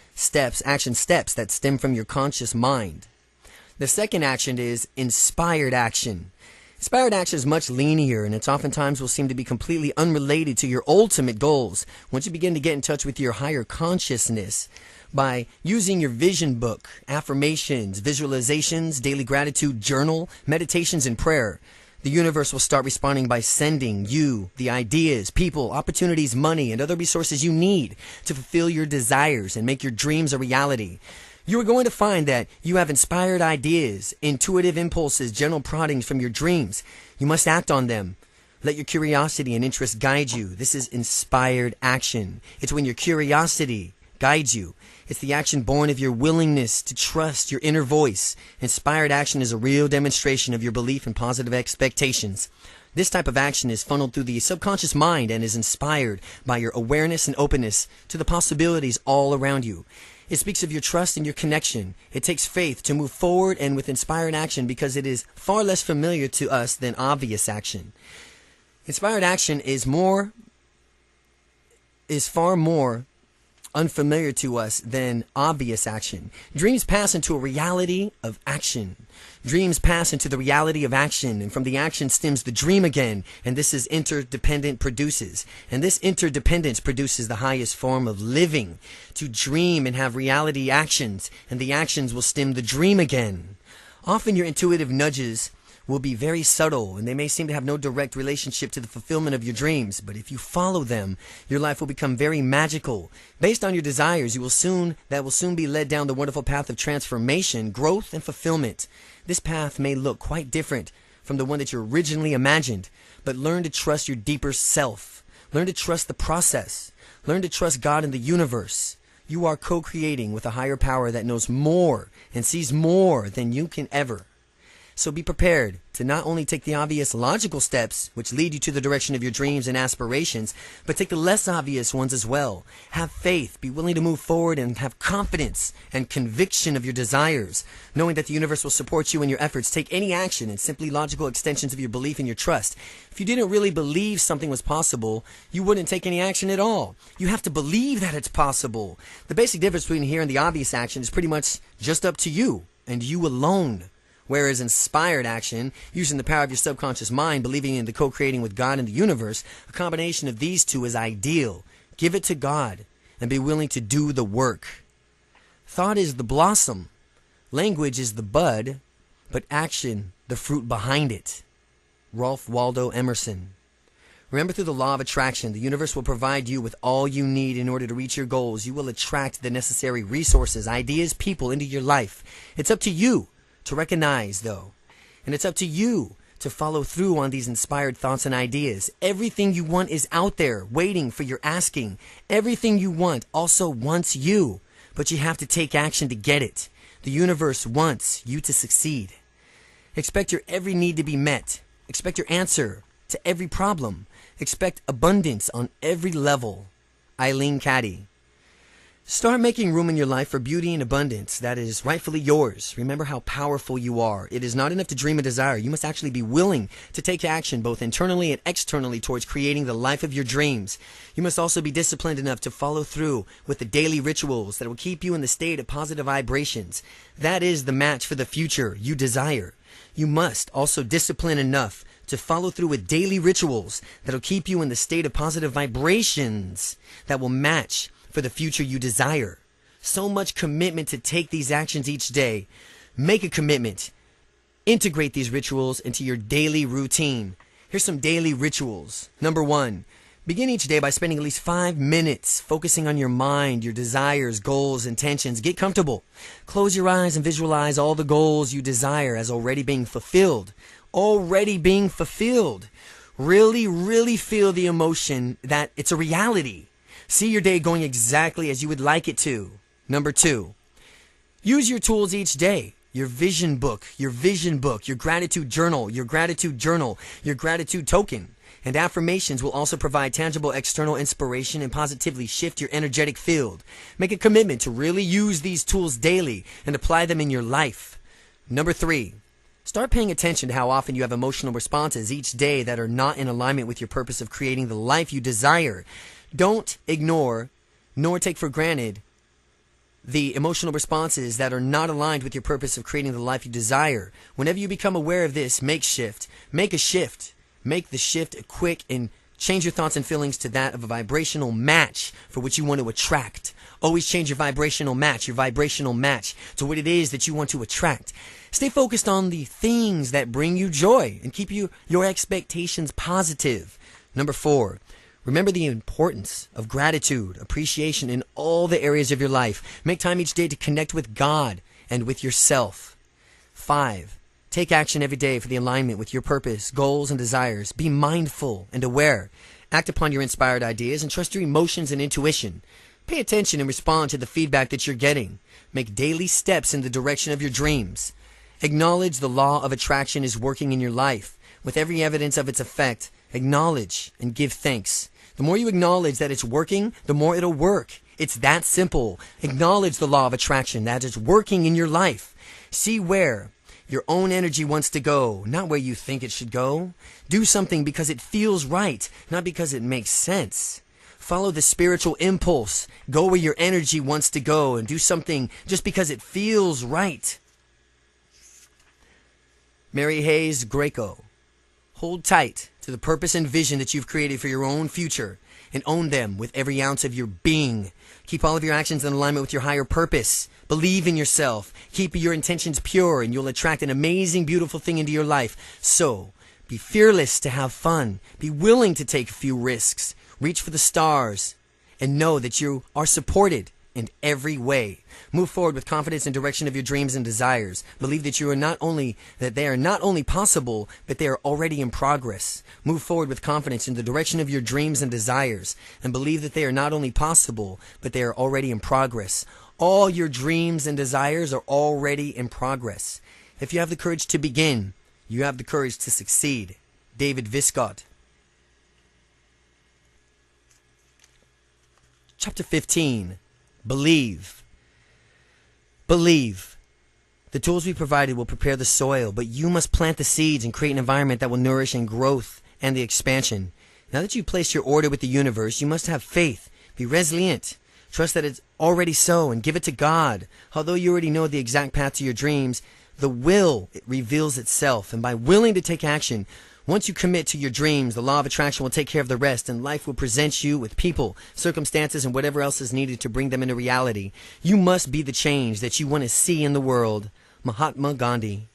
action steps that stem from your conscious mind. The second action is inspired action. Inspired action is much linear, and it oftentimes will seem to be completely unrelated to your ultimate goals. Once you begin to get in touch with your higher consciousness by using your vision book, affirmations, visualizations, daily gratitude journal, meditations, and prayer, the universe will start responding by sending you the ideas, people, opportunities, money, and other resources you need to fulfill your desires and make your dreams a reality. You are going to find that you have inspired ideas, intuitive impulses, general proddings from your dreams. You must act on them. Let your curiosity and interest guide you. This is inspired action. It's when your curiosity guides you. It's the action born of your willingness to trust your inner voice. Inspired action is a real demonstration of your belief in positive expectations. This type of action is funneled through the subconscious mind and is inspired by your awareness and openness to the possibilities all around you. It speaks of your trust and your connection. It takes faith to move forward and with inspired action because it is far less familiar to us than obvious action. Inspired action is far more unfamiliar to us than obvious action. Dreams pass into a reality of action. Dreams pass into the reality of action, and from the action stems the dream again, and this is interdependent produces. And this interdependence produces the highest form of living. To dream and have reality actions, and the actions will stem the dream again. Often your intuitive nudges will be very subtle, and they may seem to have no direct relationship to the fulfillment of your dreams. But if you follow them, your life will become very magical. Based on your desires, that will soon be led down the wonderful path of transformation, growth, and fulfillment. This path may look quite different from the one that you originally imagined, but learn to trust your deeper self. Learn to trust the process. Learn to trust God and the universe. You are co-creating with a higher power that knows more and sees more than you can ever. So be prepared to not only take the obvious logical steps, which lead you to the direction of your dreams and aspirations, but take the less obvious ones as well. Have faith, be willing to move forward, and have confidence and conviction of your desires, knowing that the universe will support you in your efforts. Take any action and simply logical extensions of your belief and your trust. If you didn't really believe something was possible, you wouldn't take any action at all. You have to believe that it's possible. The basic difference between here and the obvious action is pretty much just up to you and you alone. Whereas inspired action, using the power of your subconscious mind, believing in the co-creating with God and the universe, a combination of these two is ideal. Give it to God and be willing to do the work. Thought is the blossom, language is the bud, but action, the fruit behind it. Ralph Waldo Emerson. Remember, through the law of attraction, the universe will provide you with all you need in order to reach your goals. You will attract the necessary resources, ideas, people into your life. It's up to you to recognize, though, and it's up to you to follow through on these inspired thoughts and ideas. Everything you want is out there waiting for your asking. Everything you want also wants you, but you have to take action to get it. The universe wants you to succeed. Expect your every need to be met. Expect your answer to every problem. Expect abundance on every level. Eileen Caddy. Start making room in your life for beauty and abundance that is rightfully yours. Remember how powerful you are. It is not enough to dream a desire. You must actually be willing to take action both internally and externally towards creating the life of your dreams. You must also be disciplined enough to follow through with the daily rituals that will keep you in the state of positive vibrations. That is the match for the future you desire. You must also discipline enough to follow through with daily rituals that will keep you in the state of positive vibrations that will match for the future you desire. So much commitment to take these actions each day. Make a commitment. Integrate these rituals into your daily routine. Here's some daily rituals. Number 1, begin each day by spending at least 5 minutes focusing on your mind, your desires, goals, intentions. Get comfortable. Close your eyes and visualize all the goals you desire as already being fulfilled. Already being fulfilled. Really, really feel the emotion that it's a reality. See your day going exactly as you would like it to. Number 2, use your tools each day. Your vision book, your gratitude journal, your gratitude token. And affirmations will also provide tangible external inspiration and positively shift your energetic field. Make a commitment to really use these tools daily and apply them in your life. Number 3, start paying attention to how often you have emotional responses each day that are not in alignment with your purpose of creating the life you desire. Don't ignore nor take for granted the emotional responses that are not aligned with your purpose of creating the life you desire. Whenever you become aware of this, make a shift. Make the shift quick and change your thoughts and feelings to that of a vibrational match for which you want to attract. Always change your vibrational match to what it is that you want to attract. Stay focused on the things that bring you joy and keep your expectations positive. Number 4, remember the importance of gratitude, appreciation in all the areas of your life. Make time each day to connect with God and with yourself. 5, take action every day for the alignment with your purpose, goals, and desires. Be mindful and aware. Act upon your inspired ideas and trust your emotions and intuition. Pay attention and respond to the feedback that you're getting. Make daily steps in the direction of your dreams. Acknowledge the law of attraction is working in your life. With every evidence of its effect, acknowledge and give thanks. The more you acknowledge that it's working, the more it'll work. It's that simple. Acknowledge the law of attraction, that it's working in your life. See where your own energy wants to go, not where you think it should go. Do something because it feels right, not because it makes sense. Follow the spiritual impulse. Go where your energy wants to go and do something just because it feels right. Mary Hayes Greco. Hold tight to the purpose and vision that you've created for your own future and own them with every ounce of your being. Keep all of your actions in alignment with your higher purpose. Believe in yourself. Keep your intentions pure, and you'll attract an amazing, beautiful thing into your life. So, be fearless to have fun. Be willing to take a few risks. Reach for the stars. And know that you are supported in every way. Move forward with confidence in direction of your dreams and desires. Believe that they are not only possible, but they are already in progress. Move forward with confidence in the direction of your dreams and desires, and believe that they are not only possible, but they are already in progress. All your dreams and desires are already in progress. If you have the courage to begin, you have the courage to succeed. David Viscott. Chapter 15. Believe. Believe. The tools we provided will prepare the soil, but you must plant the seeds and create an environment that will nourish and growth and the expansion. Now that you've placed your order with the universe, you must have faith. Be resilient. Trust that it's already so and give it to God. Although you already know the exact path to your dreams, the will, it reveals itself. And by willing to take action, once you commit to your dreams, the law of attraction will take care of the rest, and life will present you with people, circumstances, and whatever else is needed to bring them into reality. You must be the change that you want to see in the world. Mahatma Gandhi.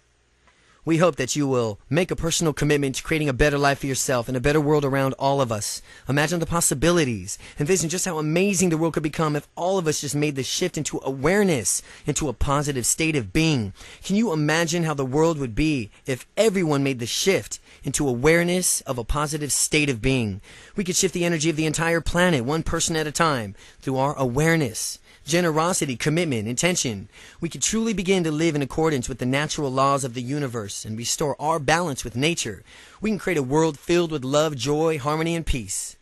We hope that you will make a personal commitment to creating a better life for yourself and a better world around all of us. Imagine the possibilities. Envision just how amazing the world could become if all of us just made the shift into awareness, into a positive state of being. Can you imagine how the world would be if everyone made the shift into awareness of a positive state of being? We could shift the energy of the entire planet, one person at a time, through our awareness. Generosity, commitment, intention. We could truly begin to live in accordance with the natural laws of the universe and restore our balance with nature. We can create a world filled with love, joy, harmony, and peace.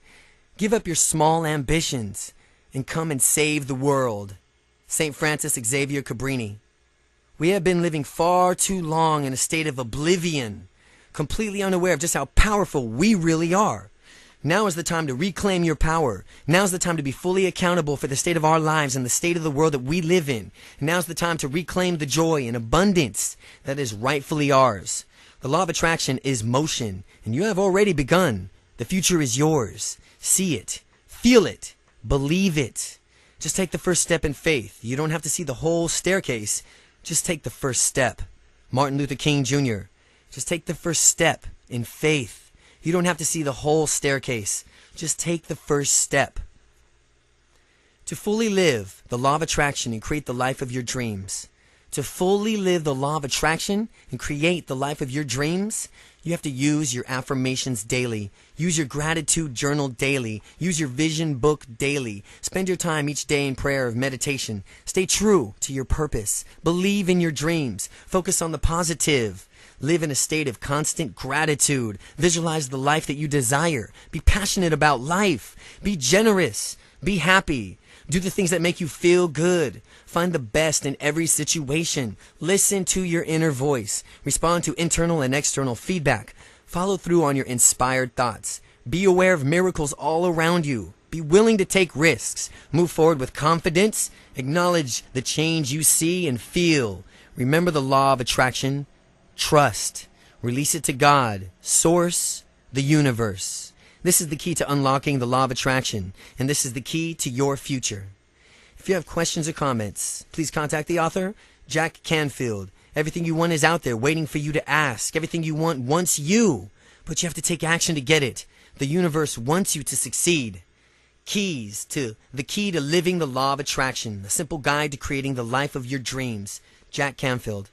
Give up your small ambitions and come and save the world. St. Francis Xavier Cabrini. We have been living far too long in a state of oblivion, completely unaware of just how powerful we really are. Now is the time to reclaim your power. Now is the time to be fully accountable for the state of our lives and the state of the world that we live in. Now is the time to reclaim the joy and abundance that is rightfully ours. The law of attraction is motion, and you have already begun. The future is yours. See it. Feel it. Believe it. Just take the first step in faith. You don't have to see the whole staircase. Just take the first step. Martin Luther King Jr. Just take the first step in faith. You don't have to see the whole staircase. Just take the first step. To fully live the law of attraction and create the life of your dreams. To fully live the law of attraction and create the life of your dreams, you have to use your affirmations daily. Use your gratitude journal daily. Use your vision book daily. Spend your time each day in prayer of meditation. Stay true to your purpose. Believe in your dreams. Focus on the positive. Live in a state of constant gratitude. Visualize the life that you desire. Be passionate about life. Be generous. Be happy. Do the things that make you feel good. Find the best in every situation. Listen to your inner voice. Respond to internal and external feedback. Follow through on your inspired thoughts. Be aware of miracles all around you. Be willing to take risks. Move forward with confidence. Acknowledge the change you see and feel. Remember the law of attraction. Trust. Release it to God, Source, the universe. This is the key to unlocking the law of attraction, and this is the key to your future. If you have questions or comments, please contact the author, Jack Canfield. Everything you want is out there waiting for you to ask. Everything you want wants you, but you have to take action to get it. The universe wants you to succeed. The key to living the law of attraction, a simple guide to creating the life of your dreams. Jack Canfield.